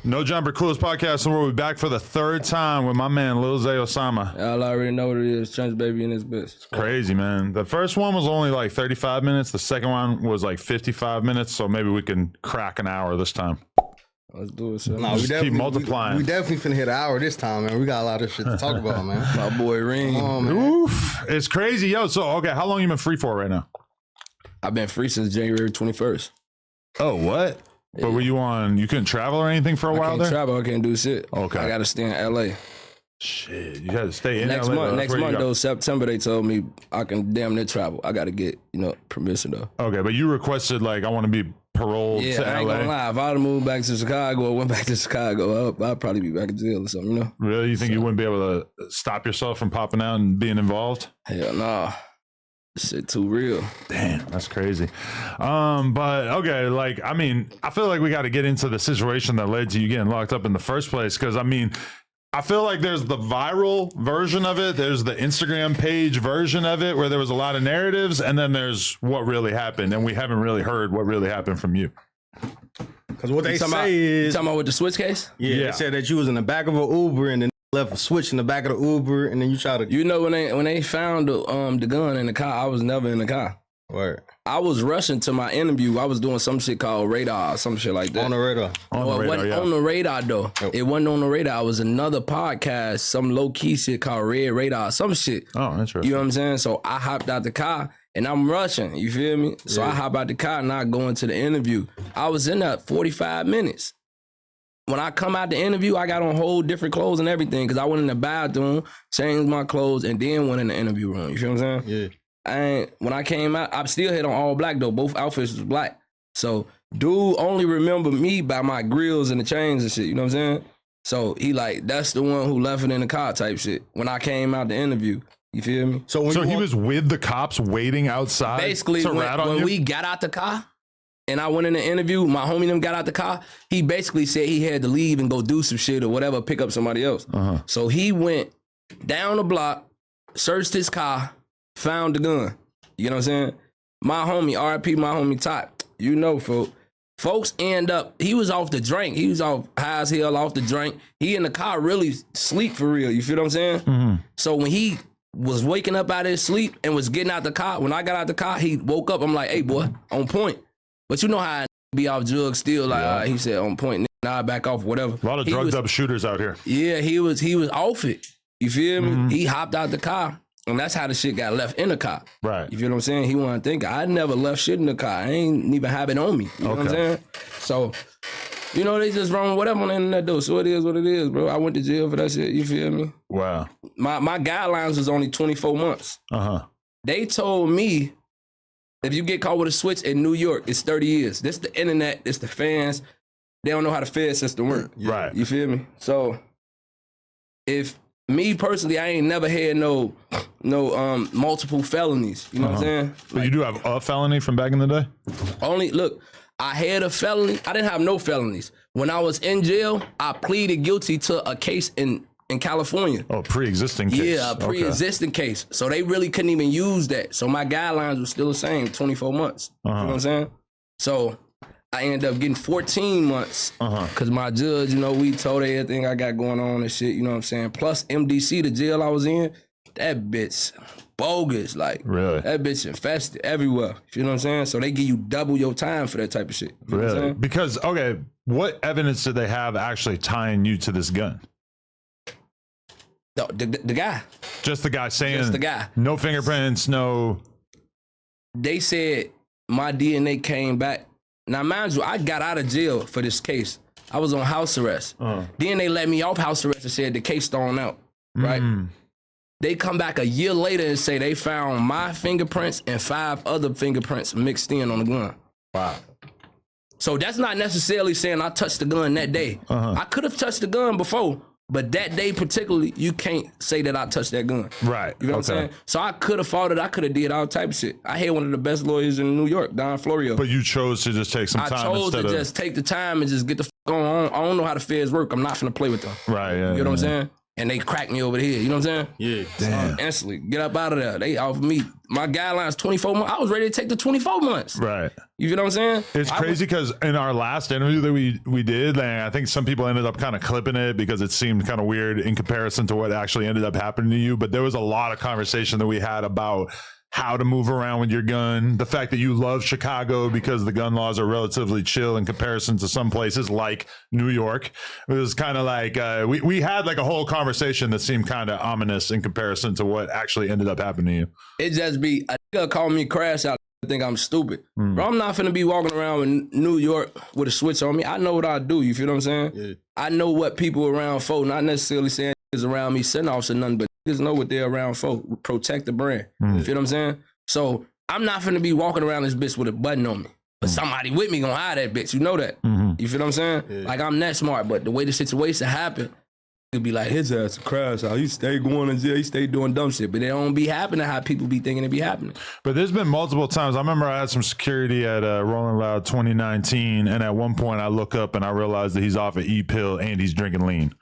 No Jumper, coolest podcast, and we'll be back for the third time with my man Lil Zay Osama. Y'all already know what it is. Trench Baby in this bitch. Crazy, man. The first one was only like 35 minutes. The second one was like 55 minutes. So maybe we can crack an hour this time. Let's do it, sir. No, Just keep multiplying. We definitely finna hit an hour this time, man. We got a lot of shit to talk about, man. My boy Ring. Come on, man. Oof, it's crazy, yo. So, okay, how long you been free for right now? I've been free since January 21st. Oh, what? But were you on? You couldn't travel or anything for a while I can't there? travel. I can't do shit. Okay. I gotta stay in LA. Shit, you had to stay in Next LA. month, next Where you month go? though, September, they told me I can damn near travel. I gotta get, permission though. Okay, but you requested like I want to be paroled Yeah, to I ain't LA. gonna lie. If I'd have moved back to Chicago or went back to Chicago, I'd probably be back in jail or something, Really? You think you wouldn't be able to stop yourself from popping out and being involved? Hell nah. This shit too real. Damn, that's crazy. But okay, like, I mean, I feel like we got to get into the situation that led to you getting locked up in the first place. Cause I mean, I feel like there's the viral version of it. There's the Instagram page version of it where there was a lot of narratives. And then there's what really happened. And we haven't really heard what really happened from you. Because what they You talking say is, about with the switch case? they said that you was in the back of an Uber and then left a switch in the back of the Uber and then you try to. When they found the gun in the car, I was never in the car. Word. I was rushing to my interview. I was doing some shit called radar or some shit like that. On the radar. It wasn't on the radar though. Nope. It wasn't on the radar. It was another podcast, some low key shit called Red Radar, some shit. Oh, interesting. You know what I'm saying? So I hopped out the car and I'm rushing. You feel me? So I hop out the car and I go into the interview. I was in there 45 minutes. When I come out the interview, I got on whole different clothes and everything because I went in the bathroom, changed my clothes, and then went in the interview room. You feel what I'm saying? Yeah. And when I came out, I still had on all black though. Both outfits was black. So dude only remember me by my grills and the chains and shit. You know what I'm saying? So he like, that's the one who left it in the car type shit. When I came out the interview, you feel me? So he was with the cops waiting outside. Basically, to rat on when you? we got out the car and I went in the interview, my homie them got out the car. He basically said he had to leave and go do some shit or whatever, pick up somebody else. So he went down the block, searched his car, found the gun. You know what I'm saying? My homie, RIP, my homie Top. You know, folks end up, he was off the drink. He was off high as hell off the drink. He in the car really sleep for real. You feel what I'm saying? So when he was waking up out of his sleep and was getting out the car, when I got out the car, he woke up. I'm like, hey, boy, on point. But you know how I be off drugs still. Like, all right, he said, on point. Now I back off, whatever. A lot of drugged up shooters out here. Yeah, he was off it. You feel me? He hopped out the car. And that's how the shit got left in the car. Right. You feel what I'm saying? He wasn't thinking. I never left shit in the car. I ain't even have it on me. You know what I'm saying? So, they just run whatever on the internet though. So it is what it is, bro. I went to jail for that shit. You feel me? Wow. My guidelines was only 24 months. They told me if you get caught with a switch in New York, it's 30 years. This the internet. This the fans. They don't know how the Fed system work. Right. You feel me? So if me personally, I ain't never had no multiple felonies. You know what I'm saying? But you do have a felony from back in the day? Look, I had a felony. I didn't have no felonies. When I was in jail, I pleaded guilty to a case in California. Oh, pre-existing case. Yeah, a pre-existing case. So they really couldn't even use that. So my guidelines were still the same, 24 months. You know what I'm saying? So I ended up getting 14 months because my judge, we told her everything I got going on and shit, you know what I'm saying? Plus MDC, the jail I was in, that bitch bogus. Like, really? That bitch infested everywhere. You know what I'm saying? So they give you double your time for that type of shit. You know what I'm saying? Because, okay, what evidence did they have actually tying you to this gun? No, the guy. Just the guy saying. Just the guy. No fingerprints, no. They said my DNA came back. Now, mind you, I got out of jail for this case. I was on house arrest. Then they let me off house arrest and said the case thrown out, right? They come back a year later and say they found my fingerprints and 5 other fingerprints mixed in on the gun. Wow. So that's not necessarily saying I touched the gun that day. I could have touched the gun before, but that day particularly, you can't say that I touched that gun. Right. You know what I'm saying? So I could have fought it. I could have did all type of shit. I had one of the best lawyers in New York, Don Florio. But you chose to just take some time. I chose to just take the time and just get the fuck on. I don't know how the feds work. I'm not finna play with them. Right. Yeah, you know what I'm saying? and they crack me over the head. You know what I'm saying? Yeah. Damn. Instantly, get up out of there. They offered me, my guidelines 24 months. I was ready to take the 24 months. Right. You feel what I'm saying? It's crazy because in our last interview that we did, and I think some people ended up kind of clipping it because it seemed kind of weird in comparison to what actually ended up happening to you. But there was a lot of conversation that we had about how to move around with your gun, the fact that you love Chicago because the gun laws are relatively chill in comparison to some places like New York. It was kind of like we had like a whole conversation that seemed kind of ominous in comparison to what actually ended up happening to you. It just be a nigga call me crash out. I think I'm stupid, bro. I'm not finna be walking around in New York with a switch on me. I know what I do. You feel what I'm saying? Yeah. I know what people around for. Not necessarily saying niggas around me send off or nothing, but niggas know what they're around for. Protect the brand. You feel what I'm saying? So I'm not finna be walking around this bitch with a button on me. But somebody with me gonna hide that bitch. You know that. You feel what I'm saying? Yeah. Like I'm that smart, but the way the situation happened, it'd be like his ass a crash out. He stay going in jail. He stay doing dumb shit. But it don't be happening how people be thinking it be happening. But there's been multiple times. I remember I had some security at Rolling Loud 2019, and at one point I look up and I realize that he's off an E-pill and he's drinking lean.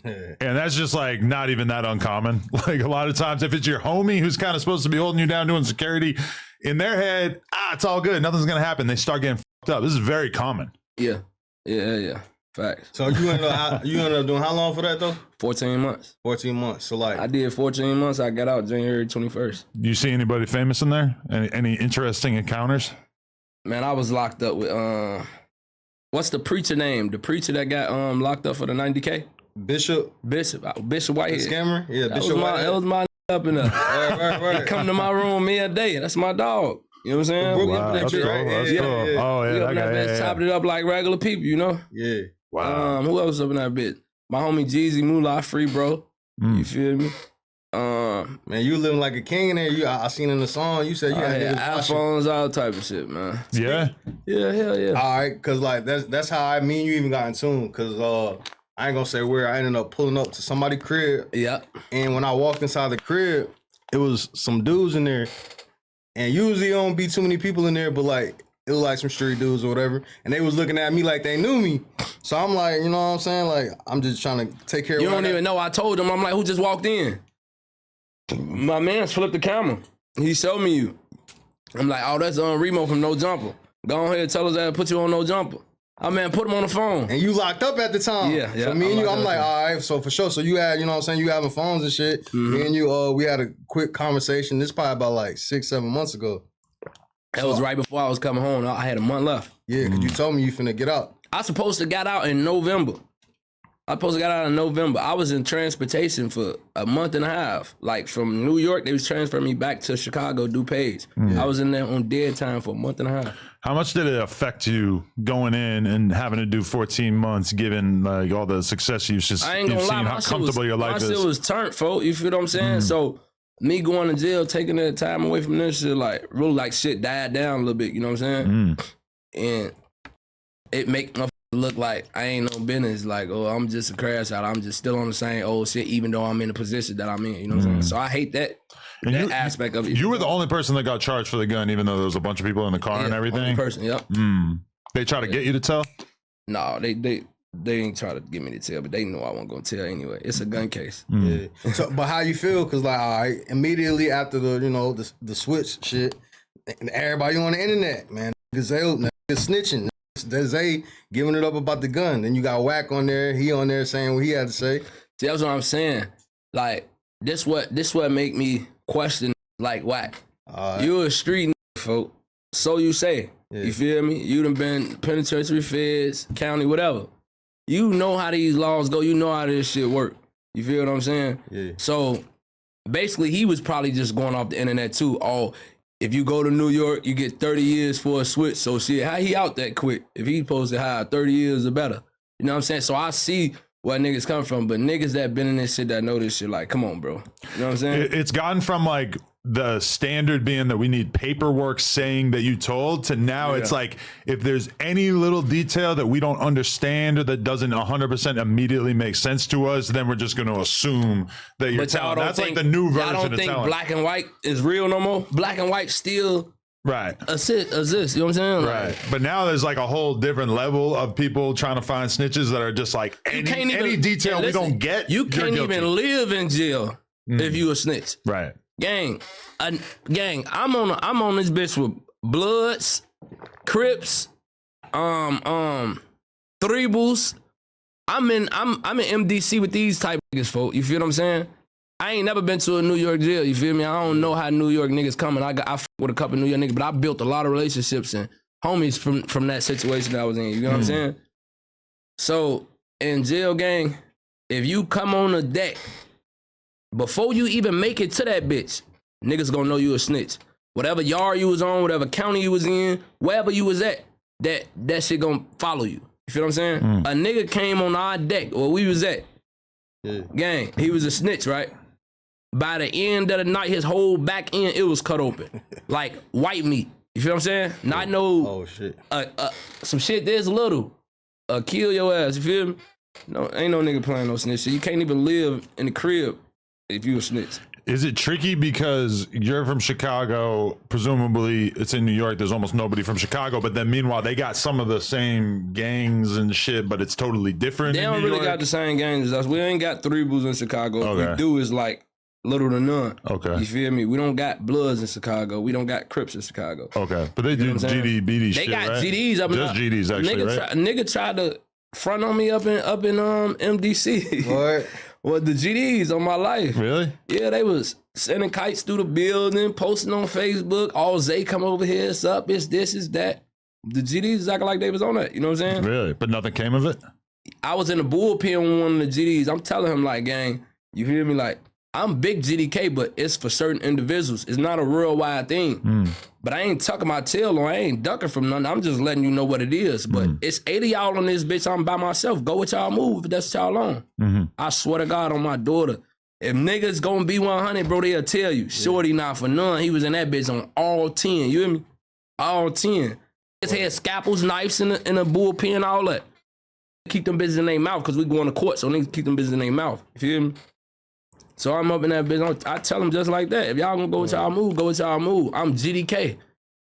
And that's just like not even that uncommon. Like a lot of times, if it's your homie who's kind of supposed to be holding you down doing security, in their head, it's all good, nothing's gonna happen. They start getting fucked up. This is very common. Yeah. Facts. So you ended up doing how long for that though? 14 months. 14 months. So like, I did 14 months. I got out January 21st. You see anybody famous in there? Any interesting encounters? Man, I was locked up with what's the preacher name? The preacher that got locked up for the 90K? Bishop Whitehead. Scammer? Yeah, That Bishop was Whitehead. that was my up in there. Right. He come to my room me a day. That's my dog. You know what I'm saying? Brooklyn, Wow, that that's bitch, cool. right? That's Yeah, cool. yeah. Oh, We yeah, up in that bitch, chopped it up like regular people, you know? Yeah. Wow. Who else up in that bitch? My homie Jeezy Moolah Free, bro. You feel me? Man, you living like a king in there. I seen in the song, you said you had niggas watching. iPhones, all type of shit, man. Yeah. Yeah, hell yeah. All right, cause like that's how me and you even got in tune. Cause I ain't gonna say where I ended up pulling up to somebody's crib. Yeah. And when I walked inside the crib, it was some dudes in there. And usually don't be too many people in there, but like it was like some street dudes or whatever. And they was looking at me like they knew me. So I'm like, you know what I'm saying? Like I'm just trying to take care of You don't even know. I told him, I'm like, who just walked in? My man's flipped the camera. He showed me you. I'm like, oh, that's Remo from No Jumper. Go on ahead, tell us that, put you on No Jumper. Oh man, put him on the phone. And you locked up at the time. Yeah. So me and you, I'm like, all right, so for sure. So you had, you know what I'm saying, you having phones and shit. Me and you, we had a quick conversation. This probably about like 6-7 months ago. That was right before I was coming home. I had a month left. Yeah, because you told me you finna get out. I supposed to got out in November. I was in transportation for a month and a half. Like from New York, they was transferring me back to Chicago, DuPage. I was in there on dead time for a month and a half. How much did it affect you going in and having to do 14 months, given like all the success you've I ain't gonna seen, lie, how comfortable your life my is? shit was turned, folks. You feel what I'm saying? So me going to jail, taking that time away from this shit, like really like shit died down a little bit. You know what I'm saying? And it make my look like I ain't no business. Like, oh, I'm just a crash out. I'm just still on the same old shit, even though I'm in the position that I'm in. You know what I'm saying? So I hate that. And That aspect of it. You were the only person that got charged for the gun, even though there was a bunch of people in the car and everything. Only person, yep. They try to get you to tell? No, they ain't try to get me to tell, but they know I wasn't gonna tell anyway. It's a gun case. Yeah. So, but how you feel? Cause like, all right, immediately after the, you know, the switch shit, and everybody on the internet, man, niggas snitching, Zay giving it up about the gun. Then you got Whack on there, he on there saying what he had to say. See, that's what I'm saying. Like, this what make me question like Whack. You a street nigga, folk. So you say. Yeah. You feel me? You done been penitentiary, feds, county, whatever. You know how these laws go. You know how this shit work. You feel what I'm saying? Yeah. So basically, he was probably just going off the internet too. Oh, if you go to New York, you get 30 years for a switch. So shit, how he out that quick? If he supposed to have 30 years or better. You know what I'm saying? So I see where niggas come from, but niggas that been in this shit that know this shit, like, come on, bro. You know what I'm saying? It's gotten from like the standard being that we need paperwork saying that you told to now it's like if there's any little detail that we don't understand or that doesn't 100% immediately make sense to us, then we're just going to assume that you're But y'all telling. don't That's think, like the new version y'all don't of think telling. black and white is real no more? Black and white still Right. assist. You know what I'm saying? Right. But now there's like a whole different level of people trying to find snitches that are just like any detail we don't get. You can't even live in jail if you a snitch. Right. Gang, I'm on this bitch with Bloods, Crips, Threebles. I'm in MDC with these type of niggas, folk. You feel what I'm saying? I ain't never been to a New York jail. You feel me? I don't know how New York niggas coming. I fuck with a couple of New York niggas, but I built a lot of relationships and homies from that situation that I was in. You know what I'm saying? So in jail, gang, if you come on the deck before you even make it to that bitch, niggas gonna know you a snitch. Whatever yard you was on, whatever county you was in, wherever you was at, that shit gonna follow you. You feel what I'm saying? A nigga came on our deck where we was at. Gang, he was a snitch, right? By the end of the night, his whole back end, it was cut open. Like white meat. You feel what I'm saying? Not no Oh shit. some shit this little. Kill your ass, you feel me? No, ain't no nigga playing no snitch shit. You can't even live in the crib if you a snitch. Is it tricky because you're from Chicago? Presumably, it's in New York. There's almost nobody from Chicago. But then, meanwhile, they got some of the same gangs and shit, but it's totally different. They don't really got the same gangs as us. We ain't got Threebles in Chicago. Okay. We do is like little to none. Okay. You feel me? We don't got Bloods in Chicago. We don't got Crips in Chicago. Okay. But they do GD, BD shit, They got right? GDs up in Just GDs, actually, right? Nigga tried to front on me up in MDC. What? Well, the GDs on my life. Really? Yeah, they was sending kites through the building, posting on Facebook. All Zay come over here, it's up, it's this, it's that. The GDs acting like they was on that, you know what I'm saying? Really? But nothing came of it? I was in the bullpen with one of the GDs. I'm telling him, like, gang, you hear me? Like, I'm big GDK, but it's for certain individuals. It's not a real wide thing. But I ain't tucking my tail on. I ain't ducking from nothing. I'm just letting you know what it is. But it's 80 y'all on this bitch. I'm by myself. Go with y'all move if that's what y'all on. I swear to God on my daughter. If niggas gonna be 100, bro, they'll tell you. Shorty not for none. He was in that bitch on all 10. You hear me? All 10. His had scalpels, knives in the bullpen, all that. Keep them bitches in their mouth because we going to court, so niggas keep them bitches in their mouth. You feel me? So I'm up in that bitch. I tell them just like that. If y'all gonna go with y'all move, go with y'all move. I'm GDK.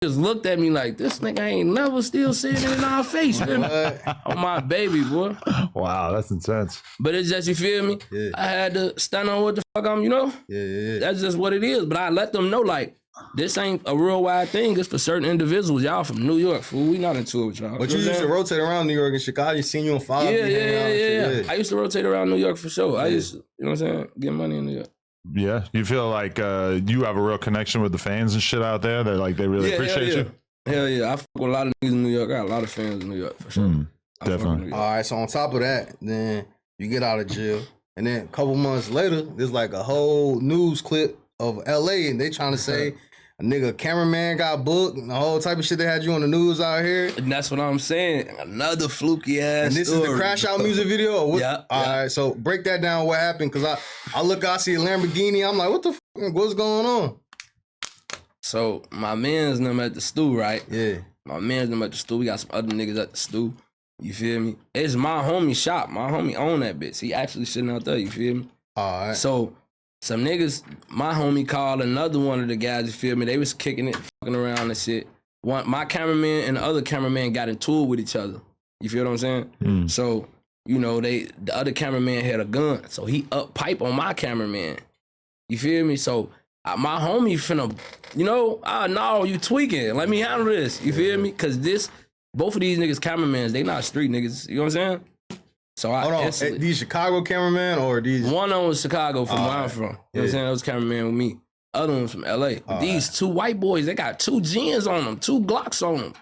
Just looked at me like, this nigga ain't never still saying it in our face. On my baby, boy. Wow, that's intense. But it's just, you feel me? Yeah. I had to stand on what the fuck I'm, you know? Yeah. That's just what it is. But I let them know, like, this ain't a real wide thing. It's for certain individuals. Y'all from New York, fool. We not into it with y'all. But you used to rotate around New York and Chicago. You seen you on 5. Yeah. I used to rotate around New York for sure. I used to, you know what I'm saying? Get money in New York. Yeah, you feel like you have a real connection with the fans and shit out there. That like they really appreciate you. Hell yeah, I fuck with a lot of niggas in New York. I got a lot of fans in New York for sure. Definitely. All right, so on top of that, then you get out of jail, and then a couple months later, there's like a whole news clip of LA, and they trying to say a nigga cameraman got booked, and the whole type of shit they had you on the news out here. And that's what I'm saying. Another fluky ass. And this story, is the Crash Out music video? Or what? Yeah. All right, so break that down. What happened? Because I look, I see a Lamborghini. I'm like, what the fuck? What's going on? So my man's them at the stew, right? Yeah. My man's them at the stew. We got some other niggas at the stew. You feel me? It's my homie shop. My homie own that bitch. He actually sitting out there. You feel me? All right. So some niggas, my homie called another one of the guys. You feel me? They was kicking it, fucking around and shit. My cameraman and the other cameraman got into it with each other. You feel what I'm saying? So you know the other cameraman had a gun, so he up pipe on my cameraman. You feel me? So my homie finna, you know, no, you tweaking. Let me handle this. You feel me? Cause both of these niggas cameramans, they not street niggas. You know what I'm saying? So Hold on, these Chicago cameramen or these? One of them was Chicago from where I'm from. You know what I'm saying? That was cameraman with me. Other one's from LA. But these two white boys, they got 2 Gins on them, 2 Glocks on them.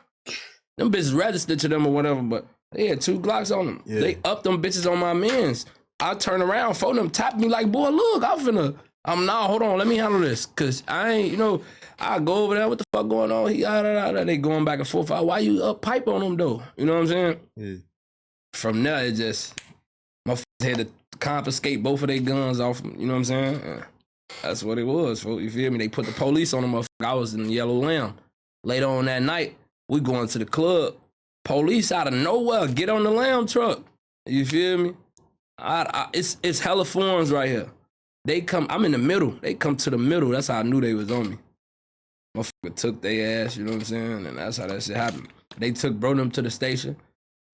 Them bitches registered to them or whatever, but they had 2 Glocks on them. Yeah. They upped them bitches on my mans. I turn around, phone them, tap me like, boy, look, hold on, let me handle this. Cause I ain't, you know, I go over there, what the fuck going on? They going back and forth. Why you up pipe on them though? You know what I'm saying? Yeah. From there, it just, my had to confiscate both of their guns off, you know what I'm saying? That's what it was, folks. You feel me? They put the police on them. I was in the Yellow Lamb. Later on that night, we going to the club. Police out of nowhere get on the Lamb truck. You feel me? It's hella forms right here. They come, I'm in the middle. They come to the middle. That's how I knew they was on me. Motherfucker took their ass, you know what I'm saying? And that's how that shit happened. They brought them to the station.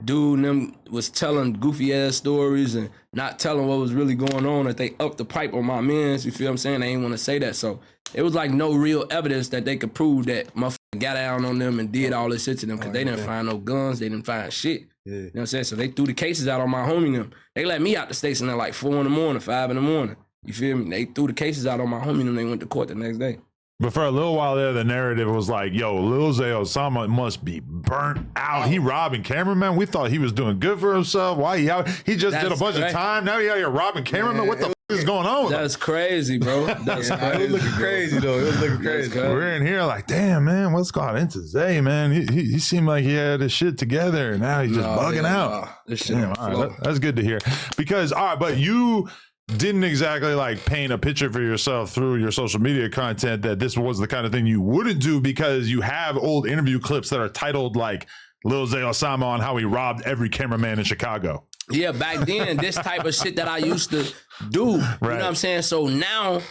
Dude and them was telling goofy ass stories and not telling what was really going on, that they upped the pipe on my mans, you feel what I'm saying? They ain't want to say that. So it was like no real evidence that they could prove that motherfucker got down on them and did all this shit to them, because they didn't find no guns, they didn't find shit. Yeah. You know what I'm saying? So they threw the cases out on my homie and them. They let me out the station at like 4 in the morning, 5 in the morning. You feel me? They threw the cases out on my homie and they went to court the next day. But for a little while there, the narrative was like, yo, Lil Zay Osama must be burnt out. He robbing cameramen. We thought he was doing good for himself. Why he out? He just did a bunch of time. Now he out here robbing cameramen. What the is going on with him? That's crazy, bro. That's crazy. It was looking crazy, though. It was looking crazy. We're in here like, damn, man, what's going into Zay, man? He seemed like he had his shit together, and now he's just bugging out. This shit that's good to hear. Because, all right, but you didn't exactly like paint a picture for yourself through your social media content that this was the kind of thing you wouldn't do, because you have old interview clips that are titled like Lil Zay Osama on how he robbed every cameraman in Chicago. Yeah, back then, this type of shit that I used to do, you know what I'm saying? So now,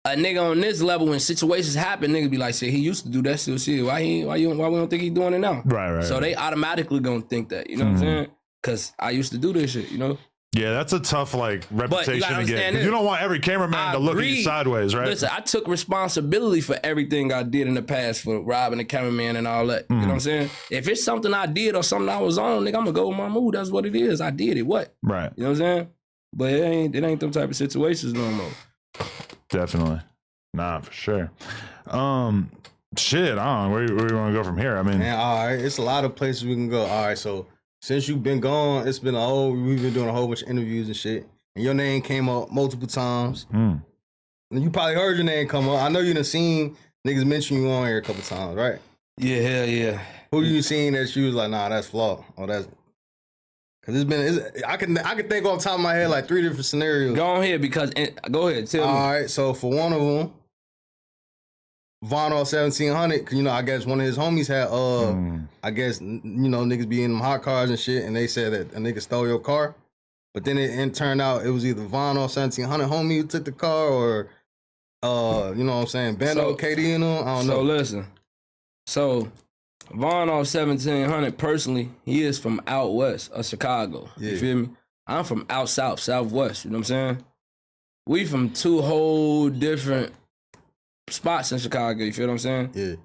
a nigga on this level, when situations happen, niggas be like, shit, he used to do that still shit. Why we don't think he doing it now? Right. So they automatically gonna think that, you know what I'm saying? Because I used to do this shit, you know? Yeah, that's a tough like reputation to get. This. You don't want every cameraman to look at you sideways, right? Listen, I took responsibility for everything I did in the past for robbing the cameraman and all that. You know what I'm saying? If it's something I did or something I was on, nigga, I'm gonna go with my mood. That's what it is. I did it. What? Right. You know what I'm saying? But it ain't them type of situations no more. Definitely. Nah, for sure. Shit, I don't know. Where you want to go from here? I mean, man, all right, it's a lot of places we can go. All right, so since you've been gone, we've been doing a whole bunch of interviews and shit, and your name came up multiple times. And you probably heard your name come up. I know you done seen niggas mention you on here a couple times, right? Yeah, hell yeah. Who you seen that you was like, nah, that's flawed, or that's... Cause I can think off the top of my head like 3 different scenarios. Go on here go ahead, tell me. All right, so for one of them, VonOff1700, cause I guess one of his homies had I guess niggas be in them hot cars and shit, and they said that a nigga stole your car, but then it turned out it was either VonOff1700 homie who took the car, or you know what I'm saying, Bando, KD and them. I don't know. So listen, VonOff1700 personally, he is from out west of Chicago. You feel me? I'm from out south, southwest. You know what I'm saying? We from 2 whole different spots in Chicago, you feel what I'm saying? Yeah.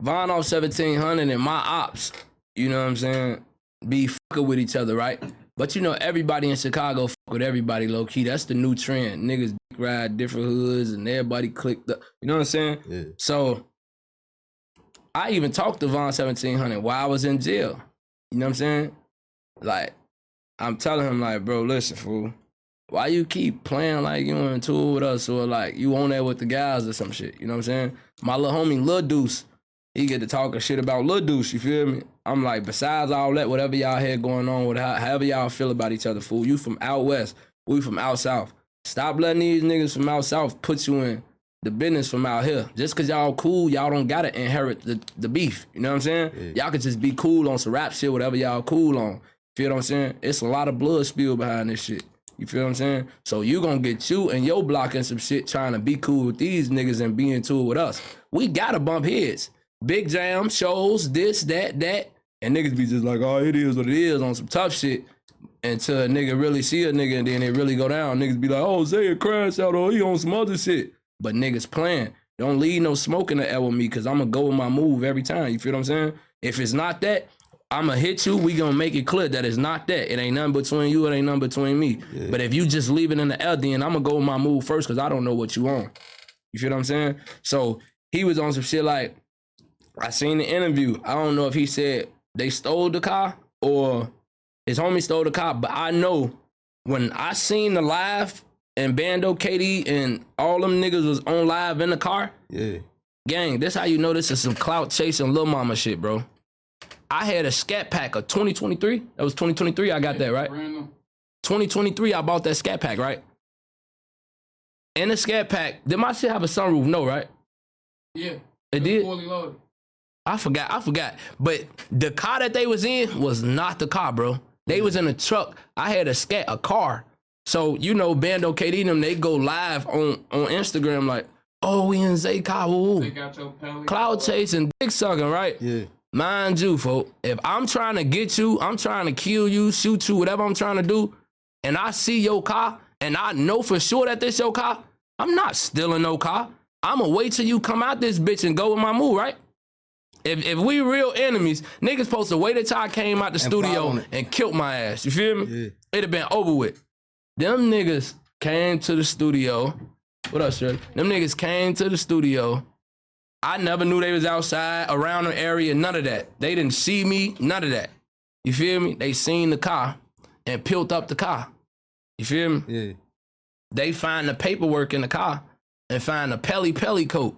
VonOff1700 and my ops, you know what I'm saying, be fucking with each other, right? But everybody in Chicago fuck with everybody low key. That's the new trend. Niggas ride different hoods and everybody clicked up. You know what I'm saying? Yeah. So I even talked to VonOff1700 while I was in jail. You know what I'm saying? Like, I'm telling him, like, bro, listen, fool. Why you keep playing like you on tour with us, or like you on there with the guys or some shit? You know what I'm saying? My little homie Lil Deuce, he get to talking shit about Lil Deuce, you feel me? I'm like, besides all that, whatever y'all had going on, with however y'all feel about each other, fool. You from out west, we from out south. Stop letting these niggas from out south put you in the business from out here. Just cause y'all cool, y'all don't gotta inherit the beef. You know what I'm saying? Yeah. Y'all could just be cool on some rap shit, whatever y'all cool on. Feel what I'm saying? It's a lot of blood spilled behind this shit. You feel what I'm saying? So you gonna get you and your block in some shit trying to be cool with these niggas and be in tour with us. We gotta bump heads. Big jam, shows, this, that. And niggas be just like, oh, it is what it is on some tough shit. Until a nigga really see a nigga and then it really go down. Niggas be like, oh, Zay a crash out, or he on some other shit. But niggas playing. Don't leave no smoke in the air with me, because I'm gonna go with my move every time. You feel what I'm saying? If it's not that, I'ma hit you, we gonna make it clear that it's not that. It ain't nothing between you, it ain't nothing between me. Yeah. But if you just leave it in the air, then I'ma go with my move first, because I don't know what you on. You feel what I'm saying? So he was on some shit like, I seen the interview. I don't know if he said they stole the car or his homie stole the car, but I know when I seen the live and Bando, KD, and all them niggas was on live in the car. Yeah. Gang, this how you know this is some clout chasing Lil Mama shit, bro. I had a scat pack of 2023. That was 2023. I got that, right? 2023, I bought that scat pack, right? In the scat pack, did my shit have a sunroof? No, right? Yeah. It did? Fully loaded. I forgot. But the car that they was in was not the car, bro. They was in a truck. I had a car. So, Bando, KD, them, they go live on Instagram like, Oh, we in Zay car. They got your pelly. Cloud chasing, dick sucking, right? Yeah. Mind you, folk, if I'm trying to get you, I'm trying to kill you, shoot you, whatever I'm trying to do, and I see your car, and I know for sure that this your car, I'm not stealing no car. I'ma wait till you come out this bitch and go with my move, right? If we real enemies, niggas supposed to wait until I came out the studio and killed my ass. You feel me? Yeah. It'd have been over with. Them niggas came to the studio. What up, Shirley? Them niggas came to the studio. I never knew they was outside, around the area, none of that. They didn't see me, none of that. You feel me? They seen the car and peeled up the car. You feel me? Yeah. They find the paperwork in the car and find a Pelly coat.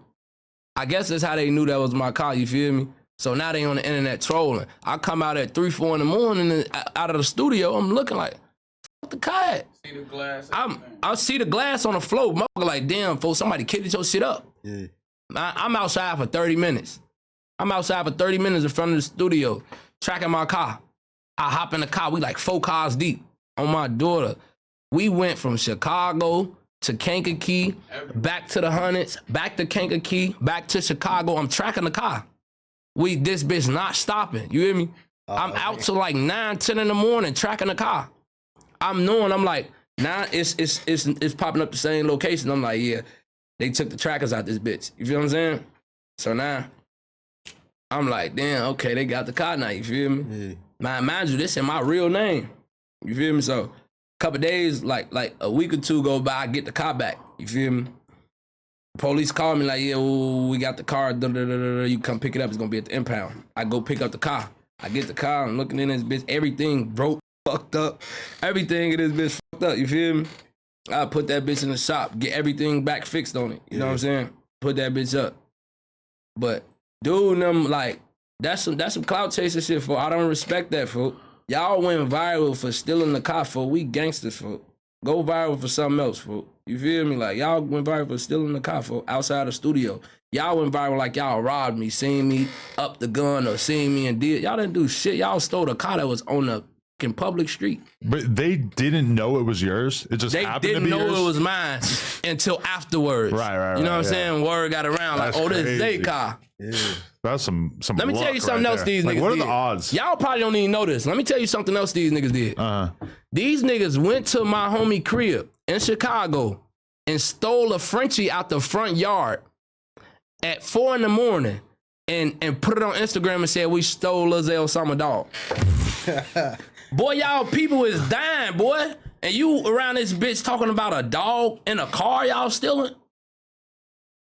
I guess that's how they knew that was my car, you feel me? So now they on the internet trolling. I come out at 3, 4 in the morning and out of the studio, I'm looking like, fuck the car at? See the glass. I see the glass on the floor. Motherfucker like, damn, folks, somebody kidded your shit up. Yeah. I'm outside for 30 minutes. I'm outside for 30 minutes in front of the studio, tracking my car. I hop in the car. We like 4 cars deep on my daughter. We went from Chicago to Kankakee, back to the Hundreds, back to Kankakee, back to Chicago. I'm tracking the car. This bitch not stopping. You hear me? I'm out till like 9, 10 in the morning tracking the car. I'm like, now it's popping up the same location. I'm like, yeah. They took the trackers out this bitch. You feel what I'm saying? So now, I'm like, damn, okay, they got the car now, you feel me? Yeah. Mind you, this in my real name. You feel me? So, a couple days, like a week or 2 go by, I get the car back. You feel me? Police call me like, yeah, we got the car. You come pick it up, it's gonna be at the impound. I go pick up the car. I get the car, I'm looking in this bitch, everything broke, fucked up. Everything in this bitch fucked up, you feel me? I put that bitch in the shop, get everything back fixed on it. You know what I'm saying? Put that bitch up. But dude, them like that's some clout chaser shit, for I don't respect that, folk. Y'all went viral for stealing the car, folk. We gangsters, folk. Go viral for something else, folk. You feel me? Like y'all went viral for stealing the car, folk, outside the studio. Y'all went viral like y'all robbed me, seen me up the gun or seen me and did. Y'all didn't do shit. Y'all stole the car that was on the in public street. But they didn't know it was yours. It just happened to be yours. They didn't know it was mine until afterwards. Right. You know what I'm saying? Word got around like, oh, this is their car. Yeah. That's some. Let me tell you something else these niggas did. What are the odds? Y'all probably don't even know this. Let me tell you something else these niggas did. These niggas went to my homie crib in Chicago and stole a Frenchie out the front yard at 4 in the morning and put it on Instagram and said we stole Lil Zay Osama dog. Boy, y'all people is dying, boy. And you around this bitch talking about a dog in a car y'all stealing?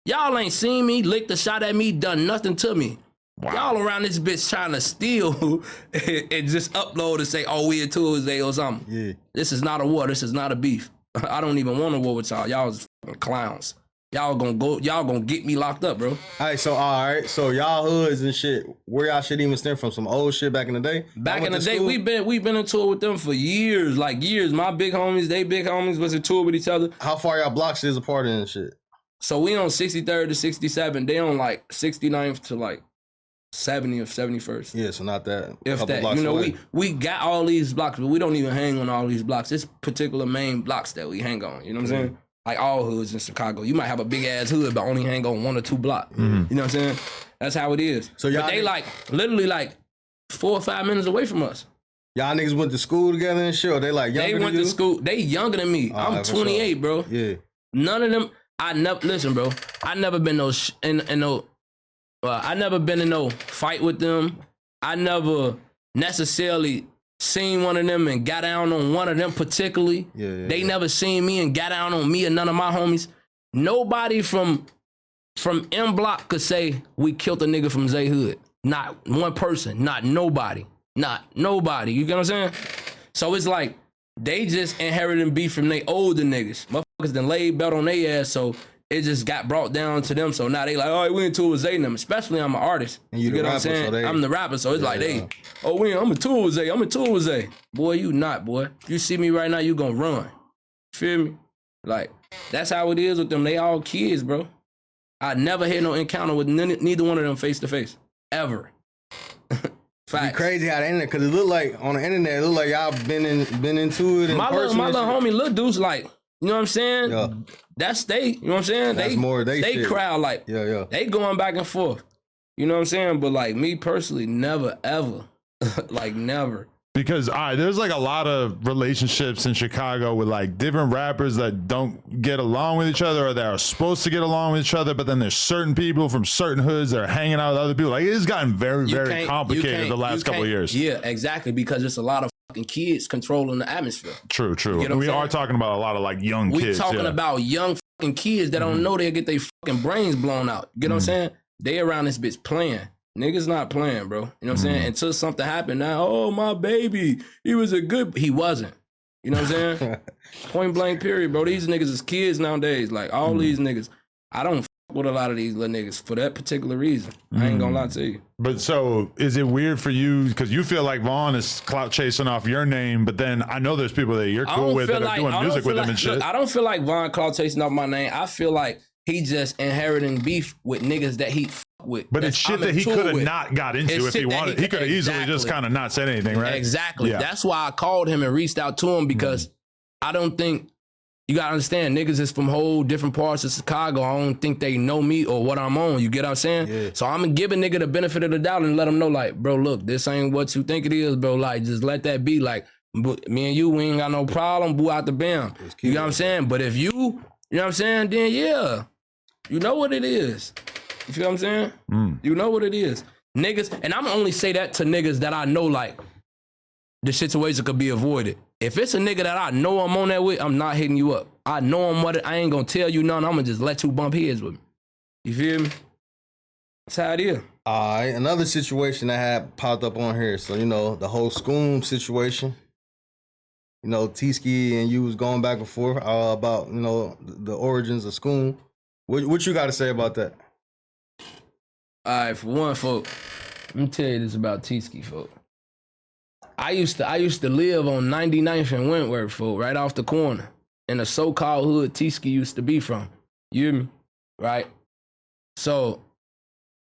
Y'all ain't seen me, licked a shot at me, done nothing to me. Wow. Y'all around this bitch trying to steal and just upload and say, oh, we into Lil Zay Osama. Yeah. This is not a war. This is not a beef. I don't even want a war with y'all. Y'all is fucking clowns. Y'all gonna get me locked up, bro. All right, so y'all hoods and shit, where y'all shit even stem from? Some old shit back in the day? Back in the day, we been in tour with them for years, like years. My big homies, they big homies was in tour with each other. How far y'all blocks is apart and shit? So we on 63rd to 67. They on like 69th to like 70 or 71st. Yeah, so not that. If that, you know, we got all these blocks, but we don't even hang on all these blocks. It's particular main blocks that we hang on. You know what I'm saying? Like all hoods in Chicago. You might have a big ass hood, but only hang on 1 or 2 blocks. Mm-hmm. You know what I'm saying? That's how it is. So but they like literally like 4 or 5 minutes away from us. Y'all niggas went to school together and shit, or they like younger than you? They went to school. They younger than me. I'm 28, bro. Yeah. None of them. Listen, bro. I never been I never been in no fight with them. I never necessarily seen one of them and got down on one of them particularly. They never seen me and got down on me or none of my homies. Nobody from M Block could say we killed a nigga from Zay Hood. Not one person. Not nobody. You get what I'm saying? So it's like they just inherited beef from they older niggas. Motherfuckers done laid belt on their ass, so it just got brought down to them. So now they like, oh, we in tour with Zay and them. Especially I'm an artist. And you get what I'm saying? So I'm the rapper, so it's like I'm in tour with Zay. I'm in tour with Zay. Boy, you not, boy. If you see me right now, you gonna run. Feel me? Like, that's how it is with them. They all kids, bro. I never had no encounter with neither one of them face to face. Ever. Facts. It's crazy how the internet, because it look like on the internet, it look like y'all been into it. My little homie, Lil Deuce, like You know what I'm saying? Yeah. That's they, you know what I'm saying? That's more they shit. crowd, like, Yeah. they going back and forth. You know what I'm saying? But like me personally, never, ever. Like never. Because there's like a lot of relationships in Chicago with like different rappers that don't get along with each other or that are supposed to get along with each other, but then there's certain people from certain hoods that are hanging out with other people. Like it's gotten very, very complicated the last couple of years. Yeah, exactly. Because it's a lot of fucking kids controlling the atmosphere. True. You know We are talking about a lot of like young kids. We talking about young fucking kids that don't know they'll get their fucking brains blown out. You know what I'm saying? They around this bitch playing. Niggas not playing, bro. You know what I'm saying? Until something happened now, oh, my baby, he wasn't. You know what I'm saying? Point blank period, bro. These niggas is kids nowadays. Like, all these niggas. I don't fuck with a lot of these little niggas for that particular reason. I ain't gonna lie to you. But so, is it weird for you, because you feel like Von is clout chasing off your name, but then I know there's people that you're cool with that are doing music with him and shit. Look, I don't feel like Von clout chasing off my name. I feel like he just inheriting beef with niggas that he with. But it's shit that he could have not got into if he wanted. He could have easily just kind of not said anything, right? Exactly. Yeah. That's why I called him and reached out to him, because I don't think, you gotta understand, niggas is from whole different parts of Chicago. I don't think they know me or what I'm on. You get what I'm saying? Yeah. So I'm gonna give a nigga the benefit of the doubt and let him know, like, bro, look, this ain't what you think it is, bro. Like, just let that be. Like, me and you, we ain't got no problem. Boo out the bam. You know what I'm saying? But if you know what I'm saying, then yeah, you know what it is. You feel what I'm saying? You know what it is. Niggas, and I'm only say that to niggas that I know, like, the situation could be avoided. If it's a nigga that I know I'm on that with, I'm not hitting you up. I know I'm what I ain't gonna tell you nothing. I'm gonna just let you bump heads with me. You feel me? That's how it is. All right, another situation that had popped up on here. So, the whole Scoom situation. T-Ski and you was going back and forth about, the origins of Scoom. What you got to say about that? All right, for one, folk, let me tell you this about T-Ski, folk. I used to live on 99th and Wentworth, folk, right off the corner, in the so-called hood T-Ski used to be from. You hear me? Right? So,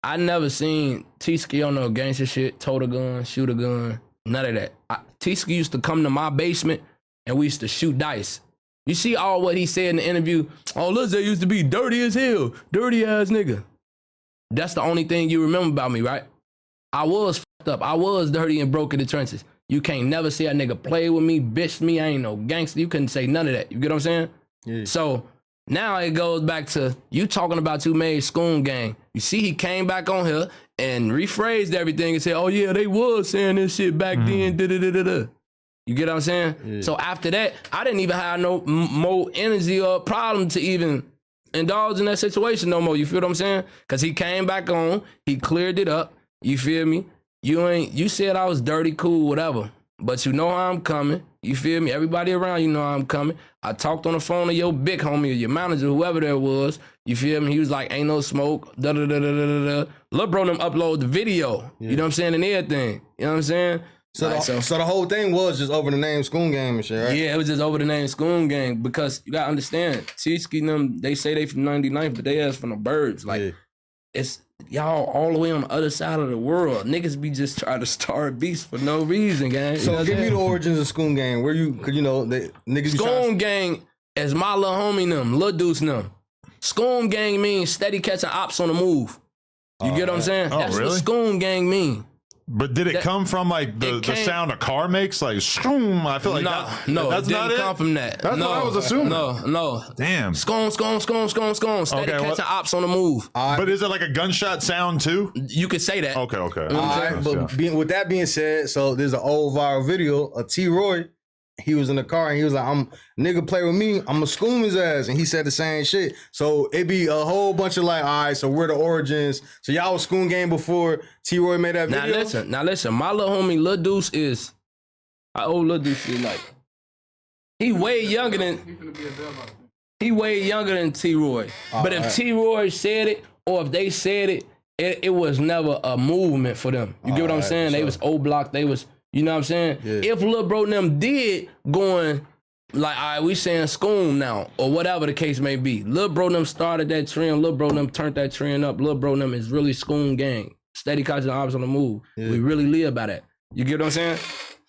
I never seen T-Ski on no gangster shit, tote a gun, shoot a gun, none of that. T-Ski used to come to my basement, and we used to shoot dice. You see all what he said in the interview? Oh, Lil Zay used to be dirty as hell, dirty ass nigga. That's the only thing you remember about me, right? I was fucked up. I was dirty and broke in the trenches. You can't never see a nigga play with me, bitch me. I ain't no gangster. You couldn't say none of that. You get what I'm saying? Yeah. So now it goes back to you talking about you made Scoom gang. You see he came back on here and rephrased everything and said, oh yeah, they was saying this shit back then. Da-da-da-da-da. You get what I'm saying? Yeah. So after that, I didn't even have no more energy or problem to even indulge in that situation no more. You feel what I'm saying? Because he came back on, he cleared it up. You feel me? You said I was dirty, cool, whatever. But you know how I'm coming. You feel me? Everybody around you know how I'm coming. I talked on the phone to your big homie or your manager, whoever that was. You feel me? He was like, ain't no smoke. Da-da-da-da-da-da. Lil' bro them upload the video. Yeah. You know what I'm saying? And everything. You know what I'm saying? So the whole thing was just over the name Scoom Gang and shit, right? Yeah, it was just over the name Scoom Gang, because you gotta understand, T-Ski them, they say they from 99th, but they ass from the burbs. Like, it's y'all all the way on the other side of the world. Niggas be just trying to start beefs for no reason, gang. So give me the origins of Scoom Gang. Where you, cause niggas Scoom Gang is my little homie them, Lil Deuce them. Scoom Gang means steady catching ops on the move. You get what I'm saying? Oh, That's really? what Scoom Gang mean. But did it come from like the sound a car makes? Like, Scoom? I feel like that's not it. Come from that. That's what I was assuming. No. Damn. Scoom. Steady catching ops on the move. But is it like a gunshot sound too? You could say that. Okay. You know all right, but with that being said, so there's an old viral video of T-Roy. He was in the car and he was like, nigga play with me, I'ma Scoom his ass. And he said the same shit. So it be a whole bunch of like, all right, so we're the origins. So y'all was Scoom Gang before T-Roy made that video? Now listen, my little homie Lil Deuce is, how old Lil Deuce is like? He way younger than T-Roy. But if T-Roy said it, or if they said it, it was never a movement for them. You get what I'm saying? They was O-Block, they was, you know what I'm saying? Yeah. If Lil Bro and them did going, like, all right, we saying Scoom now, or whatever the case may be. Lil Bro and them started that trend, Lil Bro and them turned that trend up. Lil Bro and them is really Scoom Gang. Steady catching ops on the move. Yeah. We really live by that. You get what I'm saying?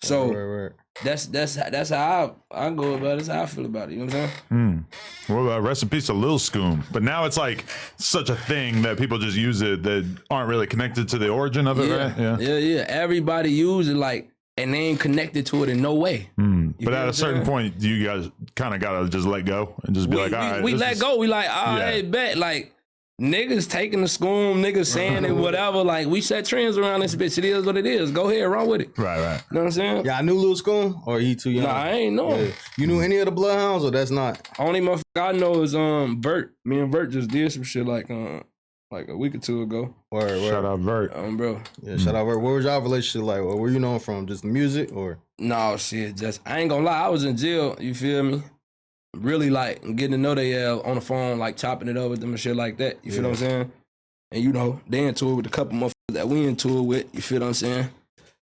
So, that's how I go about it. That's how I feel about it. You know what I'm saying? Well, rest in peace to Lil Scoom. But now it's like such a thing that people just use it that aren't really connected to the origin of it, right? Yeah. Everybody use it like, and they ain't connected to it in no way. But at a certain point, you guys kind of gotta just let go and just be like, all right. We let go. We like, all right, bet. Like, niggas taking the Scoom, niggas saying it, whatever. Like, we set trends around this bitch. It is what it is. Go ahead, run with it. Right. You know what I'm saying? Yeah, I knew Lil Scoom, or he too young? Nah, I ain't know him. You knew any of the Bloodhounds, or that's not? Only motherfucker I know is Vert. Me and Vert just did some shit like a week or two ago. Word. Shout out Vert. Bro. Yeah, shout out Vert. What was y'all relationship like? Or where you known from? Just music, or? No, shit. Just, I ain't gonna lie. I was in jail. You feel me? Really like getting to know they on the phone, like chopping it up with them and shit like that. You feel what I'm saying? And you know, they into it with a couple motherfuckers that we into it with. You feel what I'm saying?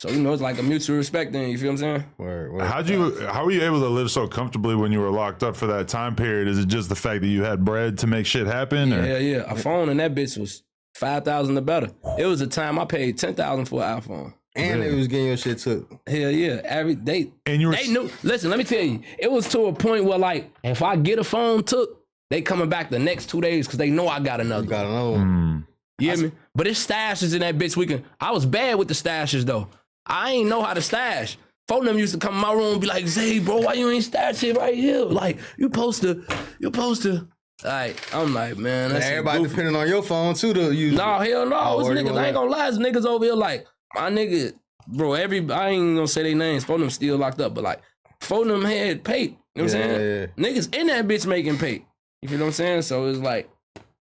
So, you know, it's like a mutual respect thing. You feel what I'm saying? Word. How were you able to live so comfortably when you were locked up for that time period? Is it just the fact that you had bread to make shit happen? Yeah. A phone and that bitch was $5,000 or better. It was a time I paid $10,000 for an iPhone. And they was getting your shit took. Hell yeah. And you were they knew. Listen, let me tell you. It was to a point where, like, if I get a phone took, they coming back the next 2 days because they know I got another. You got another one. You hear me? But it's stashes in that bitch. I was bad with the stashes though. I ain't know how to stash. Phone them used to come in my room and be like, Zay, bro, why you ain't stash it right here? Like, you supposed to. Like, I'm like, man, that's everybody goofy. depending on your phone too to use. No, hell no. It's where niggas. you I ain't gonna lie. It's niggas over here like, my nigga, bro, I ain't gonna say their names. Phone them still locked up, but like, phone them had paid. You know what I'm saying? Yeah. Niggas in that bitch making pay. You feel what I'm saying? So it's like,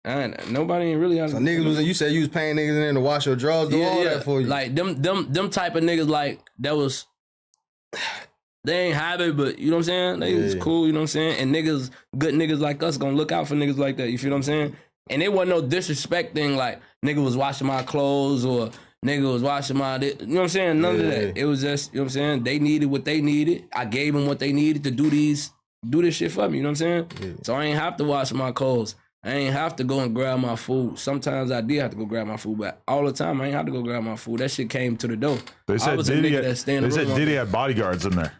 nobody ain't really. So niggas was, you said you was paying niggas in there to wash your drawers, do all that for you. Like them type of niggas, like that was. They ain't have it, but you know what I'm saying? They was cool, you know what I'm saying? And niggas, good niggas like us gonna look out for niggas like that, you feel what I'm saying? And it wasn't no disrespect thing like nigga was washing my clothes or nigga was washing my, you know what I'm saying? None of that. It was just, you know what I'm saying? They needed what they needed. I gave them what they needed to do this shit for me, you know what I'm saying? Yeah. So I ain't have to wash my clothes. I ain't have to go and grab my food. Sometimes I did have to go grab my food, but all the time I ain't have to go grab my food. That shit came to the door. They said Diddy had bodyguards in there.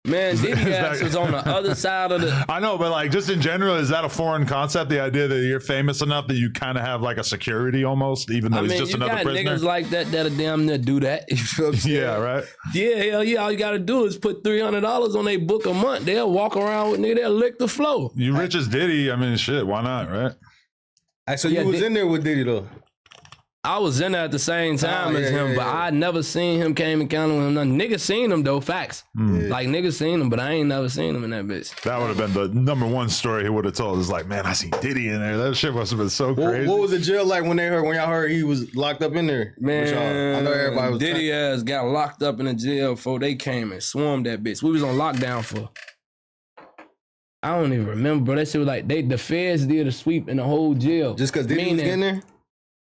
Man, Diddy ass was on the other side of the... I know, but like just in general, is that a foreign concept? The idea that you're famous enough that you kind of have like a security almost, even though he's just another prisoner? Niggas like that'll damn near do that. You feel what I'm saying? Yeah, right? Yeah, hell yeah. All you gotta do is put $300 on their book a month. They'll walk around with nigga, they'll lick the floor. You rich as Diddy, I mean, shit, why not, right? So you was in there with Diddy though? I was in there at the same time as him, but I never seen him came and counted with him. Nothing. Niggas seen him though, facts. Like niggas seen him, but I ain't never seen him in that bitch. That would have been the number one story he would have told. Is like, man, I seen Diddy in there. That shit must have been so crazy. What was the jail like when y'all heard he was locked up in there? Man, I know everybody was Diddy ass got locked up in the jail before they came and swarmed that bitch. We was on lockdown for, I don't even remember, bro. That shit was like the feds did a sweep in the whole jail. Just because Diddy was in there?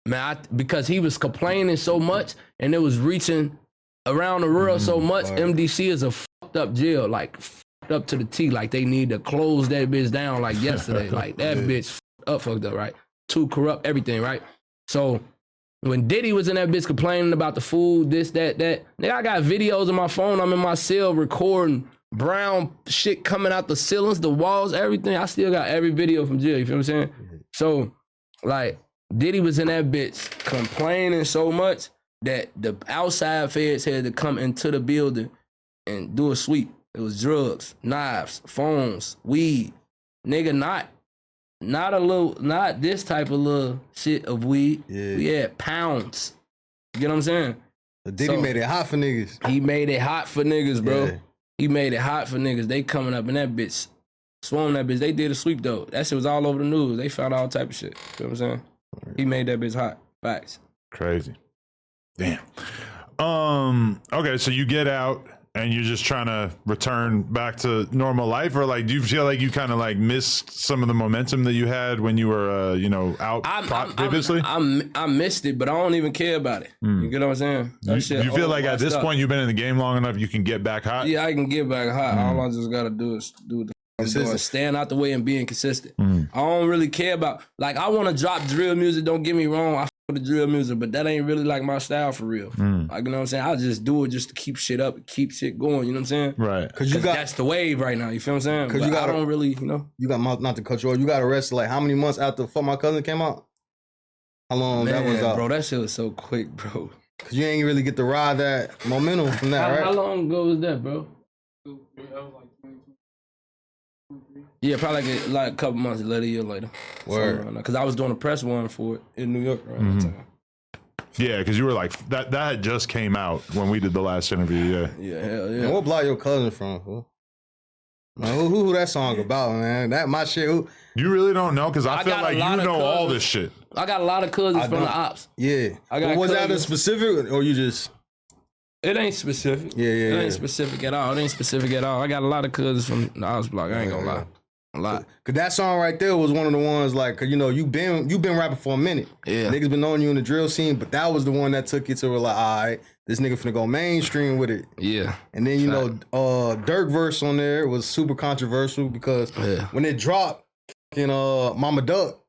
Man, because he was complaining so much and it was reaching around the world so much. Right. MDC is a fucked up jail, like fucked up to the T. Like they need to close that bitch down like yesterday. Like that bitch fucked up, right? Too corrupt, everything, right? So when Diddy was in that bitch complaining about the food, this, that, nigga, I got videos on my phone. I'm in my cell recording brown shit coming out the ceilings, the walls, everything. I still got every video from jail, you feel what I'm saying? So, like, Diddy was in that bitch complaining so much that the outside feds had to come into the building and do a sweep. It was drugs, knives, phones, weed. Nigga, not this type of little shit of weed. Yeah. We had pounds. You get what I'm saying? But Diddy made it hot for niggas. He made it hot for niggas, bro. Yeah. He made it hot for niggas. They coming up in that bitch, swarming that bitch. They did a sweep though. That shit was all over the news. They found all type of shit. You know what I'm saying? He made that bitch hot. Facts. Crazy. Damn. Okay, so you get out and you're just trying to return back to normal life, or like do you feel like you kind of like missed some of the momentum that you had when you were out previously? I missed it, but I don't even care about it. You get what I'm saying? You feel like at this point you've been in the game long enough you can get back hot? Yeah, I can get back hot. All I just gotta do is do the stand out the way and being consistent. I don't really care about, like, I want to drop drill music, don't get me wrong. I with the drill music, but that ain't really like my style for real. Like, you know what I'm saying? I just do it just to keep shit up, keep shit going, you know what I'm saying? Right. Cause you got that's the wave right now, you feel what I'm saying? Cause But I don't really, you know. You got not to cut you off. You got arrested like how many months after Fuck My Cousin came out? How long that was out? Bro, that shit was so quick, bro. Cause you ain't really get to ride that momentum from that, right? How long ago was that, bro? That was like 2023. Yeah, probably like a couple months later, a year later. Word. Because I was doing a press one for it in New York around that time. Yeah, because you were like that had just came out when we did the last interview. Yeah. Yeah, hell yeah. And what block your cousin from? Fool? Man, who that song about, man? That my shit. You really don't know because I feel got a like lot you of know all cousins. this shit. I got a lot of cousins from the ops. Yeah. I got But was that a cousins. specific or you just? It ain't specific. Yeah, It yeah. ain't specific at all. It ain't specific at all. I got a lot of cousins from the ops block. I ain't gonna lie. A lot. Cause that song right there was one of the ones like, cause you know you been rapping for a minute. Yeah. Niggas been knowing you in the drill scene, but that was the one that took you to like, all right, this nigga finna go mainstream with it. Yeah. And then you know, Durk verse on there was super controversial because when it dropped, Mama Duck,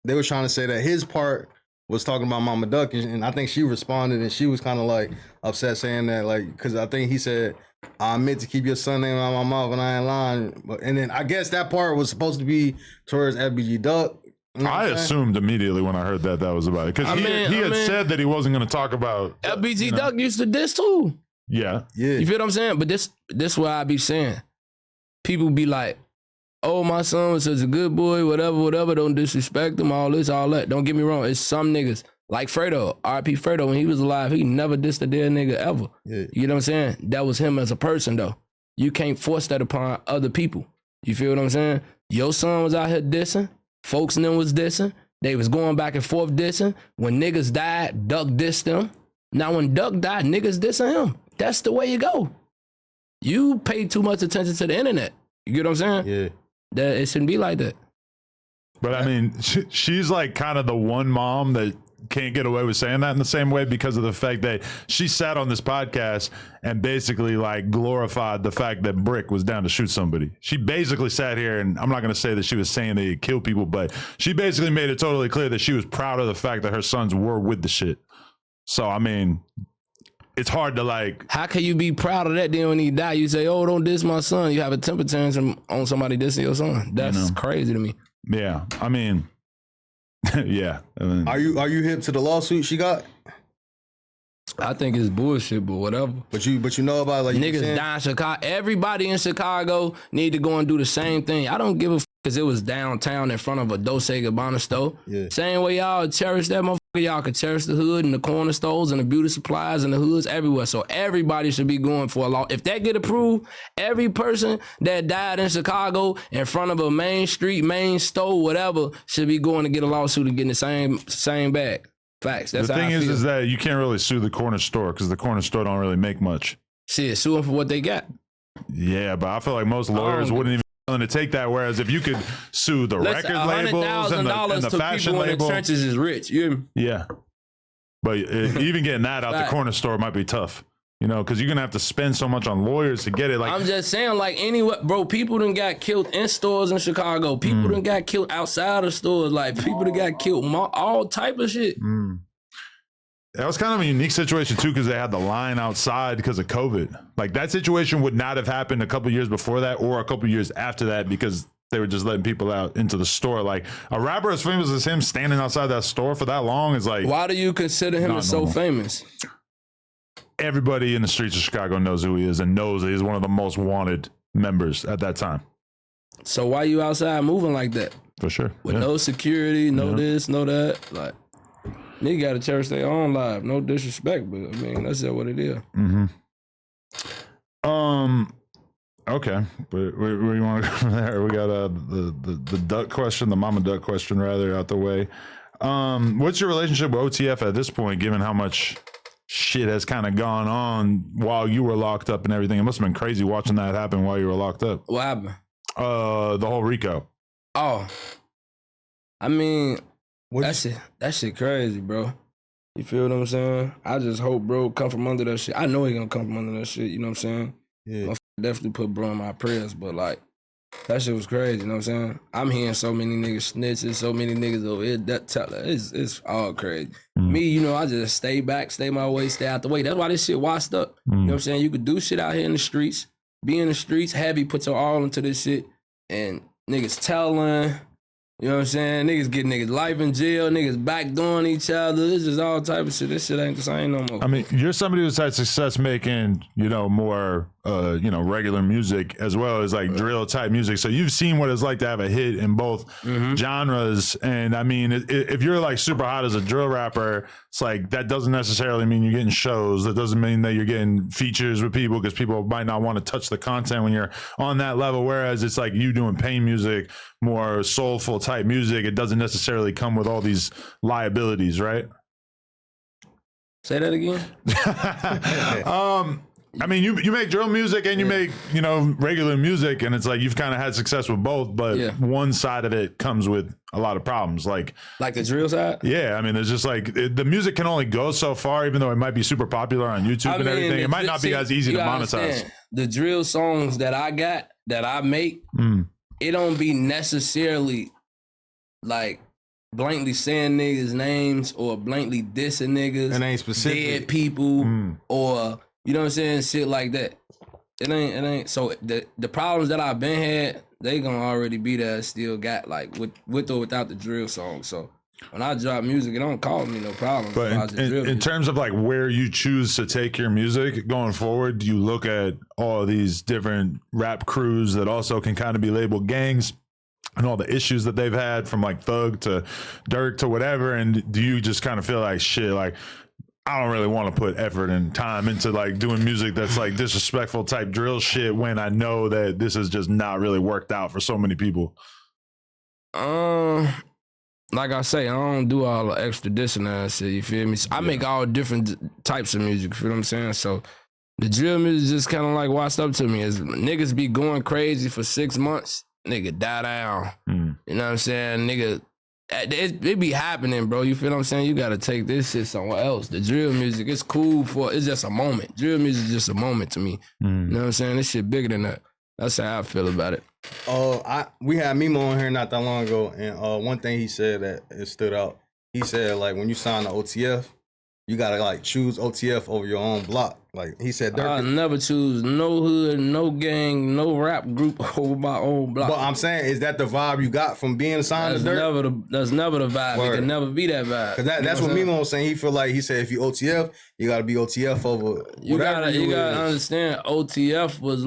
they was trying to say that his part was talking about Mama Duck, and I think she responded and she was kind of like upset saying that, like, because I think he said, I meant to keep your son name out my mouth and I ain't lying. But, and then I guess that part was supposed to be towards FBG Duck. You know what I I'm saying? assumed immediately when I heard that was about it because he had said that he wasn't going to talk about LBG Duck used to diss too. Yeah. You feel what I'm saying? But this what I be saying. People be like, oh, my son was such a good boy, whatever, don't disrespect him, all this, all that. Don't get me wrong, it's some niggas. Like Fredo, R.P. Fredo, when he was alive, he never dissed a dead nigga ever. Yeah. You know what I'm saying? That was him as a person, though. You can't force that upon other people. You feel what I'm saying? Your son was out here dissing. Folks in them was dissing. They was going back and forth dissing. When niggas died, Duck dissed them. Now when Duck died, niggas dissing him. That's the way you go. You pay too much attention to the internet. You get what I'm saying? Yeah. That it shouldn't be like that. But I mean, she's like kind of the one mom that can't get away with saying that in the same way because of the fact that she sat on this podcast and basically like glorified the fact that Brick was down to shoot somebody. She basically sat here, and I'm not going to say that she was saying they kill people, but she basically made it totally clear that she was proud of the fact that her sons were with the shit. So, I mean, it's hard to like... How can you be proud of that then when he died? You say, oh, don't diss my son. You have a temper tantrum on somebody dissing your son. That's crazy to me. Yeah, I mean... yeah. I mean, Are you hip to the lawsuit she got? I think it's bullshit, but whatever. But you know about like niggas die in Chicago. Everybody in Chicago need to go and do the same thing. I don't give a because it was downtown in front of a Dolce & Gabbana store. Yeah. Same way y'all cherish that motherfucker, y'all can cherish the hood and the corner stores and the beauty supplies and the hoods everywhere. So everybody should be going for a law. If that get approved, every person that died in Chicago in front of a main street, main store, whatever, should be going to get a lawsuit and getting the same bag. Facts. That's the how thing I feel. is that you can't really sue the corner store because the corner store don't really make much. Shit, sue them for what they got. Yeah, but I feel like most lawyers wouldn't even be willing to take that. Whereas if you could sue the record labels and the fashion people in label, the trenches is rich. You hear me? yeah. But even getting that out the corner store might be tough, you know, because you're gonna have to spend so much on lawyers to get it. Like I'm just saying, like anyway, bro, people done got killed in stores in Chicago. People done got killed outside of stores. Like people done got killed, all type of shit. That was kind of a unique situation too, because they had the line outside because of COVID. Like that situation would not have happened a couple years before that or a couple years after that because they were just letting people out into the store. Like a rapper as famous as him standing outside that store for that long is like. Why do you consider him as so famous? Everybody in the streets of Chicago knows who he is and knows that he's one of the most wanted members at that time. So why you outside moving like that? For sure. With no security, no this, no that. Like, nigga gotta cherish their own life. No disrespect, but I mean, that's just what it is. Okay, but where do you want to go from there? We got the duck question, the mama duck question rather, out the way. What's your relationship with OTF at this point, given how much shit has kind of gone on while you were locked up and everything? It must have been crazy watching that happen while you were locked up. What happened? The whole Rico. Oh, I mean, that shit crazy, bro. You feel what I'm saying? I just hope bro come from under that shit. I know he gonna come from under that shit, you know what I'm saying? Yeah. Definitely put bro in my prayers, but like, That shit was crazy, you know what I'm saying? I'm hearing so many niggas snitching, so many niggas over here. It's all crazy. Me, you know, I just stay back, stay my way, stay out the way. That's why this shit washed up. You know what I'm saying? You could do shit out here in the streets, be in the streets, heavy, put your all into this shit, and niggas telling, you know what I'm saying? Niggas get niggas life in jail, niggas backdooring each other. It's just all type of shit. This shit ain't the same no more. I mean, you're somebody who's had success making, you know, more, you know, regular music as well as like drill type music. So you've seen what it's like to have a hit in both genres. And I mean, if you're like super hot as a drill rapper, it's like that doesn't necessarily mean you're getting shows. That doesn't mean that you're getting features with people because people might not want to touch the content when you're on that level. Whereas it's like you doing pain music, more soulful type music. It doesn't necessarily come with all these liabilities, right? Say that again? I mean, you make drill music and you make, you know, regular music, and it's like you've kind of had success with both, but one side of it comes with a lot of problems. Like the drill side? Yeah, I mean, it's just like the music can only go so far, even though it might be super popular on YouTube and everything. It might not be as easy to monetize. The drill songs that I got, that I make, it don't be necessarily like blankly saying niggas' names or blankly dissing niggas. It ain't specific. Dead people or... You know what I'm saying? Shit like that. It ain't. So the problems that I've been had, they gonna already be there. Still got like with or without the drill song. So when I drop music, it don't cause me no problem. But in terms of like where you choose to take your music going forward, do you look at all of these different rap crews that also can kind of be labeled gangs and all the issues that they've had from like Thug to Durk to whatever? And do you just kind of feel like shit, like, I don't really want to put effort and time into like doing music that's like disrespectful type drill shit when I know that this has just not really worked out for so many people? Like I say, I don't do all the extra dissing and shit, you feel me? So I make all different types of music, you feel what I'm saying? So the drill music just kind of like washed up to me. As niggas be going crazy for 6 months, nigga die down. You know what I'm saying? Nigga, it be happening, bro. You feel what I'm saying? You gotta take this shit somewhere else. The drill music, it's cool it's just a moment. Drill music is just a moment to me. You know what I'm saying? This shit bigger than that. That's how I feel about it. We had Mimo on here not that long ago, and one thing he said that it stood out. He said like when you sign the OTF, you gotta like choose OTF over your own block. Like he said, I never choose no hood, no gang, no rap group over my own block. But I'm saying, is that the vibe you got from being signed to Durk? That's never the vibe. Word. It can never be that vibe. Cause that's what Mimo was saying. He said if you OTF, you gotta be OTF over. You gotta understand. OTF was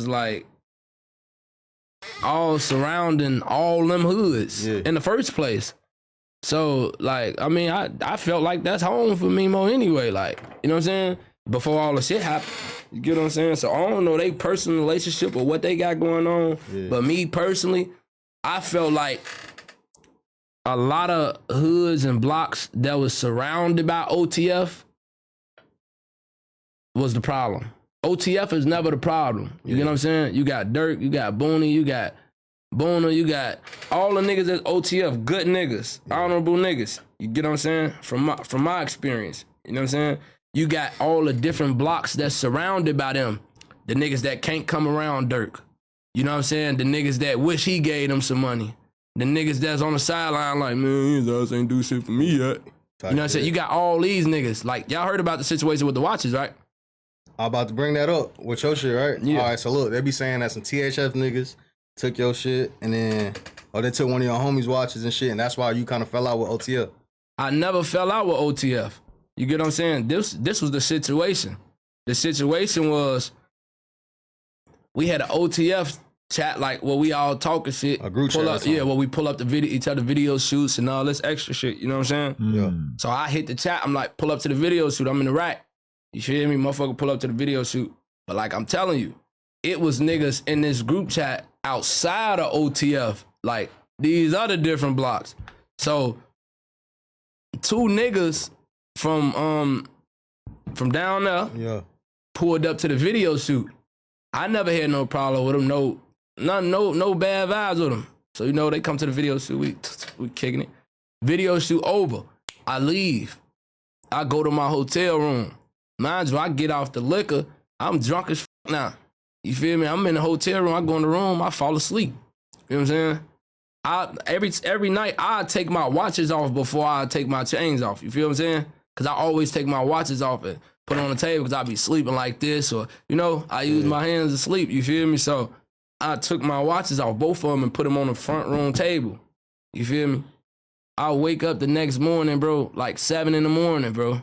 like all surrounding all them hoods in the first place. So, like, I mean, I felt like that's home for Mimo anyway, like, you know what I'm saying? Before all the shit happened, you get what I'm saying? So, I don't know they personal relationship or what they got going on, but me personally, I felt like a lot of hoods and blocks that was surrounded by OTF was the problem. OTF is never the problem. You get what I'm saying? You got Durk, you got Booney, you got Boona, you got all the niggas that's OTF, good niggas, honorable niggas. You get what I'm saying? From my experience, you know what I'm saying? You got all the different blocks that's surrounded by them. The niggas that can't come around Durk. You know what I'm saying? The niggas that wish he gave them some money. The niggas that's on the sideline like, man, his ass ain't do shit for me yet. You know what I'm saying? You got all these niggas. Like, y'all heard about the situation with the watches, right? I'm about to bring that up with your shit, right? Yeah. All right, so look, they be saying that some THF niggas took your shit, and then they took one of your homies' watches and shit, and that's why you kind of fell out with OTF. I never fell out with OTF. You get what I'm saying? This was the situation. The situation was we had an OTF chat, like where we all talking shit. A group chat. Where we pull up the video, each other video shoots and all this extra shit. You know what I'm saying? Yeah. So I hit the chat. I'm like, pull up to the video shoot. I'm in the rack. You feel me? Motherfucker, pull up to the video shoot. But like I'm telling you, it was niggas in this group chat outside of OTF, like these other different blocks. So 2 niggas from down there pulled up to the video shoot. I never had no problem with them, no bad vibes with them. So you know they come to the video shoot, we kicking it. Video shoot over. I leave. I go to my hotel room. Mind you, I get off the liquor. I'm drunk as now. You feel me? I'm in the hotel room. I go in the room. I fall asleep. You know what I'm saying? Every night I take my watches off before I take my chains off. You feel what I'm saying? Because I always take my watches off and put it on the table because I be sleeping like this, or I use my hands to sleep. You feel me? So I took my watches off, both of them, and put them on the front room table. You feel me? I wake up the next morning, bro, like 7 in the morning, bro.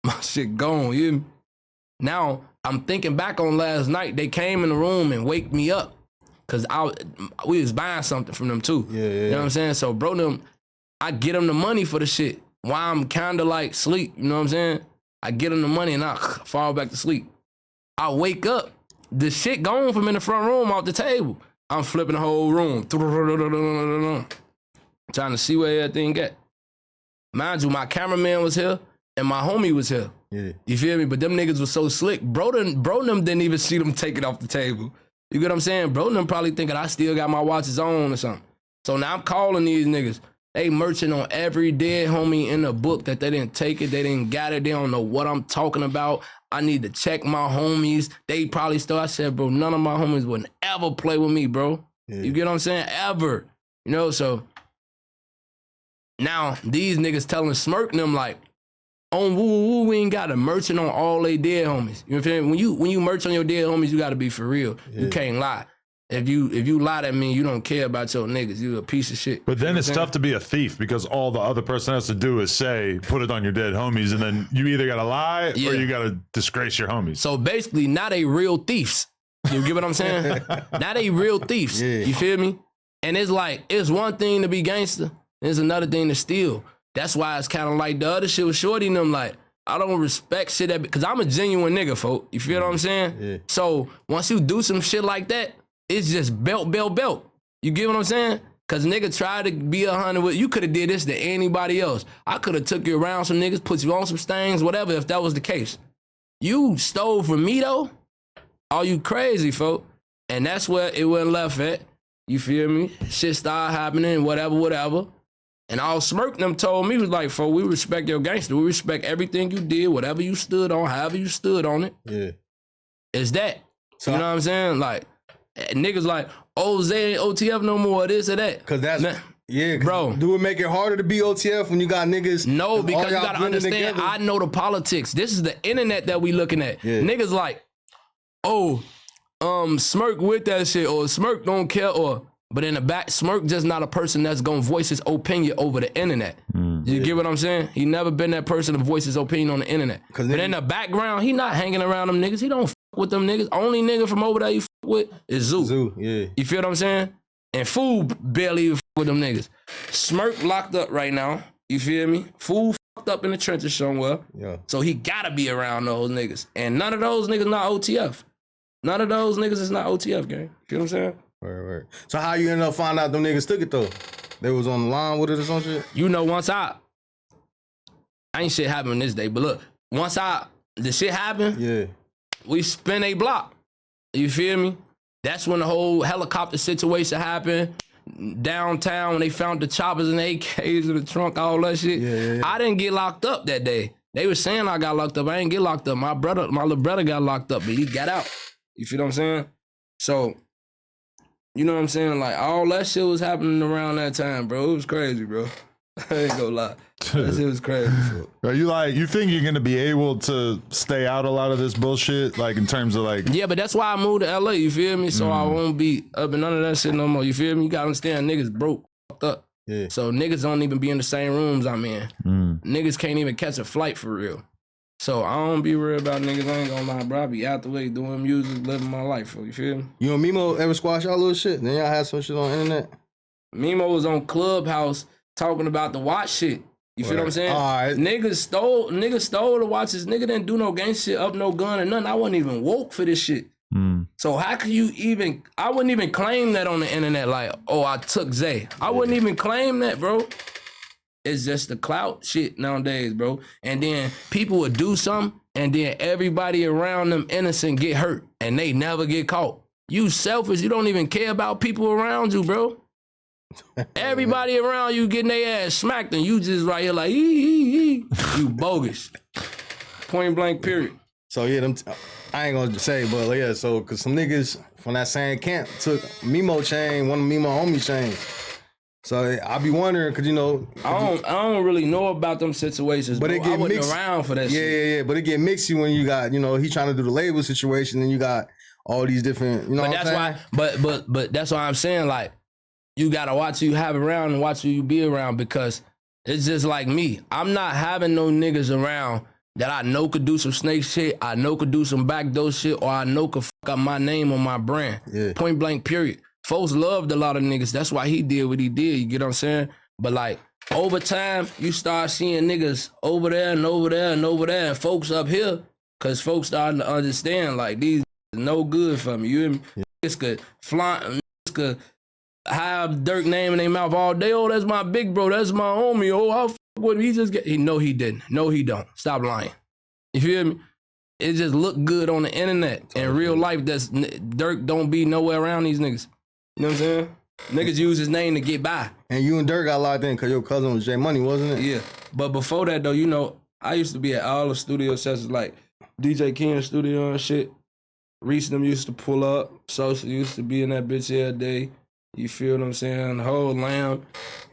My shit gone. You hear me? Now I'm thinking back on last night. They came in the room and wake me up. Cause we was buying something from them too. Yeah. You know what I'm saying? So bro, I get them the money for the shit while I'm kind of like sleep. You know what I'm saying? I get them the money and I fall back to sleep. I wake up, the shit gone from in the front room off the table. I'm flipping the whole room, trying to see where everything at. Mind you, my cameraman was here and my homie was here. Yeah. You feel me? But them niggas was so slick. Bro, them didn't even see them take it off the table. You get what I'm saying? Bro, them probably thinking I still got my watches on or something. So now I'm calling these niggas. They merching on every dead homie in the book that they didn't take it. They didn't got it. They don't know what I'm talking about. I need to check my homies. They probably still, I said, bro, none of my homies wouldn't ever play with me, bro. Yeah. You get what I'm saying? Ever. So now these niggas telling Smirk them like, on woo, we ain't got a merchant on all they dead homies. You know what I'm saying? When you merch on your dead homies, you gotta be for real. Yeah. You can't lie. If you lie, that mean you don't care about your niggas. You a piece of shit. But then it's tough to be a thief because all the other person has to do is say, put it on your dead homies, and then you either gotta lie or you gotta disgrace your homies. So basically, now they real thieves. You get what I'm saying? Now they real thieves. Yeah. You feel me? And it's like, it's one thing to be gangster, it's another thing to steal. That's why it's kind of like the other shit with Shorty and them, like, I don't respect shit because I'm a genuine nigga, folk. You feel what I'm saying? Yeah. So once you do some shit like that, it's just belt. You get what I'm saying? Because nigga tried to be 100 with, you could have did this to anybody else. I could have took you around some niggas, put you on some things, whatever, if that was the case. You stole from me, though? Are you crazy, folk? And that's where it went left at. You feel me? Shit started happening, whatever. And all Smirk them told me was like, folk, we respect your gangster. We respect everything you did, whatever you stood on, however you stood on it. Yeah. It's that. So, you know what I'm saying? Like, niggas like, oh, Zay ain't OTF no more, this or that. Cause that's, bro. Do it make it harder to be OTF when you got niggas? No, because you gotta understand, together? I know the politics. This is the internet that we looking at. Yeah. Niggas like, oh, Smirk with that shit, or Smirk don't care, but in the back, Smirk just not a person that's gonna voice his opinion over the internet. You get what I'm saying? He never been that person to voice his opinion on the internet. But in the background, he not hanging around them niggas. He don't f with them niggas. Only nigga from over there you f with is Zoo. Yeah. You feel what I'm saying? And Fool barely even f with them niggas. Smirk locked up right now. You feel me? Fool fucked up in the trenches somewhere. Yeah. So he gotta be around those niggas. And none of those niggas not OTF. None of those niggas is not OTF, gang. You feel what I'm saying? Right. So how you end up finding out them niggas took it though? They was on the line with it or some shit? Once I ain't shit happening this day, but look, once the shit happened, we spin a block. You feel me? That's when the whole helicopter situation happened. Downtown, when they found the choppers and the AKs in the trunk, all that shit. Yeah. I didn't get locked up that day. They were saying I got locked up. I didn't get locked up. My little brother got locked up, but he got out. You feel what I'm saying? So, you know what I'm saying? Like, all that shit was happening around that time, bro. It was crazy, bro. I ain't gonna lie. That shit was crazy, bro. You think you're gonna be able to stay out a lot of this bullshit? Like, in terms of like... Yeah, but that's why I moved to LA, you feel me? So I won't be up in none of that shit no more, you feel me? You gotta understand, niggas broke, fucked up. Yeah. So niggas don't even be in the same rooms I'm in. Niggas can't even catch a flight for real. So I don't be worried about niggas, I ain't gonna lie, bro. I be out the way doing music, living my life, you feel me? You and Mimo ever squash y'all little shit? Then y'all had some shit on the internet? Mimo was on Clubhouse talking about the watch shit. You feel what I'm saying? All right. Niggas stole the watches. Nigga didn't do no gang shit, up no gun or nothing. I wasn't even woke for this shit. So how could you even, I wouldn't even claim that on the internet like, oh, I took Zay. I wouldn't even claim that, bro. It's just the clout shit nowadays, bro. And then people would do something, and then everybody around them innocent get hurt, and they never get caught. You selfish. You don't even care about people around you, bro. Everybody around you getting their ass smacked, and you just right here like, you bogus. Point blank, period. So yeah, I ain't gonna say, but like, yeah, so cause some niggas from that same camp took Memo chain, one of Memo homie chains. So I be wondering, cause you know, I don't really know about them situations, but bro. it get I wasn't mixed. around for that shit. Yeah. But it get mixy when you got, you know, he trying to do the label situation, and you got all these different, you know. But that's why. But that's why I'm saying, like, you gotta watch who you have around and watch who you be around, because it's just like me. I'm not having no niggas around that I know could do some snake shit, I know could do some backdoor shit, or I know could fuck up my name on my brand. Yeah. Point blank, period. Folks loved a lot of niggas. That's why he did what he did. You get what I'm saying? But like, over time, you start seeing niggas over there and over there and over there, and folks up here, because folks starting to understand, like, these is no good for me. You hear me? Yeah. Niggas could flaunt, niggas could have Durk name in their mouth all day. Oh, that's my big bro. That's my homie. Oh, I'll fuck with him. He just get. No, he didn't. No, he don't. Stop lying. You feel me? It just look good on the internet. In real life, Durk don't be nowhere around these niggas. You know what I'm saying? Niggas use his name to get by. And you and Durk got locked in because your cousin was J Money, wasn't it? Yeah. But before that, though, you know, I used to be at all the studio sessions, like DJ King's studio and shit. Reese them used to pull up. Social used to be in that bitch every day. You feel what I'm saying? The whole lamb.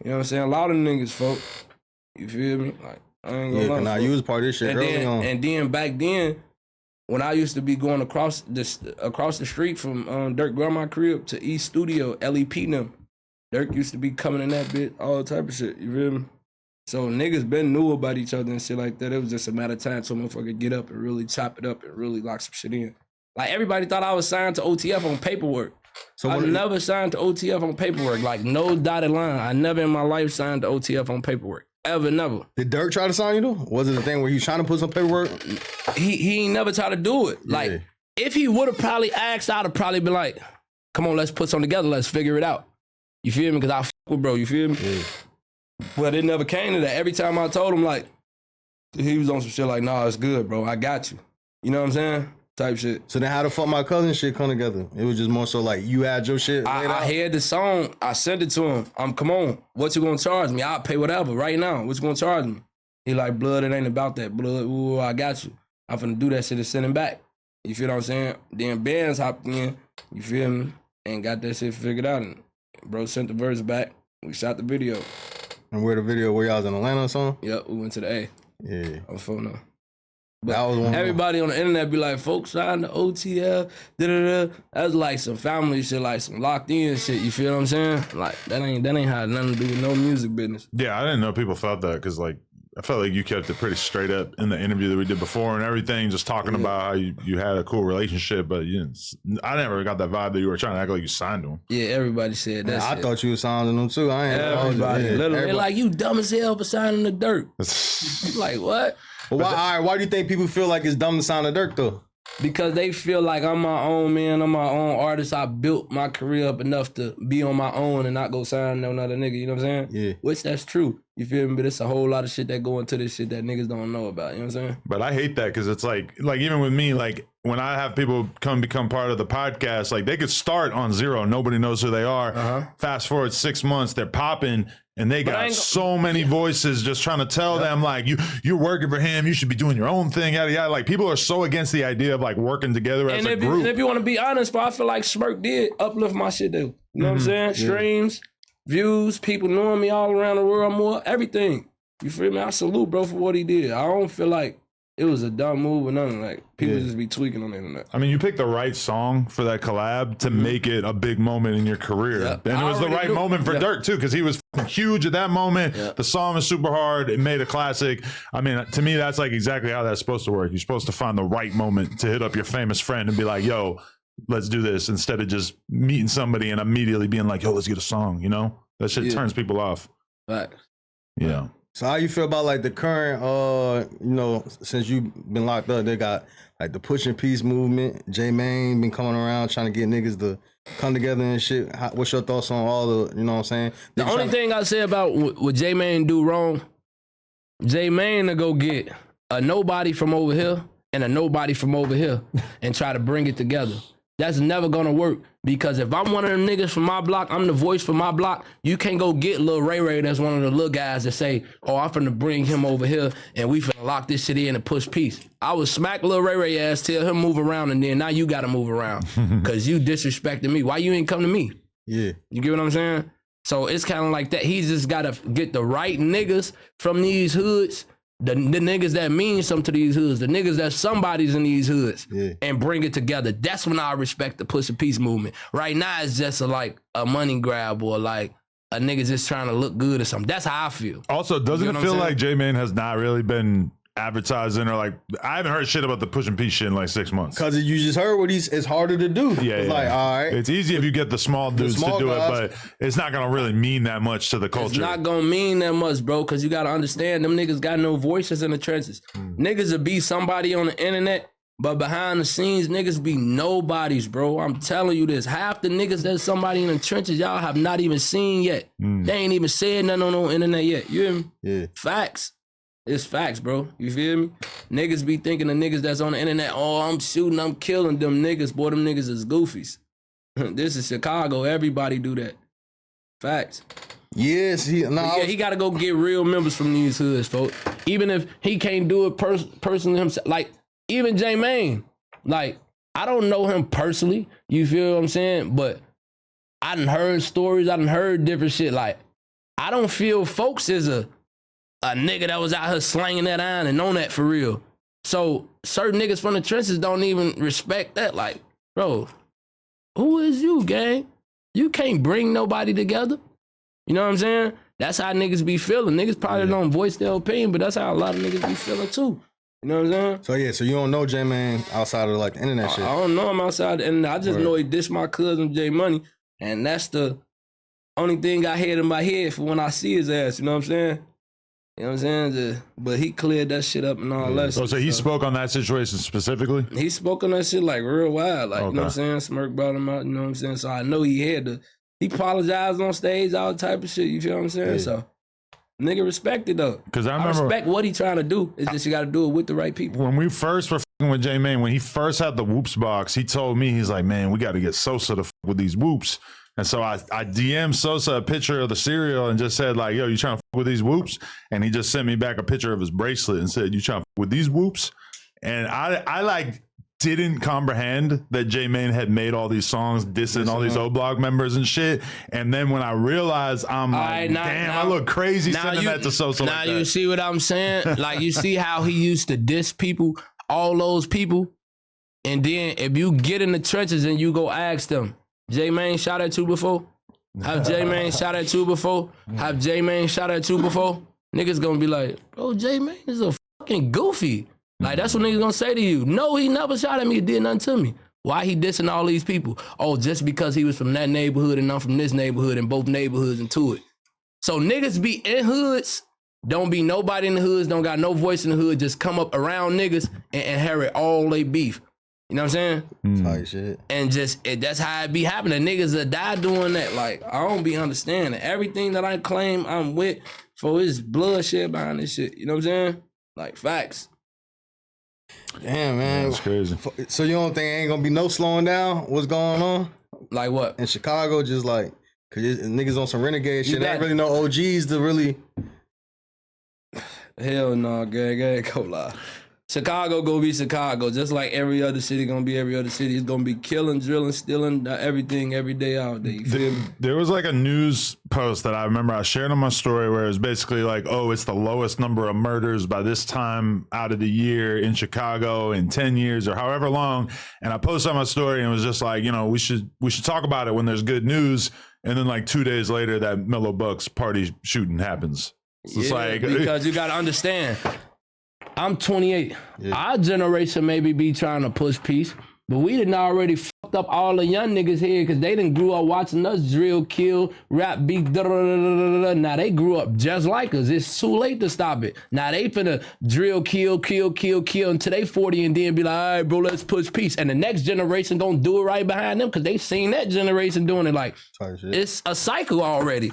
You know what I'm saying? A lot of niggas, folk. You feel me? Like, I ain't gonna lie. Nah, you was part of this shit early on. And then back then, when I used to be going across the street from Durk grandma crib to East Studio, LEP them, Durk used to be coming in that bitch, all type of shit. You feel me? So niggas been knew about each other and shit like that. It was just a matter of time till motherfucker get up and really chop it up and really lock some shit in. Like, everybody thought I was signed to OTF on paperwork. So I never signed to OTF on paperwork. Like, no dotted line. I never in my life signed to OTF on paperwork. Ever, never. Did Durk try to sign you though? Was it the thing where he was trying to put some paperwork? He ain't never tried to do it. Like, if he would have probably asked, I'd have probably been like, come on, let's put something together. Let's figure it out. You feel me? Because I fuck with bro. You feel me? Yeah. But it never came to that. Every time I told him, like, he was on some shit like, nah, it's good, bro. I got you. You know what I'm saying? Type shit. So then how the fuck my cousin shit come together? It was just more so like you had your shit laid out? I had the song. I sent it to him. Come on. What you gonna charge me? I'll pay whatever right now. What you gonna charge me? He like, blood, it ain't about that. Blood, ooh, I got you. I'm finna do that shit and send him back. You feel what I'm saying? Then Benz hopped in, you feel me? And got that shit figured out. And bro sent the verse back. We shot the video. And where the video, where y'all was in Atlanta or something? Yep, we went to the A. Yeah. On phone now. But that was one everybody on the internet be like, folks signed to OTF, da-da-da. That's like some family shit, like some locked in shit. You feel what I'm saying? Like, that ain't had nothing to do with no music business. Yeah, I didn't know people felt that, because like, I felt like you kept it pretty straight up in the interview that we did before and everything, just talking about how you had a cool relationship, but you didn't. I never got that vibe that you were trying to act like you signed to him. Yeah, everybody said that. I thought you was signing them too. I ain't everybody. Literally, like, you dumb as hell for signing the Durk. Like, what? But why do you think people feel like it's dumb to sign the Durk though? Because they feel like I'm my own man, I'm my own artist. I built my career up enough to be on my own and not go sign no other nigga, you know what I'm saying? Yeah. Which that's true. You feel me? But it's a whole lot of shit that go into this shit that niggas don't know about, you know what I'm saying? But I hate that, because it's like even with me, like when I have people become part of the podcast, like they could start on zero, nobody knows who they are. Fast forward 6 months, they're popping. And they got so many voices just trying to tell them, like, you're working for him, you should be doing your own thing, yada, yada. Like, people are so against the idea of, like, working together as a group. And if you want to be honest, bro, I feel like Smirk did uplift my shit, though. You know what I'm saying? Streams, views, people knowing me all around the world more, everything. You feel me? I salute bro for what he did. I don't feel like it was a dumb move or nothing. Like, people just be tweaking on the internet. I mean, you picked the right song for that collab to make it a big moment in your career. Yeah. And it was the right moment for Durk, too, because he was huge at that moment. Yeah. The song was super hard. It made a classic. I mean, to me, that's like exactly how that's supposed to work. You're supposed to find the right moment to hit up your famous friend and be like, yo, let's do this, instead of just meeting somebody and immediately being like, yo, let's get a song, you know? That shit turns people off. Right. Yeah. So how you feel about like the current, you know, since you've been locked up, they got like the Push and Peace movement. J-Mane been coming around trying to get niggas to come together and shit. What's your thoughts on all the, you know what I'm saying? The only thing I say about what J-Mane do wrong, J-Mane to go get a nobody from over here and a nobody from over here and try to bring it together. That's never gonna work because if I'm one of them niggas from my block, I'm the voice for my block. You can't go get Lil Ray Ray, that's one of the little guys that say, "Oh, I'm finna bring him over here and we finna lock this shit in and push peace." I would smack Lil Ray Ray ass, tell him move around, and then now you gotta move around because you disrespected me. Why you ain't come to me? Yeah. You get what I'm saying? So it's kind of like that. He's just gotta get the right niggas from these hoods. The niggas that mean something to these hoods, the niggas that somebody's in these hoods, and bring it together. That's when I respect the push and peace movement. Right now, it's just a money grab or like a nigga just trying to look good or something. That's how I feel. Also, doesn't it feel like J-Man has not really been advertising or like, I haven't heard shit about the push and peace shit in like 6 months. Cause you just heard what it's harder to do. Yeah, it's yeah. like, all right. It's easy if you get the small dudes to do guys. It, but it's not gonna really mean that much to the culture. It's not gonna mean that much, bro, cause you gotta understand them niggas got no voices in the trenches. Niggas will be somebody on the internet, but behind the scenes, niggas be nobodies, bro. I'm telling you this. Half the niggas that's somebody in the trenches, y'all have not even seen yet. They ain't even said nothing on the internet yet. You hear me? Yeah. Facts. It's facts, bro. You feel me? Niggas be thinking the niggas that's on the internet, oh, I'm shooting, I'm killing them niggas. Boy, them niggas is goofies. This is Chicago. Everybody do that. Facts. Yes, he got to go get real members from these hoods, folks. Even if he can't do it personally himself. Like, even J-Mane. Like, I don't know him personally. You feel what I'm saying? But I done heard stories. I done heard different shit. Like, I don't feel folks is a nigga that was out here slanging that iron and on that for real. So certain niggas from the trenches don't even respect that. Like, bro, who is you, gang? You can't bring nobody together. You know what I'm saying? That's how niggas be feeling. Niggas probably don't voice their opinion, but that's how a lot of niggas be feeling too. You know what I'm saying? So you don't know J-Man outside of like the internet shit. I don't know him outside, and I just know he dissed my cousin J Money, and that's the only thing I had in my head for when I see his ass. You know what I'm saying? You know what I'm saying? But he cleared that shit up and all that shit. So he spoke on that situation specifically? He spoke on that shit like real wild. Like, you know what I'm saying? Smirk brought him out, you know what I'm saying? So I know he apologized on stage, all type of shit, you feel what I'm saying? Yeah. So nigga respect it though. Because I respect what he trying to do. It's just you got to do it with the right people. When we first were fucking with J-Mane, when he first had the Whoops box, he told me, he's like, man, we got to get Sosa to fuck with these Whoops. And so I DM'd Sosa a picture of the cereal and just said like, yo, you trying to fuck with these Whoops? And he just sent me back a picture of his bracelet and said, you trying to fuck with these Whoops? And I like didn't comprehend that J-Mane had made all these songs dissing all these O-Block members and shit. And then when I realized, I'm like, damn, I look crazy sending that to Sosa like that. Now you see what I'm saying? Like, you see how he used to diss people, all those people? And then if you get in the trenches and you go ask them, J-Mane shot at you before? Have J-Mane shot at you before? Have J-Mane shot at you before? Niggas gonna be like, bro, J-Mane is a fucking goofy. Like, that's what niggas gonna say to you. No, he never shot at me, did nothing to me. Why he dissing all these people? Oh, just because he was from that neighborhood and I'm from this neighborhood and both neighborhoods into it. So niggas be in hoods, don't be nobody in the hoods, don't got no voice in the hood, just come up around niggas and inherit all they beef. You know what I'm saying? Tight shit. And that's how it be happening. Niggas that die doing that. Like, I don't be understanding. Everything that I claim I'm with for his bloodshed behind this shit. You know what I'm saying? Like, facts. Damn, man. That's crazy. So you don't think ain't gonna be no slowing down? What's going on? Like what? In Chicago, just like, cause niggas on some renegade shit. Ain't really no OGs to really. Hell no, gang, go lie. Chicago gonna be Chicago, just like every other city gonna be every other city. It's gonna be killing, drilling, stealing, everything every day out there. You feel me? There was like a news post that I remember I shared on my story where it was basically like, oh, it's the lowest number of murders by this time out of the year in Chicago in 10 years or however long. And I posted on my story and it was just like, you know, we should talk about it when there's good news. And then like 2 days later, that Mellow Bucks party shooting happens. So it's like, because you gotta understand. I'm 28. Yeah. Our generation maybe be trying to push peace, but we done already fucked up all the young niggas here because they done grew up watching us drill, kill, rap, beat, da-da-da-da-da-da. Now they grew up just like us. It's too late to stop it. Now they finna drill, kill until they 40 and then be like, all right, bro, let's push peace. And the next generation gonna do it right behind them because they seen that generation doing it. Like, it's a cycle already.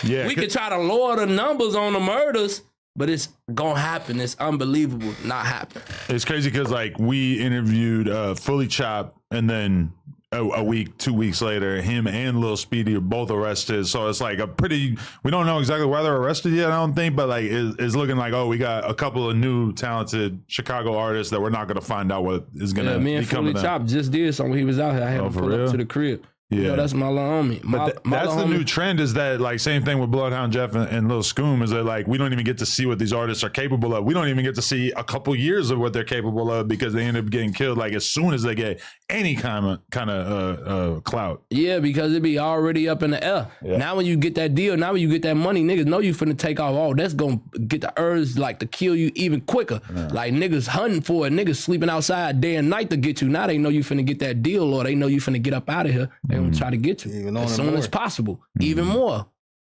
Yeah, we could try to lower the numbers on the murders, but it's gonna happen. It's unbelievable not happening. It's crazy because like we interviewed Fully Chop and then a week, 2 weeks later, him and Lil Speedy are both arrested. So it's like we don't know exactly why they're arrested yet, I don't think, but like it's looking like, we got a couple of new talented Chicago artists that we're not going to find out what is going to me and become of Fully them. Chop just did something. He was out here. I had him for pull real? up to the crib. Yeah. You know, that's my little homie. But that's the new trend, is that like same thing with Bloodhound Jeff and Lil Scoom, is that like we don't even get to see what these artists are capable of. We don't even get to see a couple years of what they're capable of, because they end up getting killed like as soon as they get any kind of clout. Yeah, because it be already up in the air. Yeah. Now when you get that deal, now when you get that money, niggas know you finna take off. Oh, that's gonna get the urge like to kill you even quicker. Like niggas hunting for it, niggas sleeping outside day and night to get you. Now they know you finna get that deal, or they know you finna get up out of here. They gonna try to get you as soon as possible, even more.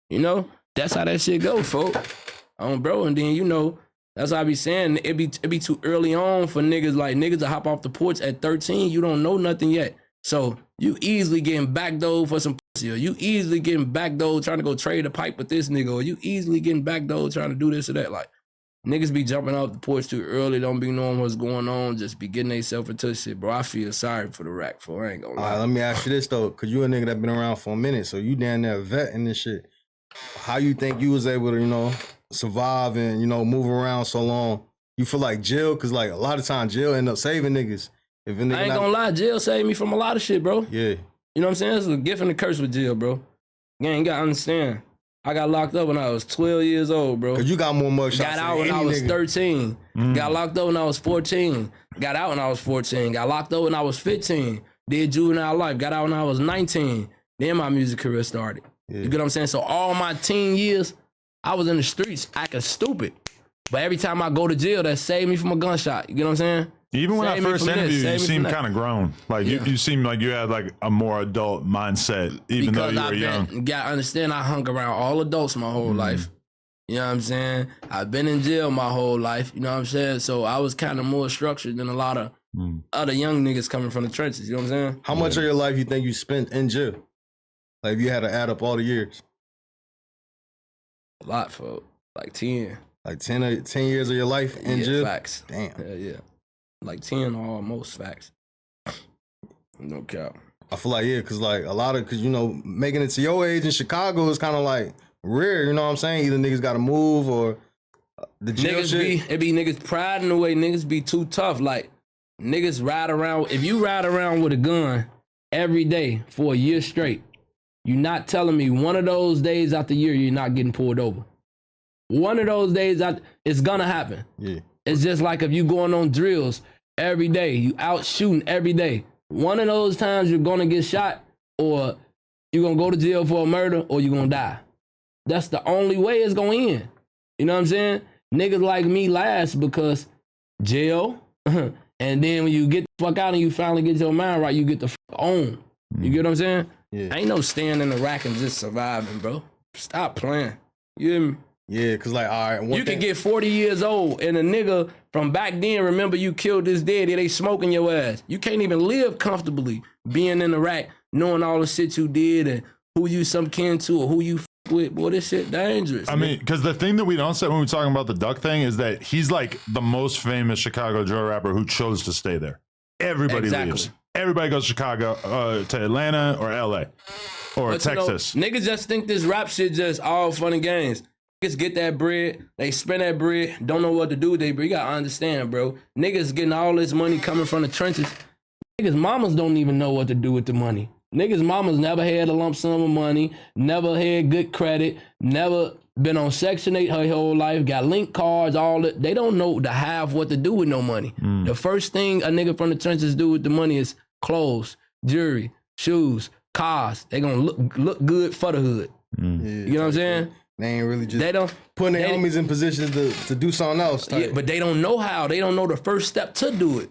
You know, that's how that shit go, folks. Bro, and then you know, that's why I be saying it be too early on for niggas. Like niggas to hop off the porch at 13. You don't know nothing yet, so you easily getting backdoored for some pussy, or you easily getting backdoored trying to go trade a pipe with this nigga, or you easily getting backdoored trying to do this or that. Like niggas be jumping off the porch too early, don't be knowing what's going on, just be getting themselves into shit, bro. I feel sorry for the rack, for I ain't gonna lie. All right, let me ask you this though, cause you a nigga that been around for a minute, so you down there vetting this shit. How you think you was able to, you know, survive and, you know, move around so long? You feel like jail, cause like a lot of times jail end up saving niggas. If a nigga I ain't gonna lie, jail saved me from a lot of shit, bro. Yeah. You know what I'm saying? It's a gift and a curse with jail, bro. You ain't gotta understand. I got locked up when I was 12 years old, bro. Cause you got more mugshots. Got out when I was 13. Got locked up when I was 14. Got out when I was 14. Got locked up when I was 15. Did juvenile life. Got out when I was 19. Then my music career started. You get what I'm saying? So all my teen years, I was in the streets acting stupid. But every time I go to jail, that saved me from a gunshot. You get what I'm saying? Even when I Save me first from this, interviewed you, save me seemed from that. kind of grown. Like you seemed like you had like a more adult mindset, even though you were young. You gotta understand, I hung around all adults my whole life. You know what I'm saying? I've been in jail my whole life. You know what I'm saying? So I was kind of more structured than a lot of other young niggas coming from the trenches. You know what I'm saying? How much of your life you think you spent in jail? Like if you had to add up all the years. A lot, for like 10. Like 10 years of your life in jail? Facts. Damn. Yeah. Like 10 almost, facts. No cap. I feel like, yeah, cause like a lot of, cause you know, making it to your age in Chicago is kind of like rare, you know what I'm saying? Either niggas gotta move or the jail Niggas shit. it be niggas pride in the way niggas be too tough. Like niggas ride around, if you ride around with a gun every day for a year straight, you're not telling me one of those days out the year you're not getting pulled over. One of those days out, it's gonna happen. Yeah. It's just like if you going on drills every day, you out shooting every day. One of those times you're gonna get shot, or you're gonna go to jail for a murder, or you're gonna die. That's the only way it's gonna end. You know what I'm saying? Niggas like me last because jail, and then when you get the fuck out and you finally get your mind right, you get the fuck on. You get what I'm saying? Yeah. Ain't no staying in the rack and just surviving, bro. Stop playing. You hear me? Yeah, cause like, all right, You can get 40 years old and a nigga from back then, remember you killed this daddy, they smoking your ass. You can't even live comfortably being in the rack, knowing all the shit you did and who you some kin to or who you with. Boy, this shit dangerous. I mean, because the thing that we don't say when we're talking about the Duck thing is that he's like the most famous Chicago drill rapper who chose to stay there. Everybody leaves. Everybody goes to Chicago, to Atlanta or LA or But Texas. You know, niggas just think this rap shit just all fun and games. Niggas get that bread, they spend that bread, don't know what to do with their bread. You gotta understand, bro. Niggas getting all this money coming from the trenches. Niggas mamas don't even know what to do with the money. Niggas mamas never had a lump sum of money, never had good credit, never been on Section 8 her whole life, got link cards, all that. They don't know to have what to do with no money. The first thing a nigga from the trenches do with the money is clothes, jewelry, shoes, cars. They gonna look good for the hood. Yeah, You know what I'm saying? They ain't really just They don't putting their they- homies in positions to do something else. Yeah, but they don't know how. They don't know the first step to do it.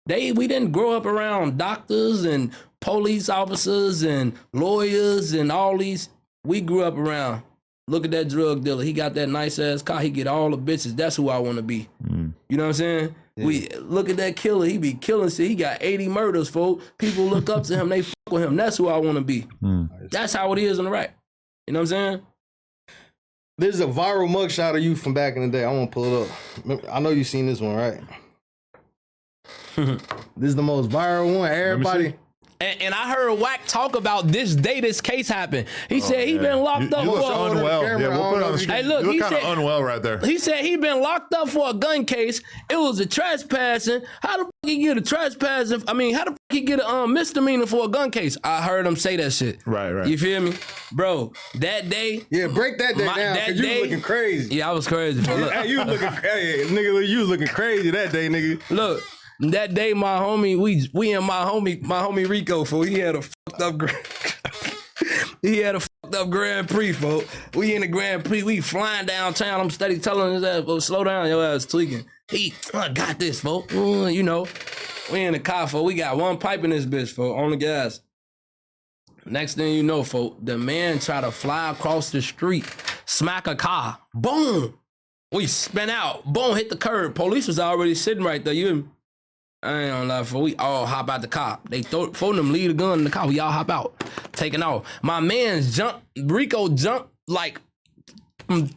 We didn't grow up around doctors and police officers and lawyers and all these. We grew up around, look at that drug dealer. He got that nice ass car. He get all the bitches. That's who I want to be. You know what I'm saying? We look at that killer. He be killing shit. He got 80 murders, folks. People look up to him. They fuck with him. That's who I want to be. That's how it is in the rack. You know what I'm saying? There's a viral mugshot of you from back in the day. I want to pull it up. Remember, I know you seen this one, right? This is the most viral one. Everybody. And I heard Wack talk about this day this case happened. He said he been locked up You look for unwell. Yeah, we'll put it on the screen. Hey, look, you he look kind said- of unwell right there. He said he been locked up for a gun case. It was a trespassing. How the fuck he get a trespassing? I mean, how the fuck he get a misdemeanor for a gun case? I heard him say that shit. Right. You feel me? Bro, that day. Yeah, break that day down, that because you was looking crazy. Yeah, I was crazy. But look, Hey, you was looking crazy. Nigga, you was looking crazy that day, nigga. look, that day my homie, we and my homie Rico, fool, he had a fucked up Grand Prix, folks. We in the Grand Prix, we flying downtown. I'm steady telling his ass, folks, slow down, your ass tweaking. I got this, folks. You know, we in the car, folks. We got one pipe in this bitch, folks, on the gas. Next thing you know, folks, the man try to fly across the street, smack a car. Boom! We spin out. Boom, hit the curb. Police was already sitting right there. You hear me? I ain't gonna lie, for we all hop out the car. They phone them, leave the gun in the car. We all hop out, taking off. My man's Rico jumped like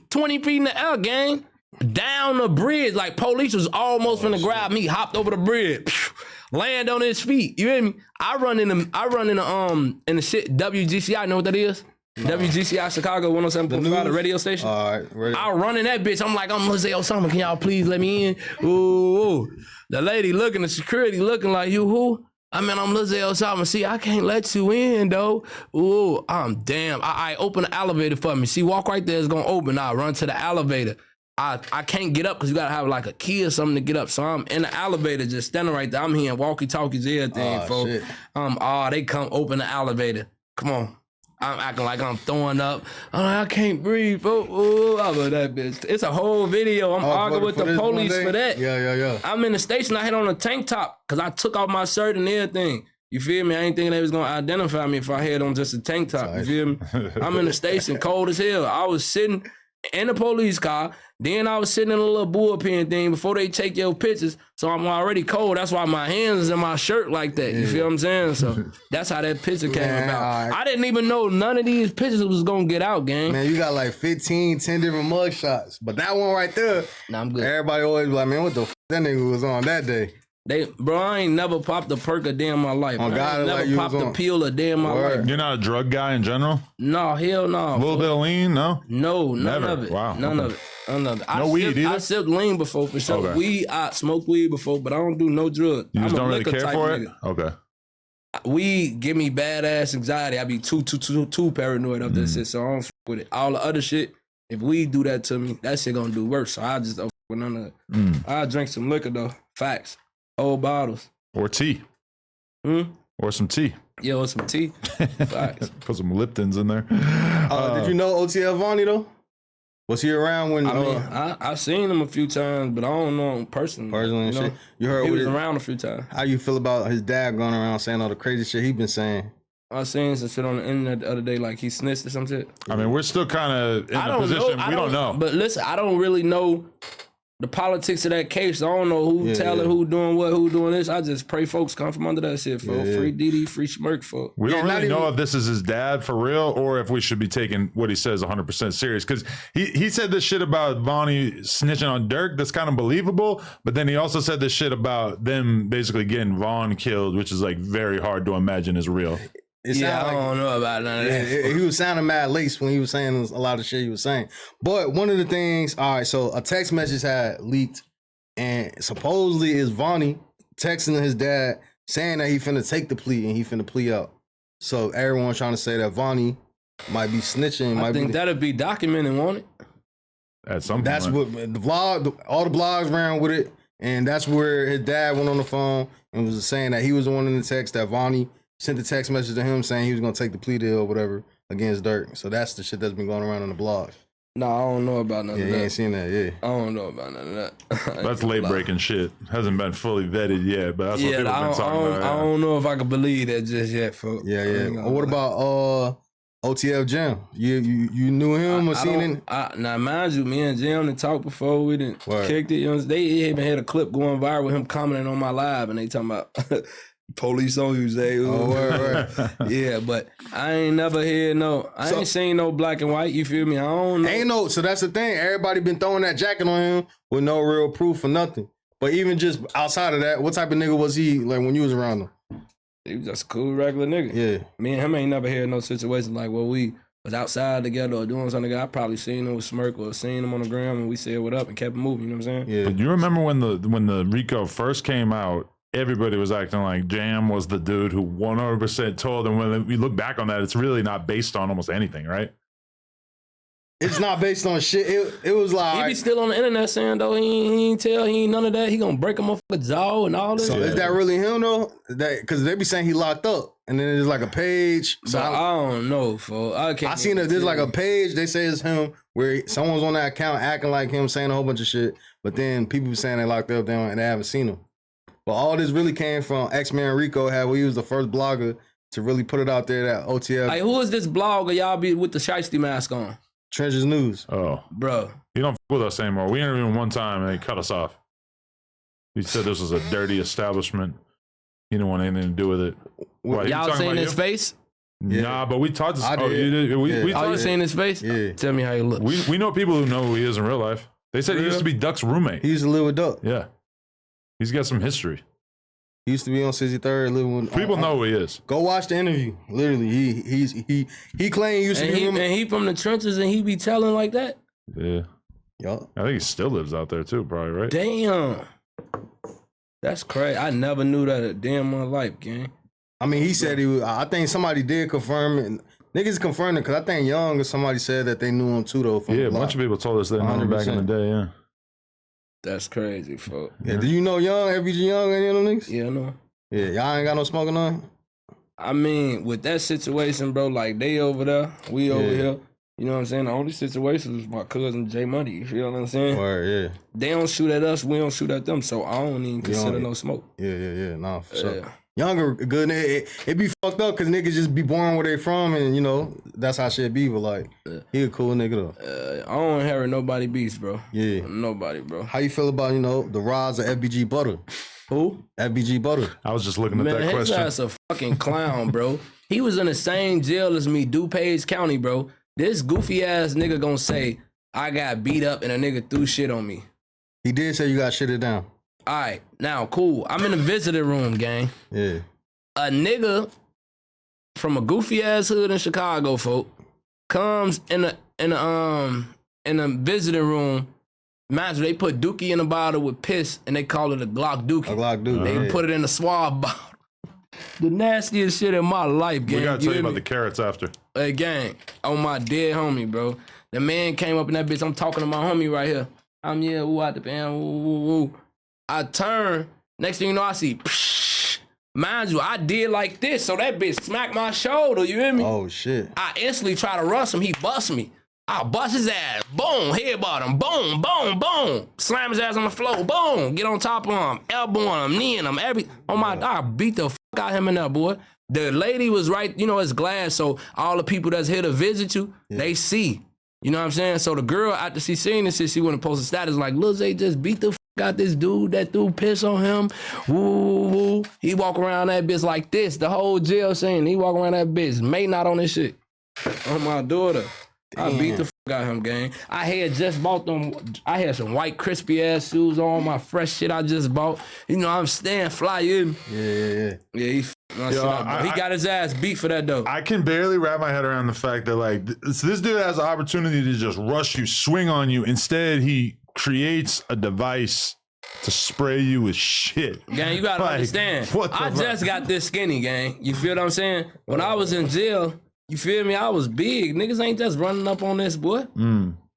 20 feet in the air, gang, down the bridge. Like police was almost finna grab me. Hopped over the bridge, land on his feet. You hear me? I run in the shit WGCI. Know what that is? WGCI Chicago 107.5, the radio station. All right, ready. I run in that bitch. I'm like, I'm Lil Zay Osama. Can y'all please let me in? Ooh. The lady looking, the security looking like, you who? I mean, I'm Lil Zay Osama. See, I can't let you in, though. Ooh, I'm damn. I open the elevator for me. See, walk right there. It's going to open. I run to the elevator. I can't get up because you got to have like a key or something to get up. So I'm in the elevator just standing right there. I'm hearing walkie-talkies, everything, folks. They come open the elevator. Come on. I'm acting like I'm throwing up. I'm like, I can't breathe. Oh, I love that bitch. It's a whole video. I'm arguing with the police for that. Yeah. I'm in the station. I had on a tank top because I took off my shirt and everything. You feel me? I ain't thinking they was going to identify me if I had on just a tank top. You feel me? I'm in the station, cold as hell. I was sitting in the police car. Then I was sitting in a little bullpen thing before they take your pictures. So I'm already cold. That's why my hands is in my shirt like that. You feel what I'm saying? So that's how that picture came about. I didn't even know none of these pictures was going to get out, gang. Man, you got like 10 different mug shots. But that one right there, Nah, I'm good. everybody always be like, man, what the f*** that nigga was on that day? Bro, I ain't never popped a perk a day in my life. On I God, ain't like never you popped was a on- pill a day in my Word. life. You're not a drug guy in general? No, hell no. A little bit of lean? No? No, none Never. of it. Wow. None Okay. of it. None of it. No weed either? I sipped lean before for sure. Okay. Weed, I smoked weed before, but I don't do no drug. You just I'm a don't really liquor care type for it? nigga. Okay. Weed give me badass anxiety. I be too paranoid of that shit, so I don't fuck with it. All the other shit, if weed do that to me, that shit gonna do worse. So I just don't fuck with none of it. I drink some liquor though. Facts. Old bottles. Or tea. Hmm? Or some tea. Yo, some tea. Facts. Put some Liptons in there. Did you know OTL Vonnie though? Was he around when I mean, I seen him a few times, but I don't know him personally. personally and you know? shit? You heard He what was his- around a few times. how you feel about his dad going around saying all the crazy shit he been saying? I seen some shit on the internet the other day, like he snitched or some shit. I mean, we're still kind of in I a don't position. know. We don't know. But listen, I don't really know the politics of that case. I don't know who telling, who doing what, who doing this. I just pray folks come from under that shit, folks. Yeah. Free Diddy, free Schmirk, folks. We don't not really know even- if this is his dad for real or if we should be taking what he says 100% serious. Because he said this shit about Vonnie snitching on Durk. That's kind of believable. But then he also said this shit about them basically getting Vaughn killed, which is like very hard to imagine is real. It Yeah, sound I like don't know about none of that. he was sounding mad laced when he was saying a lot of shit he was saying. But one of the things, all right, so a text message had leaked, and supposedly is Vonnie texting his dad saying that he finna take the plea and he finna plea out. So everyone trying to say that Vonnie might be snitching. I might think be, that'd be documented, won't it? At some that's point. what the vlog, all the blogs ran with it, and that's where his dad went on the phone and was saying that he was the one in the text that Vonnie sent the text message to him saying he was gonna take the plea deal or whatever against Durk. So that's the shit that's been going around on the blogs. No, I don't know about none Yeah, of you that. ain't seen that, yeah. I don't know about none of that. That's late breaking shit. Hasn't been fully vetted yet, but that's what Yeah, people have been talking about. I don't know if I can believe that just yet, folks. Yeah, I ain't yeah. gonna What lie. about OTF Jam? You knew him or I seen don't- him? now, mind you, me and Jim done talked before. We didn't Word. kicked it. You know, they even had a clip going viral with him commenting on my live, and they talking about police on you, Zay. Oh, word. Yeah, but I ain't never heard I ain't seen no black and white. You feel me? I don't know. Ain't no, so that's the thing. Everybody been throwing that jacket on him with no real proof or nothing. But even just outside of that, what type of nigga was he like when you was around him? He was just a cool, regular nigga. Yeah. Me and him ain't never had no situation like where we was outside together or doing something. I probably seen him with Smirk or seen him on the ground and we said what up and kept moving, you know what I'm saying? Yeah. But you remember when the Rico first came out, everybody was acting like Jam was the dude who 100% told him. When we look back on that, it's really not based on almost anything, right? It's not based on shit. It was like... He be still on the internet saying, though, he ain't none of that. He gonna break a motherfucker's jaw and all this. So is that really him, though? Because they be saying he locked up. And then there's like a page. So I don't know, fool. I seen it. There's like a page. They say it's him where someone's on that account acting like him, saying a whole bunch of shit. But then people saying they locked up and they haven't seen him. But all this really came from X-Man Rico. He was the first blogger to really put it out there that OTF. Like, who is this blogger y'all be with the shiesty mask on? Trenches News. Oh, bro, you don't f with us anymore. We interviewed him one time and they cut us off. He said this was a dirty establishment. He didn't want anything to do with it. What, y'all seen his face? Yeah. Nah, but we talked to. Oh, you did. You seen his face? Yeah. Tell me how he look. We know people who know who he is in real life. They said he used to be Duck's roommate. He used to live with Duck. Yeah, he's got some history. He used to be on 63rd, living with... People know who he is. Go watch the interview. Literally, he claimed he used to be... And he from the trenches and he be telling like that? Yeah. Yup. I think he still lives out there too, probably, right? Damn. That's crazy. I never knew that a day in my life, gang. I mean, he said he was... I think somebody did confirm it. Niggas confirmed it, because I think Young or somebody said that they knew him too, though. From Yeah, a bunch of people told us they knew him back in the day, yeah. That's crazy, folks. Yeah, do you know Young, FBG Young, any of them niggas? Yeah, I know. Yeah, y'all ain't got no smoking on? I mean, with that situation, bro, like they over there, we over here. You know what I'm saying? The only situation was my cousin J Money. You feel what I'm saying? Word, yeah. They don't shoot at us, we don't shoot at them, so I don't even consider no smoke. Yeah. Nah, for sure. Younger, good nigga. It be fucked up because niggas just be born where they from, and you know that's how shit be. But like, he a cool nigga though. I don't inherit nobody beats, bro. Yeah, nobody, bro. How you feel about the rise of FBG Butter? Who? FBG Butter. I was just looking at that his question. Ass a fucking clown, bro. He was in the same jail as me, DuPage County, bro. This goofy ass nigga gonna say I got beat up and a nigga threw shit on me. He did say you got shitted down. All right, now cool. I'm in the visitor room, gang. Yeah. A nigga from a goofy ass hood in Chicago, folk, comes in the visitor room. Imagine they put Dookie in a bottle with piss and they call it a Glock Dookie. A Glock Dookie. They put it in a swab bottle. The nastiest shit in my life, gang. We gotta tell you hear about me? the carrots after. Hey, gang, on my dead homie, bro. The man came up in that bitch. I'm talking to my homie right here. I'm ooh, out the pan, ooh. I turn. Next thing you know, I see. Psh, mind you, I did like this, so that bitch smacked my shoulder. You hear me? Oh shit! I instantly try to rush him. He bust me. I bust his ass. Boom, headbutt him. Boom, boom, boom. Slam his ass on the floor. Boom. Get on top of him. Elbow him. Knee him. I beat the fuck out of him in there, boy. The lady was right. You know, it's glass, so all the people that's here to visit you, they see. You know what I'm saying? So the girl, after she seen this shit, she went and posted status like, Lil Zay just beat the fuck out this dude that threw piss on him. Woo, woo. He walk around that bitch like this. The whole jail saying he walk around that bitch. May not on this shit. On my daughter. Damn. I beat the fuck out of him, gang. I had just bought them. I had some white crispy ass shoes on, my fresh shit I just bought. You know, I'm staying fly in. Yeah. Yeah, he got his ass beat for that though. I can barely wrap my head around the fact that like this dude has the opportunity to just rush you, swing on you. Instead, he creates a device to spray you with shit. Gang, you gotta understand. I just got this skinny, gang. You feel what I'm saying? When I was in jail, you feel me? I was big. Niggas ain't just running up on this, boy.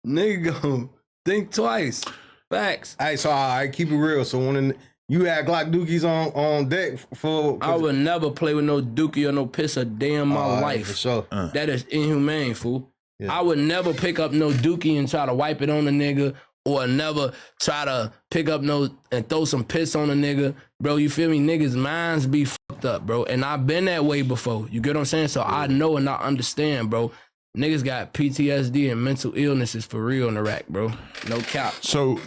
Nigga, go think twice. Facts. Hey, so I keep it real. So when you had Glock Dookies on deck for... I would never play with no Dookie or no piss a day in my life. For sure. That is inhumane, fool. Yeah. I would never pick up no Dookie and try to wipe it on a nigga, or never try to pick up and throw some piss on a nigga. Bro, you feel me? Niggas' minds be fucked up, bro. And I've been that way before. You get what I'm saying? So I know and I understand, bro. Niggas got PTSD and mental illnesses for real in Iraq, bro. No cap. So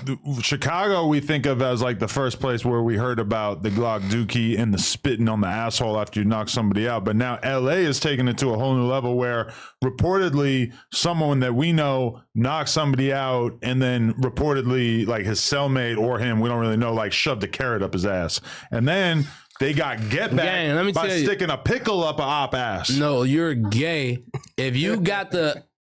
Chicago, we think of as like the first place where we heard about the Glock Dookie and the spitting on the asshole after you knock somebody out. But now LA is taking it to a whole new level where reportedly someone that we know knocked somebody out and then reportedly like his cellmate or him, we don't really know, like shoved a carrot up his ass. And then They got get back Gang, let me by tell you. sticking a pickle up a op ass. No, you're gay. If you got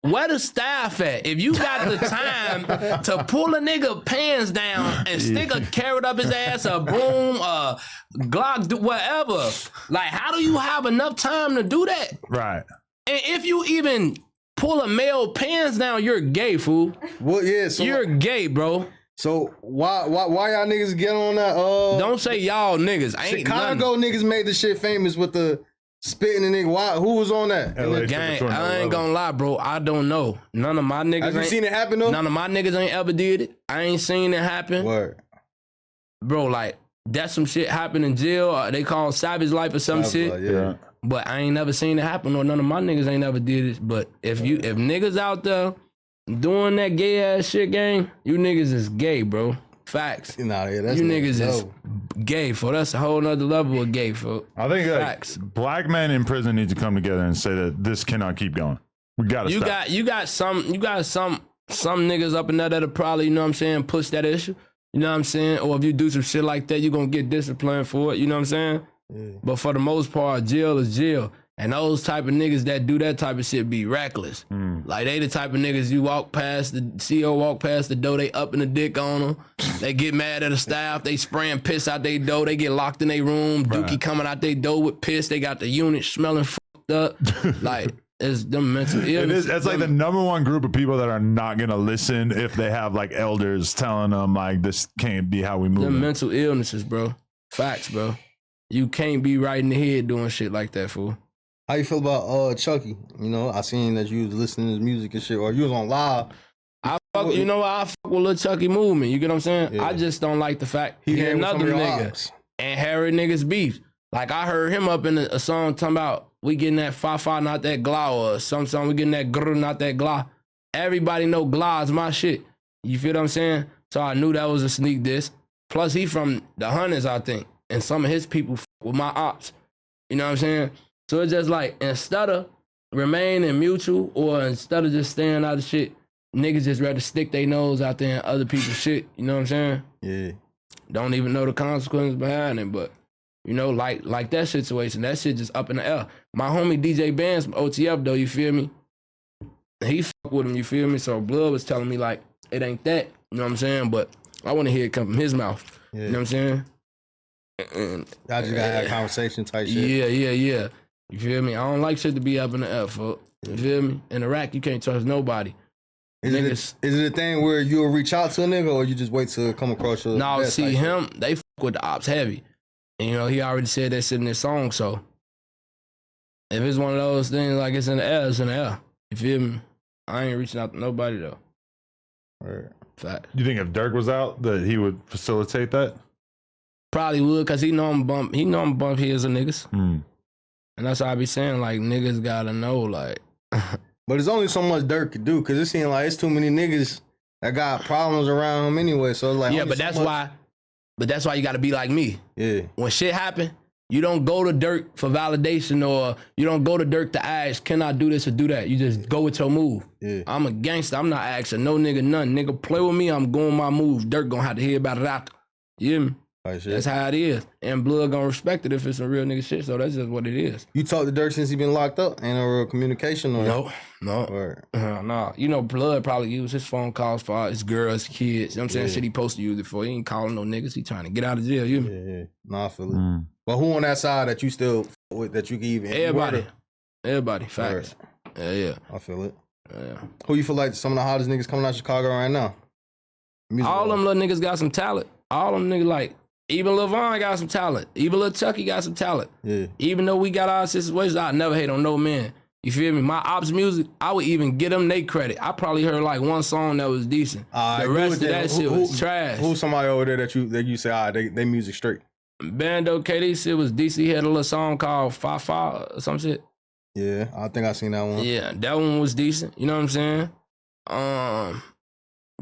where the staff at? If you got the time to pull a nigga pants down and stick a carrot up his ass, a broom, a Glock, whatever. Like, how do you have enough time to do that? Right. And if you even pull a male pants down, you're gay, fool. Well, yeah. So You're gay, bro. So why y'all niggas get on that? Don't say y'all niggas. I ain't Chicago niggas made the shit famous with the spitting the nigga. Why? Who was on that? LA. Gang, I ain't gonna lie, bro. I don't know. None of my niggas Have you ain't seen it happen though? None of my niggas ain't ever did it. I ain't seen it happen. Word. Bro, like, that's some shit happened in jail. They call savage life or some shit. Yeah. But I ain't never seen it happen, or none of my niggas ain't never did it. But if niggas out there doing that gay ass shit, gang, you niggas is gay, bro. Facts. Nah, yeah, that's You niggas is no. gay, for that's a whole nother level of gay, for. I think Facts. black men in prison need to come together and say that this cannot keep going. We gotta stop. You got some niggas up in there that'll probably, you know what I'm saying, push that issue. You know what I'm saying? Or if you do some shit like that, you gonna get disciplined for it, you know what I'm saying? Yeah. But for the most part, jail is jail. And those type of niggas that do that type of shit be reckless. Like, they the type of niggas you walk past, the CO walk past the door, they up in the dick on them. They get mad at the staff, they spraying piss out their door, they get locked in their room, Dookie coming out their door with piss, they got the unit smelling fucked up. Like, it's them mental illness. It's like the number one group of people that are not gonna listen if they have like elders telling them like this can't be how we move. Them mental illnesses, bro. Facts, bro. You can't be right in the head doing shit like that, fool. How you feel about Chucky? You know, I seen that you was listening to his music and shit, or you was on live. I fuck with Lil Chucky movement. You get what I'm saying? Yeah. I just don't like the fact he had another nigga and Harry niggas beef. Like, I heard him up in a song talking about we getting that fa not that gla, or some song we getting that grr not that gla. Everybody know gla is my shit. You feel what I'm saying? So I knew that was a sneak diss. Plus he from the hundreds, I think, and some of his people with my ops. You know what I'm saying? So it's just like, instead of remaining mutual, or instead of just staying out of shit, niggas just rather stick their nose out there in other people's shit. You know what I'm saying? Yeah. Don't even know the consequences behind it, but you know, like that situation, that shit just up in the air. My homie DJ Bands from OTF though, you feel me? He fuck with him, you feel me? So Blood was telling me like, it ain't that, you know what I'm saying? But I want to hear it come from his mouth. Yeah. You know what I'm saying? I just gotta have a conversation type shit. Yeah. You feel me? I don't like shit to be up in the air, fuck. You feel me? In Iraq, you can't trust nobody. Is it a thing where you'll reach out to a nigga, or you just wait to come across your... No, see him, they fuck with the ops heavy. And, you know, he already said that shit in his song, so if it's one of those things like it's in the air, it's in the air. You feel me? I ain't reaching out to nobody, though. Right. Fact. You think if Durk was out, that he would facilitate that? Probably would, because he know I'm bump his of niggas. And that's why I be saying, like, niggas gotta know, like... But there's only so much Durk could do, because it seems like it's too many niggas that got problems around him anyway, so it's like... Yeah, but that's why you gotta be like me. Yeah. When shit happen, you don't go to Durk for validation, or you don't go to Durk to ask, can I do this or do that? You just go with your move. Yeah. I'm a gangster. I'm not asking no nigga nothing. Nigga play with me, I'm going my moves. Durk gonna have to hear about it after. You hear me? That's how it is. And Blood gonna respect it if it's some real nigga shit, so that's just what it is. You talked to Durk since he been locked up? Ain't no real communication? Or... No. No. You know, Blood probably used his phone calls for his girls, kids. You know what I'm saying? Shit he supposed to use it for. He ain't calling no niggas. He trying to get out of jail. You know? Yeah. No, I feel it. But who on that side that you still with, that you can even... Everybody. Facts. Yeah. I feel it. Yeah. Who you feel like some of the hottest niggas coming out of Chicago right now? All them little niggas got some talent. All them niggas like... Even Lil Von got some talent. Even Lil Chucky got some talent. Yeah. Even though we got our situations, I never hate on no man. You feel me? My ops music, I would even get them they credit. I probably heard like one song that was decent. The rest of that shit was trash. Who's somebody over there that you say, they music straight? Bando KD shit was DC. He had a little song called Fa or some shit. Yeah, I think I seen that one. Yeah, that one was decent. You know what I'm saying?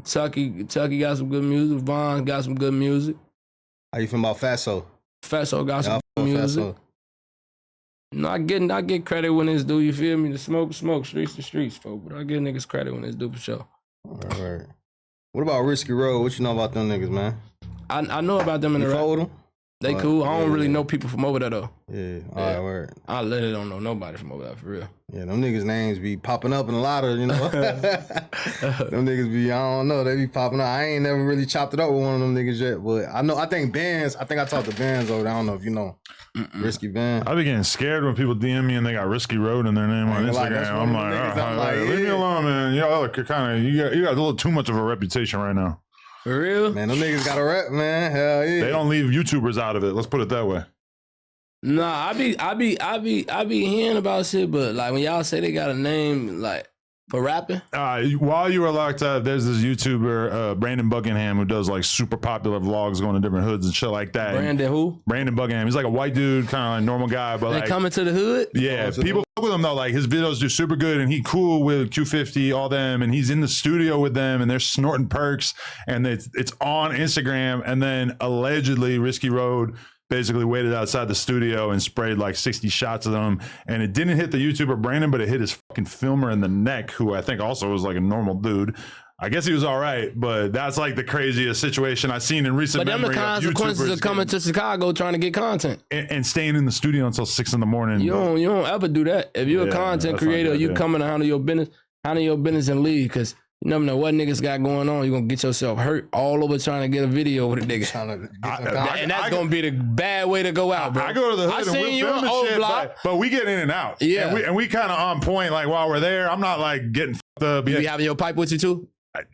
Chucky got some good music. Von got some good music. How you feel about Fatso? Fatso got some music. Fatso. No, I get credit when it's due, you feel me? The smoke, streets to streets, folks. But I give niggas credit when it's due for sure. All right. What about Risky Road? What you know about them niggas, man? I know about them in the rap. You with them? They cool. I don't really know people from over there though. Yeah, all right, word. I literally don't know nobody from over there for real. Yeah, them niggas' names be popping up in a lot of, you know. Them niggas be, I don't know, they be popping up. I ain't never really chopped it up with one of them niggas yet, but I think I talked to Benz over there. I don't know if you know. Risky Ben. I be getting scared when people DM me and they got Risky Road in their name on Instagram. I'm like, leave me alone, man. Y'all are kind of, you got a little too much of a reputation right now. For real? Man, them niggas got a rep, man. Hell yeah. They don't leave YouTubers out of it. Let's put it that way. Nah, I be hearing about shit, but like when y'all say they got a name like for rapping. While you were locked up, there's this YouTuber, Brandon Buckingham, who does like super popular vlogs going to different hoods and shit like that. Brandon who? Brandon Buckingham. He's like a white dude, kind of like normal guy, but they like coming to the hood. Yeah, people fuck with him though. Like his videos do super good, and he cool with Q50, all them, and he's in the studio with them, and they're snorting perks, and it's on Instagram, and then allegedly Risky Road basically waited outside the studio and sprayed like 60 shots of them, and it didn't hit the YouTuber Brandon, but it hit his fucking filmer in the neck, who I think also was like a normal dude. I guess he was all right, but that's like the craziest situation I've seen in recent memory. But them the consequences of coming to Chicago trying to get content and staying in the studio until 6 in the morning. You don't ever do that. If you're a content creator, you coming to handle your business and leave, because you never know what niggas got going on. You're going to get yourself hurt all over trying to get a video with a nigga. And that's going to be the bad way to go out, bro. I go to the hood and we'll film and shit, but we get in and out. Yeah. And we kind of on point, like while we're there. I'm not like getting fucked up. You be having your pipe with you too?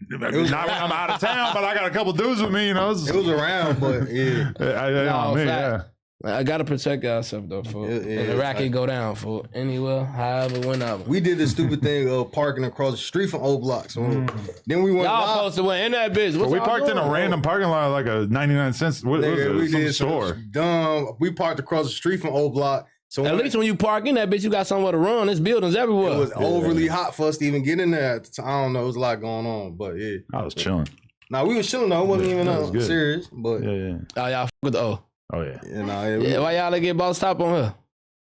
Not when I'm out of town, but I got a couple dudes with me, you know. It was around, but yeah. I gotta protect ourselves though, fool. And the racket go down, fool. Anywhere, however, whenever. We did this stupid thing of parking across the street from O Block. So then we went. Y'all supposed to went in that bitch. We parked in a random parking lot, like a 99 cents. What was it? Some store. Dumb. We parked across the street from O Block. So at least when you park in that bitch, you got somewhere to run. There's buildings everywhere. It was overly hot for us to even get in there. I don't know. It was a lot going on, but yeah. I was chilling. Nah, we was chilling though. It wasn't even serious, but yeah. Oh, y'all with the O. Oh yeah. Why y'all get boss top on her?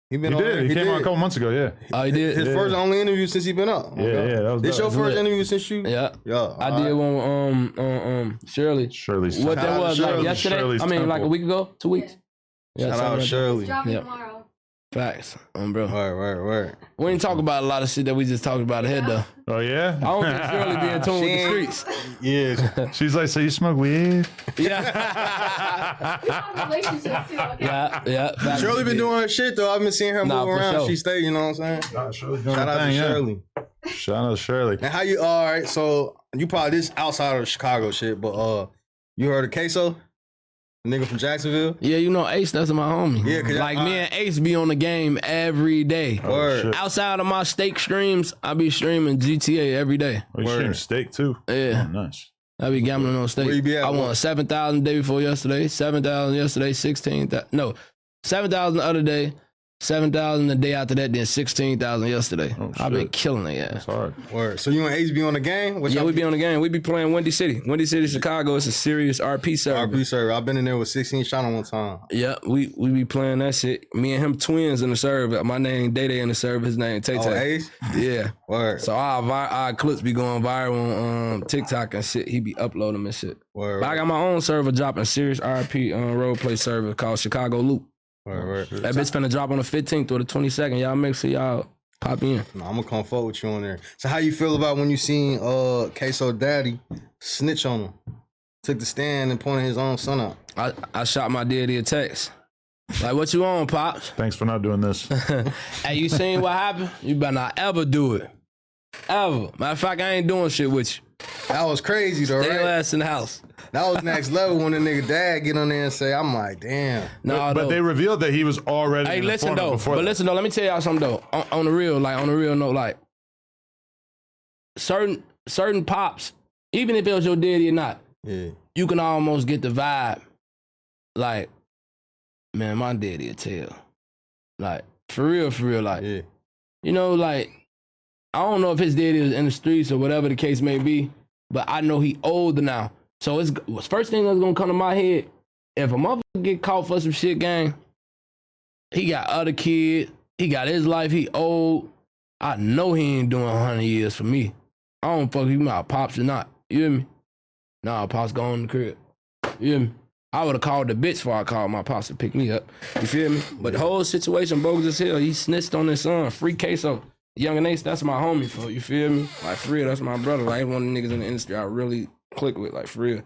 He came on a couple months ago. Yeah. Oh, he did. His first only interview since he been up. This your first interview since you? Yeah. Yeah. I did one with Shirley. Shirley's. What that was like yesterday? Like a week ago, 2 weeks. Yeah, shout out Shirley. Tomorrow. Facts, bro. Word. We ain't talk about a lot of shit that we just talked about ahead though. Oh yeah. I don't think Shirley be in tune with the streets. Yeah. She's like, so you smoke weed? Yeah. Yeah. Shirley been doing her shit though. I've been seeing her move around. Sure. She stay, you know what I'm saying? Shout out to Shirley. Shout out to Shirley. And how you? All right. So you probably this outside of Chicago shit, but you heard of Queso? Nigga from Jacksonville? Yeah, you know Ace, that's my homie. Yeah, like me and Ace be on the game every day. Word. Outside of my steak streams, I be streaming GTA every day. Oh, you stream steak too? Yeah. Oh, nice. I be gambling on steak. Where you be at? I won 7,000 the day before yesterday, 7,000 yesterday, 16,000. No, 7,000 the other day, 7,000 the day after that, then 16,000 yesterday. Oh, I've been killing it, yeah. That's hard. Word. So you and Ace be on the game? Yeah, we be on the game. We be playing Windy City. Windy City, Chicago. It's a serious RP server. RP server. I've been in there with 16 shot on one time. Yeah, we be playing that shit. Me and him twins in the server. My name Day Day in the server. His name Tay Tay. Oh, Ace? Yeah. Word. So our clips be going viral on TikTok and shit. He be uploading and shit. Word. But I got my own server dropping, serious RP roleplay server called Chicago Loop. Word. That bitch finna drop on the 15th or the 22nd. Y'all make sure y'all pop in. No, I'm gonna come forward with you on there. So how you feel about when you seen Queso Daddy snitch on him? Took the stand and pointed his own son out. I shot my daddy a text. Like, what you on, Pops? Thanks for not doing this. Hey, you seen what happened? You better not ever do it. Ever. Matter of fact, I ain't doing shit with you. That was crazy though, Stay right? your ass in the house. That was next level when the nigga dad get on there and say, I'm like, damn. No, but they revealed that he was already. Hey, an listen informant though. before But that. listen though. Let me tell y'all something though. On the real note, like certain pops, even if it was your daddy or not, Yeah. you can almost get the vibe. Like, man, my daddy a tell. Like, for real. Like, Yeah. you know, like, I don't know if his daddy was in the streets or whatever the case may be, but I know he older now. So it's first thing that's gonna come to my head, if a motherfucker get caught for some shit, gang, he got other kids, he got his life, he old. I know he ain't doing 100 years for me. I don't fuck with my pops or not. You hear me? Nah, pops going in the crib. You hear me? I would have called the bitch before I called my pops to pick me up. You feel me? But the whole situation bogus as hell. He snitched on his son. Free Queso. Young and Ace, that's my homie, for you feel me? Like, for real, that's my brother. Like, one of the niggas in the industry I really click with, like, for real.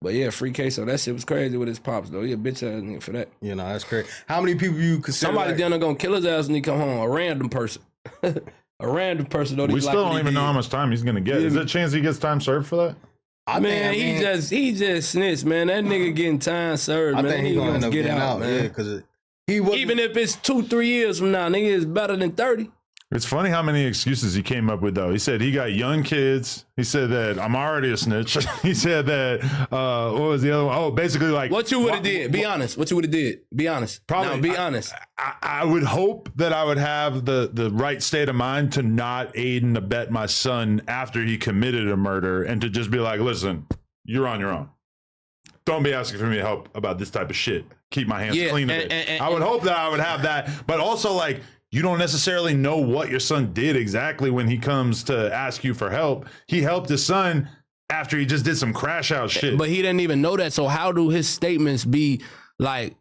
But yeah, Free Queso, that shit was crazy with his pops, though. He a bitch ass nigga for that. You know, that's crazy. How many people you consider? Somebody down there gonna kill his ass when he come home. A random person. A random person, though. We still don't even know how much time he's gonna get. Is there a chance he gets time served for that? He just snitched, man. That nigga getting time served, man. I think he's gonna end up get getting out, man. yeah, because he was Even if it's 2-3 years from now, nigga is better than 30. It's funny how many excuses he came up with, though. He said he got young kids. He said that I'm already a snitch. He said that, what was the other one? Oh, basically like. What you would have did? Be honest. What you would have did? Be honest. Probably. Now, be honest. I would hope that I would have the right state of mind to not aid and abet my son after he committed a murder and to just be like, listen, you're on your own. Don't be asking for me help about this type of shit. Keep my hands clean of it. I would hope that I would have that, but also like, you don't necessarily know what your son did exactly when he comes to ask you for help. He helped his son after he just did some crash out shit. But he didn't even know that. So how do his statements be like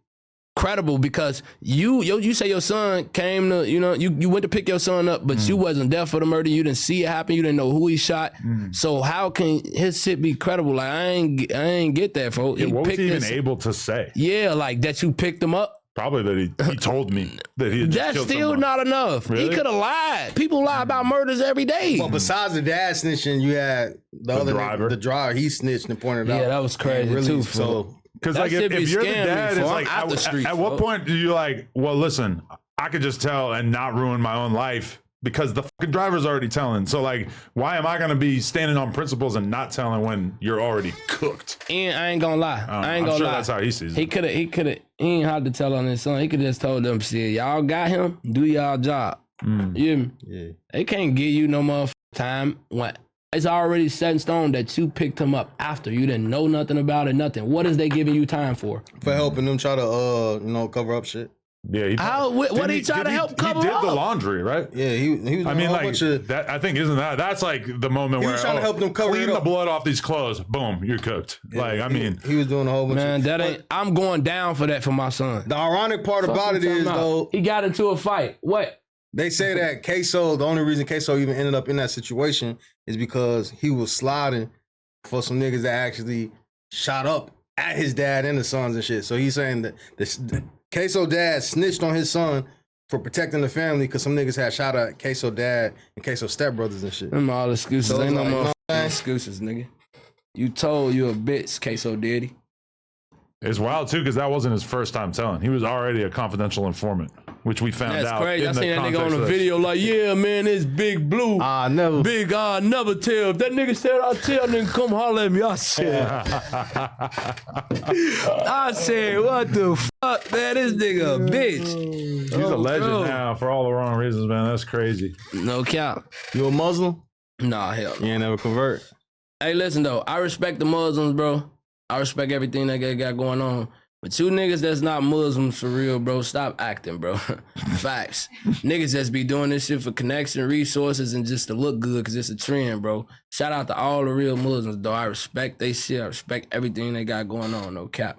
credible? Because you say your son came to, you went to pick your son up, but you wasn't there for the murder. You didn't see it happen. You didn't know who he shot. So how can his shit be credible? Like I ain't get that, folks. What was he even able to say? Yeah, like that you picked him up. Probably that he told me that he had just That's killed still someone. not enough. Really? He could have lied. People lie about murders every day. Well, besides the dad snitching, you had the other driver. nigga, the driver. He snitched and pointed out. Yeah, that was crazy really, too. So because That like shit if be you're the scaring me, dad, fool. it's I'm like out the street, at what fool. point do you like? Well, listen, I could just tell and not ruin my own life because the fucking driver's already telling. So like, why am I gonna be standing on principles and not telling when you're already cooked? And I ain't gonna lie. I ain't I'm gonna sure lie. that's how he sees it. He ain't had to tell on his son. He could just told them, shit, y'all got him, do y'all job. You hear me? yeah, They can't give you no motherfucking time when it's already set in stone that you picked him up after. You didn't know nothing about it, nothing. What is they giving you time for? for helping them try to cover up shit. Yeah, What he try to help cover He did up? the laundry, right? Yeah, he was doing I mean, a whole like bunch of, that. I think that's like the moment He where was trying to help them cover clean it the up. blood off these clothes. Boom, you're cooked. Like I mean, he was doing a whole bunch Man, of that ain't. I'm going down for that for my son. The ironic part about it is though, he got into a fight. What? they say that Queso, the only reason Queso even ended up in that situation is because he was sliding for some niggas that actually shot up at his dad and the sons and shit. So he's saying that the Queso dad snitched on his son for protecting the family because some niggas had shot at Queso dad and Queso stepbrothers and shit. Them all excuses. So Ain't no it's like, you know what I'm motherfucking saying? excuses, nigga. You told you a bitch, Queso Diddy. it's wild too because that wasn't his first time telling. He was already a confidential informant, which we found That's out. crazy. I in the seen that nigga on context the of this. video like, yeah, man, it's Big Blue. I never. Big, I never tell. If that nigga said I tell, then come holler at me. I said, what the fuck, man? This nigga a bitch. He's a legend now for all the wrong reasons, man. That's crazy. No count. You a Muslim? Nah, hell no. You ain't never convert. Hey, listen though, I respect the Muslims, bro. I respect everything that they got going on. But you niggas that's not Muslims for real, bro, stop acting, bro. Facts. Niggas just be doing this shit for connection, resources, and just to look good because it's a trend, bro. Shout out to all the real Muslims, though. I respect they shit. I respect everything they got going on, no cap.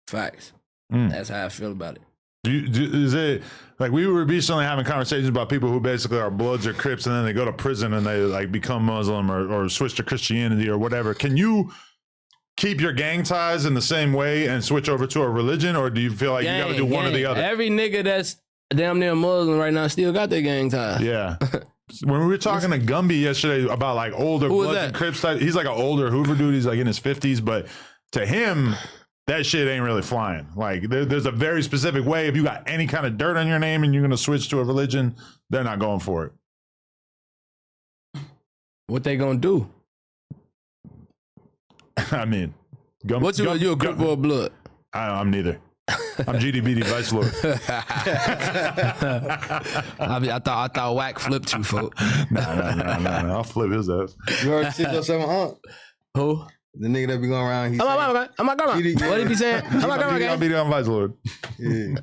Facts. That's how I feel about it. Is it like we were recently having conversations about people who basically are Bloods or Crips and then they go to prison and they like become Muslim or switch to Christianity or whatever. Can you keep your gang ties in the same way and switch over to a religion, or do you feel like you got to do one or the other? Every nigga that's damn near Muslim right now still got their gang ties. Yeah. When we were talking to Gumby yesterday about like older Bloods and Crips type, he's like an older Hoover dude. He's like in his 50s, but to him, that shit ain't really flying. Like there's a very specific way. If you got any kind of dirt on your name and you're going to switch to a religion, they're not going for it. What they gonna do? I mean, What you a Crip or a Blood? I'm neither. I'm GDBD Vice Lord. I thought Wack flipped you, folk. No. I'll flip his ass. You heard 607 Aunt? Who? The nigga that be going around, he's I'm my grandma. Diddy, What did he say? I'm my grandma, I'll guy. be the Vice Lord. yeah.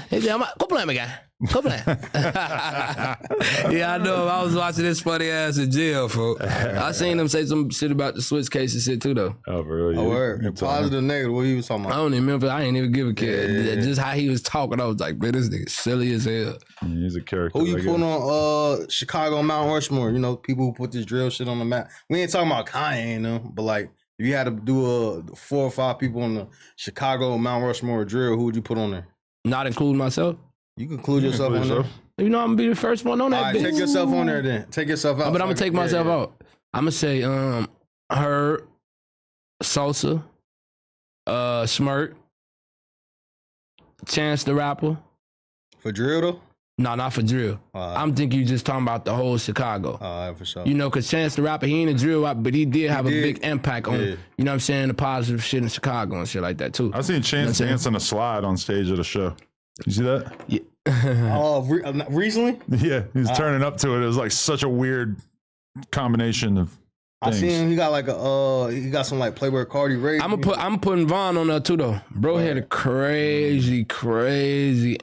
He said, go play me, guy. Go play. Yeah, I know. I was watching this funny ass in jail, folks. I seen him say some shit about the switch case and shit too, though. Oh, really? Oh, word. Positive, negative. What he was talking I about? don't even remember. I ain't even give a care. Just how he was talking, I was like, man, this nigga silly as hell. He's a character. Who you putting on Chicago Mount Rushmore? You know, people who put this drill shit on the map. We ain't talking about Kanye and them, but like, if you had to do 4 or 5 people on the Chicago Mount Rushmore drill, who would you put on there? Not including myself. You can include yourself on there. You know I'm gonna be the first one on that. All right, bitch. take yourself on there then. Take yourself out. But I'm gonna take myself out. I'm gonna say Herb, Sosa, Smirk, Chance the Rapper. For drill though? No, not for drill. I'm thinking you just talking about the whole Chicago. All right, for sure. You know, because Chance the Rapper, he ain't a drill rapper, but he did have a big impact on, you know what I'm saying, the positive shit in Chicago and shit like that too. I seen Chance dancing a slide on stage at a show. You see that? Yeah. Oh, recently? Yeah, he's turning up to it. It was like such a weird combination of things. I seen him. He got like he got some like Playboy Cardi Ray. I'm putting Von on there too though. Bro had a crazy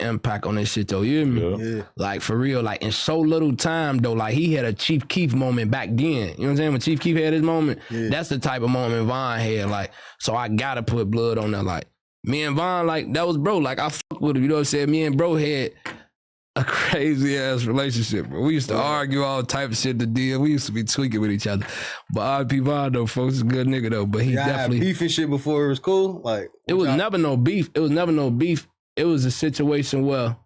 impact on this shit though. You hear me? Yeah. Like for real, like in so little time though. Like he had a Chief Keef moment back then. You know what I'm saying? When Chief Keef had his moment, that's the type of moment Von had. Like, so I gotta put blood on there. Like me and Von, like that was bro. Like I fuck with him. You know what I'm saying? Me and bro had a crazy ass relationship, bro. We used to argue all type of shit to deal. We used to be tweaking with each other. But RP Von though, folks, is a good nigga though. But he definitely had beef and shit before it was cool. Like it was never no beef. It was never no beef. It was a situation where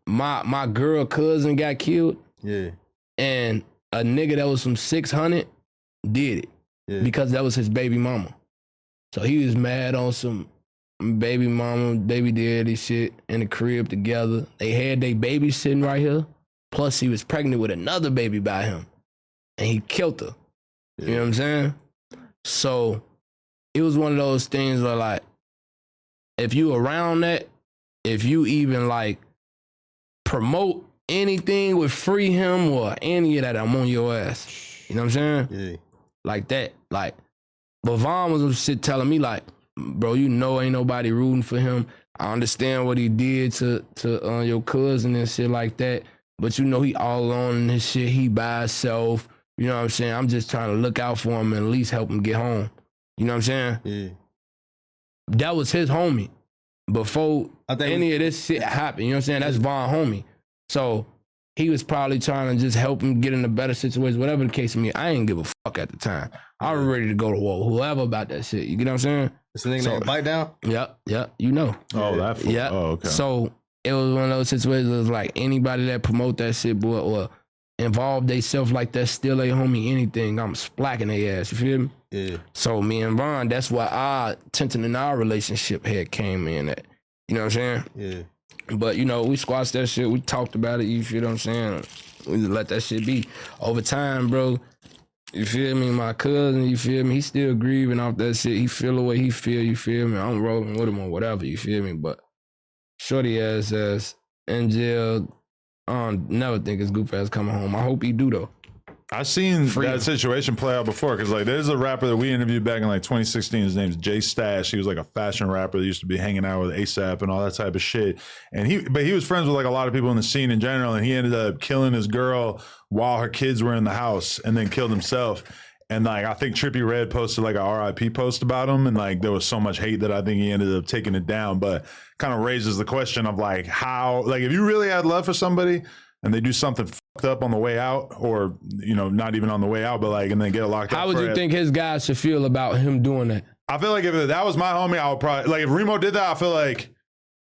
my girl cousin got killed. Yeah. And a nigga that was from 600 did it because that was his baby mama. So he was mad on some baby mama, baby daddy shit in the crib together. They had their baby sitting right here. Plus he was pregnant with another baby by him. And he killed her. You know what I'm saying? So it was one of those things where like, if you around that, if you even like promote anything with free him or any of that, I'm on your ass. You know what I'm saying? Yeah. Like that. Like, but Von was some shit telling me like, bro, you know ain't nobody rooting for him. I understand what he did to your cousin and shit like that. But you know he all alone in his shit. He by himself. You know what I'm saying? I'm just trying to look out for him and at least help him get home. You know what I'm saying? Yeah. That was his homie. Before any of this shit happened. You know what I'm saying? That's Von homie. So he was probably trying to just help him get in a better situation, whatever the case may be. I ain't give a fuck at the time. I was ready to go to war, whoever about that shit. You get what I'm saying? It's the nigga that bite down? Yep, you know. Oh, that fool. Yeah. Oh, okay. So it was one of those situations. It was like anybody that promote that shit, boy, or involve theyself like that, still a homie, anything, I'm splacking their ass. You feel me? Yeah. So me and Von, that's why our tension in our relationship had came in at. You know what I'm saying? Yeah. But, you know, we squashed that shit. We talked about it. You feel what I'm saying? We just let that shit be. Over time, bro, you feel me? My cousin, you feel me? He still grieving off that shit. He feel the way he feel, you feel me? I'm rolling with him or whatever, you feel me? But shorty ass in jail, I don't never think his goof ass coming home. I hope he do, though. I've seen that situation play out before because like there's a rapper that we interviewed back in like 2016. His name's Jay Stash. He was like a fashion rapper that used to be hanging out with ASAP and all that type of shit. And he was friends with like a lot of people in the scene in general. And he ended up killing his girl while her kids were in the house and then killed himself. And like I think Trippie Redd posted like a RIP post about him, and like there was so much hate that I think he ended up taking it down. But kind of raises the question of like how, like if you really had love for somebody and they do something fucked up on the way out, or you know, not even on the way out, but like, and then get locked up. How would you think his guys should feel about him doing that? I feel like if that was my homie, I would probably like if Remo did that. I feel like,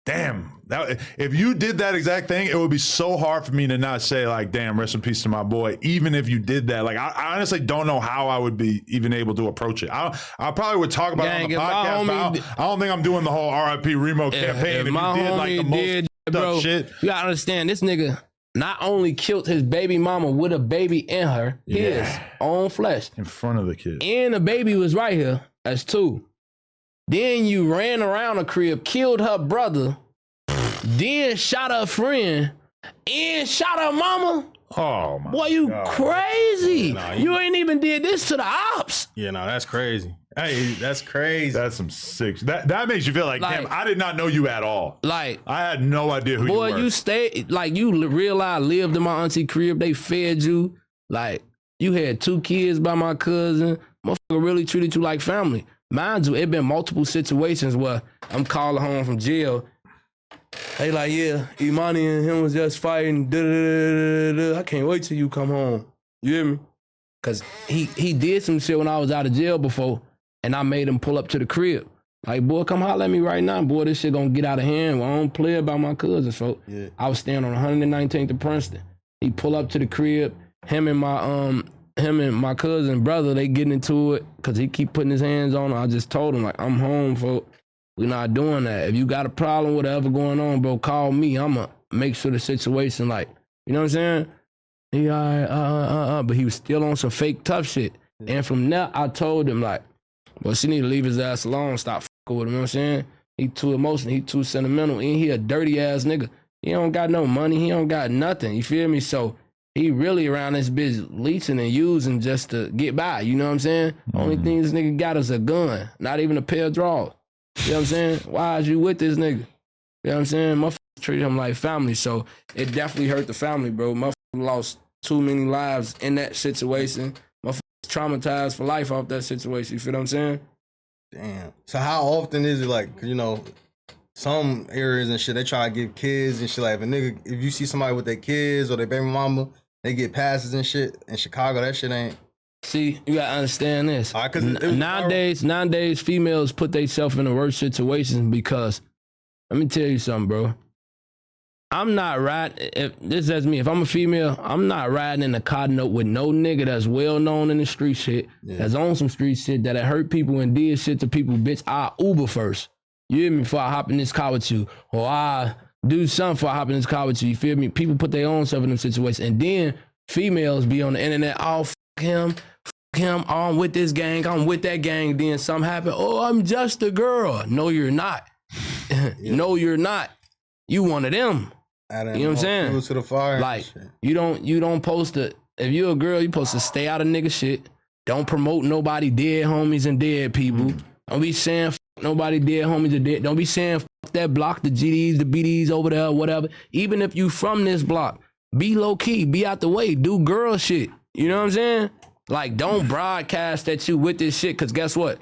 damn, that if you did that exact thing, it would be so hard for me to not say like, damn, rest in peace to my boy. Even if you did that, like I honestly don't know how I would be even able to approach it. I probably would talk about it on the podcast, but I don't think I'm doing the whole RIP Remo campaign. If my homie did, bro, shit, you gotta understand this nigga not only killed his baby mama with a baby in her, his own flesh. In front of the kid. And the baby was right here. That's 2. Then you ran around the crib, killed her brother, then shot her friend, and shot her mama. Oh my Boy, you God. crazy. Nah, you ain't even did this to the ops. Yeah, no, that's crazy. Hey, that's crazy. That's some sick. That makes you feel like, Like- damn, I did not know you at all. Like, I had no idea who boy, you were. you stay, like, you realize lived in my auntie crib. They fed you. Like, you had 2 kids by my cousin. Motherfucker really treated you like family. Mind you, it been multiple situations where I'm calling home from jail. They like, yeah, Imani and him was just fighting. I can't wait till you come home. You hear me? Cause he did some shit when I was out of jail before, and I made him pull up to the crib. Like, boy, come holler at me right now. Boy, this shit gonna get out of hand. I don't play about my cousins, folks. Yeah. I was staying on 119th and Princeton. He pull up to the crib. Him and my cousin brother, they getting into it because he keep putting his hands on him. I just told him, like, I'm home, folks. We not doing that. If you got a problem, whatever going on, bro, call me. I'ma make sure the situation, like, you know what I'm saying? He all right, but he was still on some fake tough shit. Yeah. And from there, I told him, like, well, she need to leave his ass alone, stop fucking with him, you know what I'm saying? He too emotional, he too sentimental, and he a dirty ass nigga. He don't got no money, he don't got nothing, you feel me? So he really around this bitch leeching and using just to get by, you know what I'm saying? Only thing this nigga got is a gun, not even a pair of drawers. You know what I'm saying? Why is you with this nigga? You know what I'm saying? Motherfuckers treat him like family, so it definitely hurt the family, bro. Motherfuckers lost too many lives in that situation. Motherfuckers traumatized for life off that situation. You feel what I'm saying? Damn. So how often is it, like, you know, some areas and shit, they try to give kids and shit, like, if you see somebody with their kids or their baby mama, they get passes and shit. In Chicago, that shit ain't. See, you gotta understand this. All right, 'cause Nowadays, females put themselves in the worst situations because, let me tell you something, bro. I'm not riding, if this is me, if I'm a female, I'm not riding in a car note with no nigga that's well known in the street shit, that's on some street shit, that hurt people and did shit to people, bitch. I Uber first. You hear me? Before I hop in this car with you. Or I do something before I hop in this car with you. You feel me? People put their own self in them situations. And then females be on the internet, oh, him, oh, I'm with this gang, I'm with that gang. Then something happen, oh, I'm just a girl. No, you're not. No, you're not. You one of them. You know what I'm saying? To the fire. Like, you don't post to, if you're a girl, you supposed to stay out of nigga shit. Don't promote nobody dead homies and dead people. Don't be saying nobody dead homies or dead. Don't be saying that block, the GDs, the BDs over there, whatever. Even if you from this block, be low key, be out the way, do girl shit. You know what I'm saying? Like, don't broadcast that you with this shit, because guess what?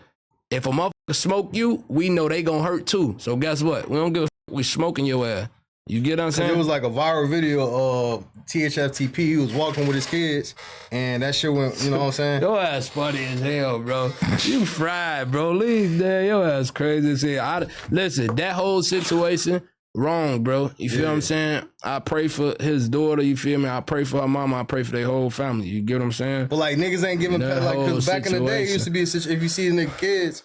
If a motherfucker smoke you, we know they gonna hurt too. So guess what? We don't give a we smoking your ass. You get what I'm saying? It was like a viral video of THFTP. He was walking with his kids, and that shit went, you know what I'm saying? Your ass funny as hell, bro. You fried, bro. Leave there. Your ass crazy as hell. Listen, that whole situation, wrong, bro. You feel what I'm saying? I pray for his daughter, you feel me? I pray for her mama. I pray for their whole family. You get what I'm saying? But like, niggas ain't giving, like, because back in the day, it used to be a situation, if you see the nigga kids,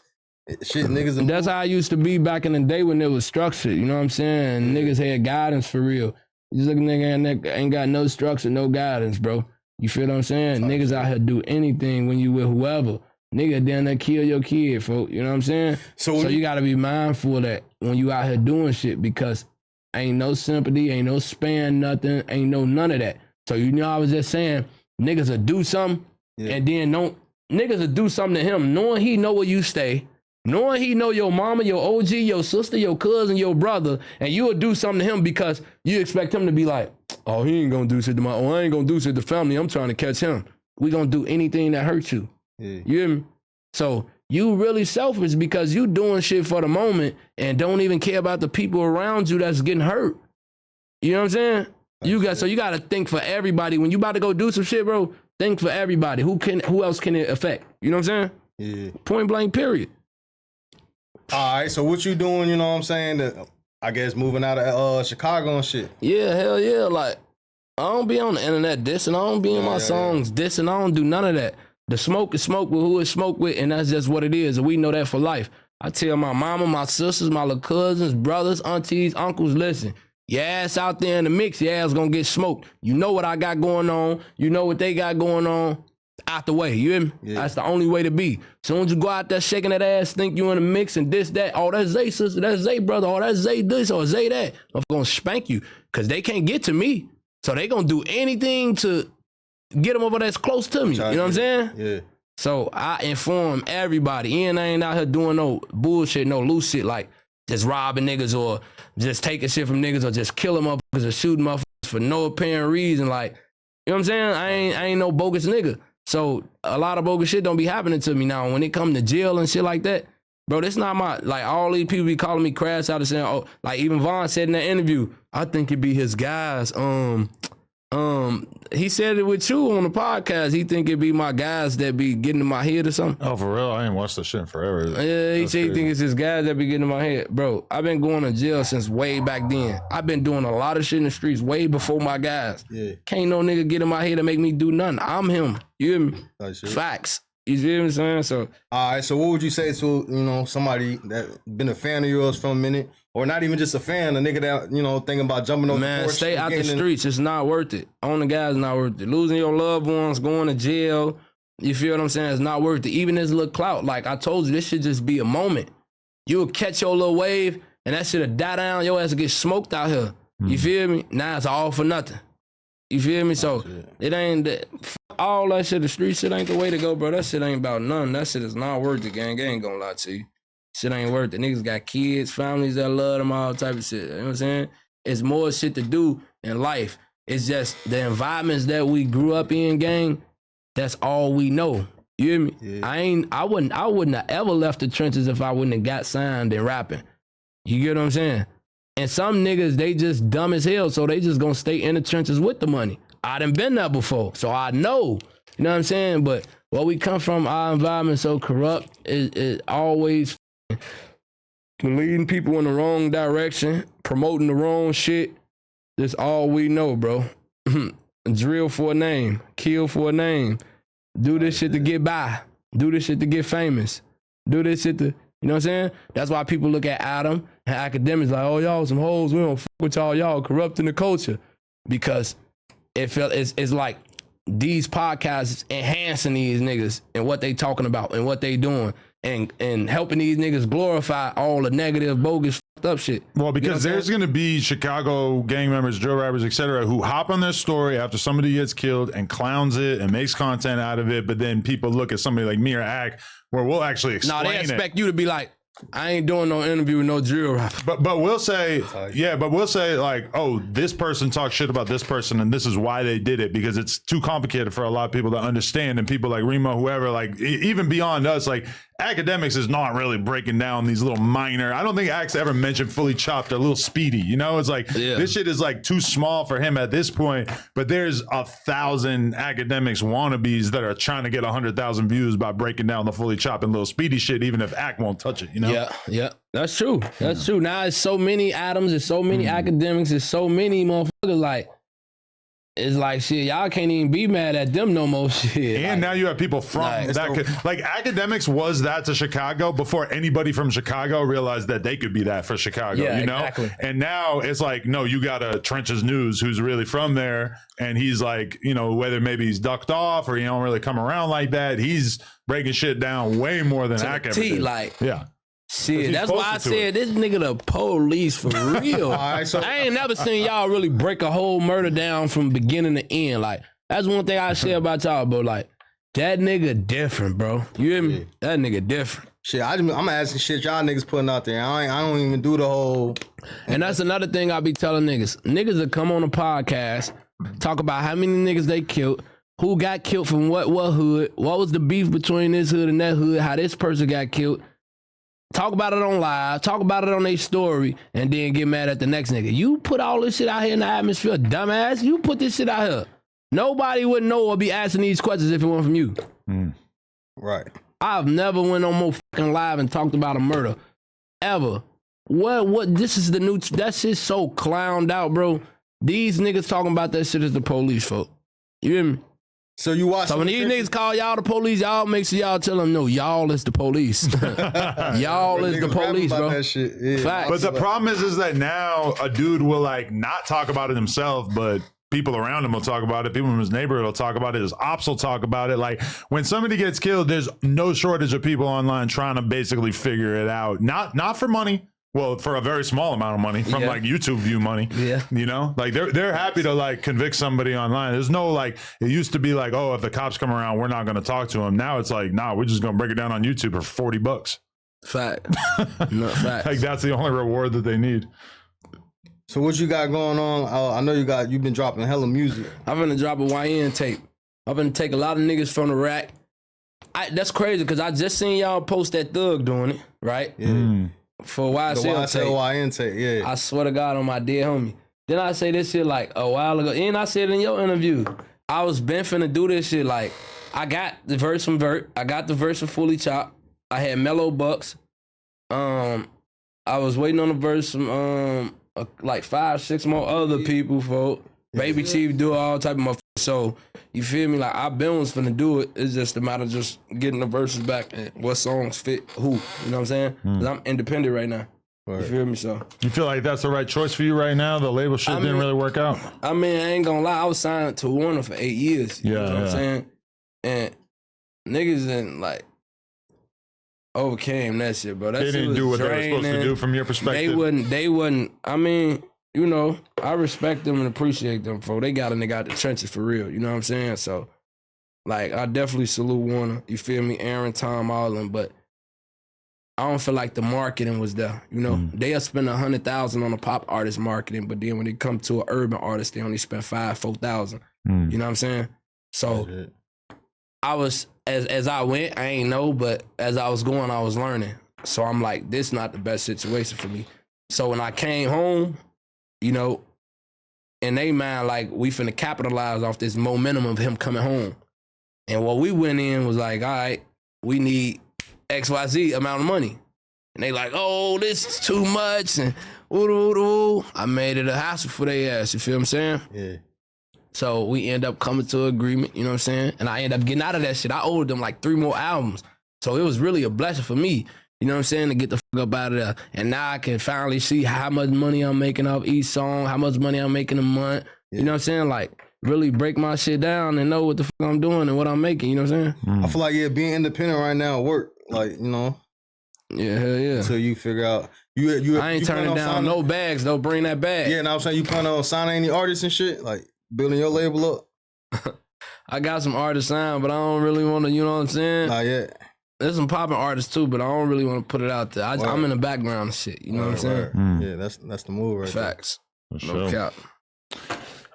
shit, niggas. That's how I used to be back in the day when it was structured. You know what I'm saying? Niggas had guidance for real. You look at nigga ain't got no structure, no guidance, bro. You feel what I'm saying? Niggas out here do anything when you with whoever. Nigga down there kill your kid, folks. You know what I'm saying? So you gotta be mindful of that when you out here doing shit, because ain't no sympathy, ain't no span, nothing, ain't no none of that. So you know I was just saying, niggas will do something and then niggas will do something to him knowing he know where you stay. Knowing he know your mama, your OG, your sister, your cousin, your brother, and you will do something to him because you expect him to be like, oh, he ain't gonna do shit to I ain't gonna do shit to family, I'm trying to catch him. We gonna do anything that hurts you. You hear me? So you really selfish because you doing shit for the moment and don't even care about the people around you that's getting hurt. You know what I'm saying? So you gotta think for everybody. When you about to go do some shit, bro, think for everybody. Who else can it affect? You know what I'm saying? Yeah. Point blank, period. All right, so what you doing, you know what I'm saying, I guess moving out of Chicago and shit? Yeah, hell yeah. Like, I don't be on the internet dissing. I don't be in my songs dissing. I don't do none of that. The smoke is smoke with who it's smoke with, and that's just what it is. And we know that for life. I tell my mama, my sisters, my little cousins, brothers, aunties, uncles, listen, your ass out there in the mix, your ass gonna get smoked. You know what I got going on. You know what they got going on. Out the way, you hear me? Yeah. That's the only way to be. Soon as you go out there shaking that ass, think you in the mix and this, that, oh, that's Zay sister, that's Zay brother, oh, that's Zay this or Zay that, I'm gonna spank you, because they can't get to me. So they gonna do anything to get them over that's close to me. You know what I'm saying? Yeah. So I inform everybody, and I ain't out here doing no bullshit, no loose shit like just robbing niggas or just taking shit from niggas or just killing motherfuckers or shooting motherfuckers for no apparent reason. Like, you know what I'm saying? I ain't no bogus nigga. So a lot of bogus shit don't be happening to me now. When it come to jail and shit like that, bro, this not my, like, all these people be calling me crash out and saying, oh, like even Von said in that interview, I think it'd be his guys. He said it with you on the podcast. He think it'd be my guys that be getting in my head or something. Oh, for real? I ain't watched this shit in forever. Yeah, he said he think it's his guys that be getting in my head. Bro, I've been going to jail since way back then. I've been doing a lot of shit in the streets way before my guys. Yeah. Can't no nigga get in my head and make me do nothing. I'm him. You hear me? That shit. Facts. You see what I'm saying? So, All right, so what would you say to, you know, somebody that been a fan of yours for a minute, or not even just a fan, a nigga that, you know, thinking about jumping on the man, porch? stay out the getting in- streets. It's not worth it. On the guys, not worth it. Losing your loved ones, going to jail. You feel what I'm saying? It's not worth it. Even this little clout, like I told you, this should just be a moment. You'll catch your little wave, and that shit'll die down. Your ass will get smoked out here. You feel me? Now it's all for nothing. You feel me? So it ain't that. All that shit, the street shit ain't the way to go, bro. That shit ain't about none. That shit is not worth it, gang. I ain't gonna lie to you. Shit ain't worth it. Niggas got kids, families that love them, all type of shit. You know what I'm saying? It's more shit to do in life. It's just the environments that we grew up in, gang. That's all we know. You hear me? Yeah. I wouldn't have ever left the trenches if I wouldn't have got signed and rapping. You get what I'm saying? And some niggas, they just dumb as hell, so they just gonna stay in the trenches with the money. I done been there before, so I know. You know what I'm saying? But where we come from, our environment so corrupt, it always leading people in the wrong direction, promoting the wrong shit. That's all we know, bro. Drill for a name, kill for a name. Do this shit to get by. Do this shit to get famous. Do this shit to, you know what I'm saying? That's why people look at Adam and academics like, oh, y'all some hoes. We don't fuck with y'all. Y'all corrupting the culture. Because it's like these podcasts enhancing these niggas and what they talking about and what they doing and helping these niggas glorify all the negative, bogus, fucked up shit. Well, because there's going to be Chicago gang members, drill rappers, etc., who hop on their story after somebody gets killed and clowns it and makes content out of it. But then people look at somebody like me or Ack, where we'll actually explain they expect you to be like, I ain't doing no interview with no drill rapper. But we'll say, like, oh, this person talks shit about this person and this is why they did it, because it's too complicated for a lot of people to understand. And people like Remo, whoever, like even beyond us, like academics is not really breaking down these little minor. I don't think Axe ever mentioned Fully Chopped or Little Speedy. You know, it's like this shit is like too small for him at this point. But there's 1,000 academics wannabes that are trying to get 100,000 views by breaking down the Fully Chopped and Little Speedy shit, even if Act won't touch it. You know? Yeah, that's true. That's true. Now it's so many Adams, there's so many academics, there's so many motherfuckers. Like, it's like shit, y'all can't even be mad at them no more shit. And like, now you have people from like academics was that to Chicago before anybody from Chicago realized that they could be that for Chicago, you know? Exactly. And now it's like, no, you got a Trenches News who's really from there. And he's like, you know, whether maybe he's ducked off or he don't really come around like that, he's breaking shit down way more than Ack ever did. Like, yeah. Shit, that's why I said this nigga the police for real. right, so- I ain't never seen y'all really break a whole murder down from beginning to end. Like, that's one thing I say about y'all, bro. Like, that nigga different, bro. You hear me? Yeah. That nigga different. Shit, I'm asking shit y'all niggas putting out there. I don't even do the whole. And that's another thing I be telling niggas. Niggas that come on a podcast, talk about how many niggas they killed, who got killed from what hood, what was the beef between this hood and that hood, how this person got killed. Talk about it on live, talk about it on their story, and then get mad at the next nigga. You put all this shit out here in the atmosphere, dumbass. You put this shit out here. Nobody would know or be asking these questions if it weren't from you. Right. I've never went on more fucking live and talked about a murder. Ever. What, this is the new, that shit's so clowned out, bro. These niggas talking about that shit as the police, folk. You hear me? So you watch. So when these niggas call y'all the police, y'all make sure y'all tell them, no, y'all is the police. Y'all is the police, bro. That shit. Yeah. Facts. But the problem is that now a dude will like not talk about it himself, but people around him will talk about it. People in his neighborhood will talk about it. His ops will talk about it. Like when somebody gets killed, there's no shortage of people online trying to basically figure it out. Not for money, Well, for a very small amount of money from like YouTube view money. Yeah. You know, like they're happy to like convict somebody online. There's no like, it used to be like, oh, if the cops come around, we're not going to talk to him. Now it's like, nah, we're just going to break it down on YouTube for $40. Fact. No, fact. Like that's the only reward that they need. So what you got going on? I know you've been dropping hella music. I'm gonna drop a YN tape. I'm gonna take a lot of niggas from the rack. That's crazy because I just seen y'all post that Thug doing it, right? Yeah. For YSL The YN tape, yeah. I swear to God on my dead homie. Then I say this shit like a while ago, and I said in your interview, I was been finna do this shit. Like I got the verse from Vert, I got the verse from Fully Chopped. I had Mellow Bucks. I was waiting on the verse from like 5-6 more other people, folk. Baby Chief do all type of motherfuckers. So you feel me? Like I've been was finna do it. It's just a matter of just getting the verses back and what songs fit who. You know what I'm saying? Cause I'm independent right now. You feel me? So You feel like that's the right choice for you right now? The label shit didn't really work out? I mean, I ain't gonna lie. I was signed to Warner for 8 years. You know what I'm saying? And niggas didn't like overcame that shit, bro. That They shit didn't was do what they were supposed to draining. do from your perspective. They wouldn't. I mean, you know, I respect them and appreciate them, for they got a nigga out the trenches for real. You know what I'm saying? So, like, I definitely salute Warner. You feel me? Aaron, Tom, all of them, but I don't feel like the marketing was there. You know, they'll spend $100,000 on a pop artist marketing, but then when it come to an urban artist, they only spend $4,000. You know what I'm saying? So I was as I went, I ain't know, but as I was going, I was learning. So I'm like, this not the best situation for me. So when I came home, you know, in they mind, like, we finna capitalize off this momentum of him coming home. And what we went in was like, all right, we need XYZ amount of money. And they like, oh, this is too much. And ooh. I made it a hassle for their ass. You feel what I'm saying? Yeah. So we end up coming to an agreement, you know what I'm saying? And I end up getting out of that shit. I owed them like 3 more albums. So it was really a blessing for me, you know what I'm saying, to get the fuck up out of there. And now I can finally see how much money I'm making off each song, how much money I'm making a month. You know what I'm saying? Like, really break my shit down and know what the fuck I'm doing and what I'm making, you know what I'm saying? I feel like, being independent right now work. Like, you know. Yeah, hell yeah. Until you figure out. I ain't turning down no bags, though. Bring that bag. Yeah, and I'm saying you plan on signing any artists and shit? Like, building your label up? I got some artists signed, but I don't really want to, you know what I'm saying? Not yet. There's some popping artists too, but I don't really want to put it out there. I'm in the background and shit, you know what I'm saying? Yeah, that's the move right Facts. For No sure. cap.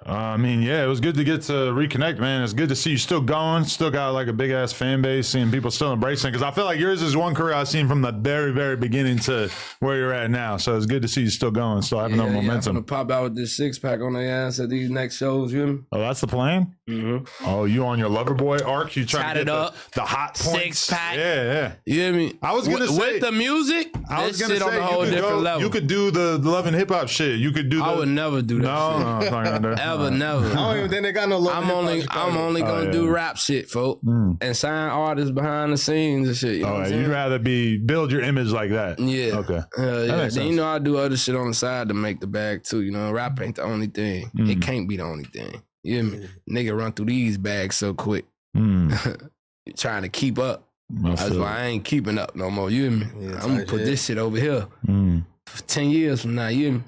I mean, yeah, it was good to get to reconnect, man. It's good to see you still going, still got like a big ass fan base, seeing people still embracing. Because I feel like yours is one career I've seen from the very, very beginning to where you're at now. So it's good to see you still going, still having that momentum. I'm gonna pop out with this 6-pack on their ass at these next shows, you hear me? Oh, that's the plan? Mm-hmm. Oh, you on your Loverboy arc? You trying to Tat get it up. the hot points? 6-pack. Yeah. You hear me? I was gonna say with the music, I was this gonna shit say on a whole different level. You could do the love and hip hop shit. You could do. I would never do that. No, no, it's not gonna do. Ever, never. I don't even think they got no love. I'm only gonna do rap shit, folk, and sign artists behind the scenes and shit. You know what I'm saying? You'd rather build your image like that. Yeah. Okay. Yeah. makes Then sense. you know I do other shit on the side to make the bag too. You know, rap ain't the only thing. It can't be the only thing. You hear me? Nigga run through these bags so quick. Trying to keep up. That's why I ain't keeping up no more. You hear me? Yeah, I'm gonna put this shit over here for 10 years from now. You hear me?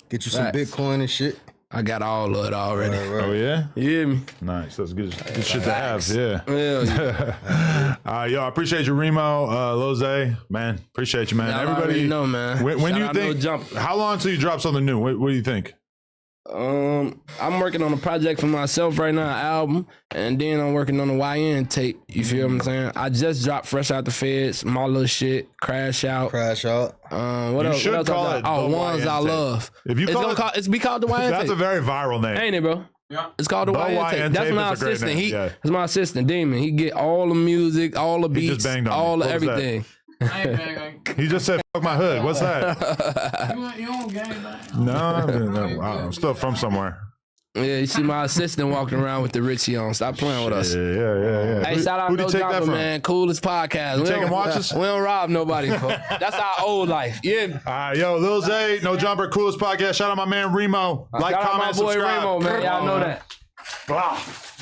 Get you some Bitcoin and shit. I got all of it already. Right. Oh yeah. You hear me? Nice. That's good shit to have. Yeah. Hell yeah. Yo, I appreciate you, Remo, Lil Zay, man. Appreciate you, man. Y'all Everybody already know, man. When Shout you out think? No Jumper. How long until you drop something new? What do you think? I'm working on a project for myself right now, an album, and then I'm working on a YN tape. You feel what I'm saying? I just dropped Fresh Out the Feds, my little shit, Crash Out. What You else? should What else call I it got? the Ones YN I tape. Love. If you call it, it's be called the YN that's tape. a very viral name. Ain't it, bro? Yeah. It's called the The YN YN tape. That's tape my is a great assistant. name, yeah. That's my assistant, Demon. He get all the music, all the He just beats, banged on me. all the What was that? everything. I ain't bang. He just said, "Fuck my hood." What's that? You don't gang bang. No, I'm still from somewhere. Yeah, you see my assistant walking around with the Richie on. Stop playing with us. Yeah. Hey, shout out Who'd you No take that Jumper, from? man. Coolest podcast. We taking don't- watches? We don't rob nobody, folks. That's our old life. Yeah. All right, yo, Lil Zay, No Jumper, coolest podcast. Shout out my man Remo. Like, Shout out comment, my boy subscribe. Remo, man. Y'all know that. Blah.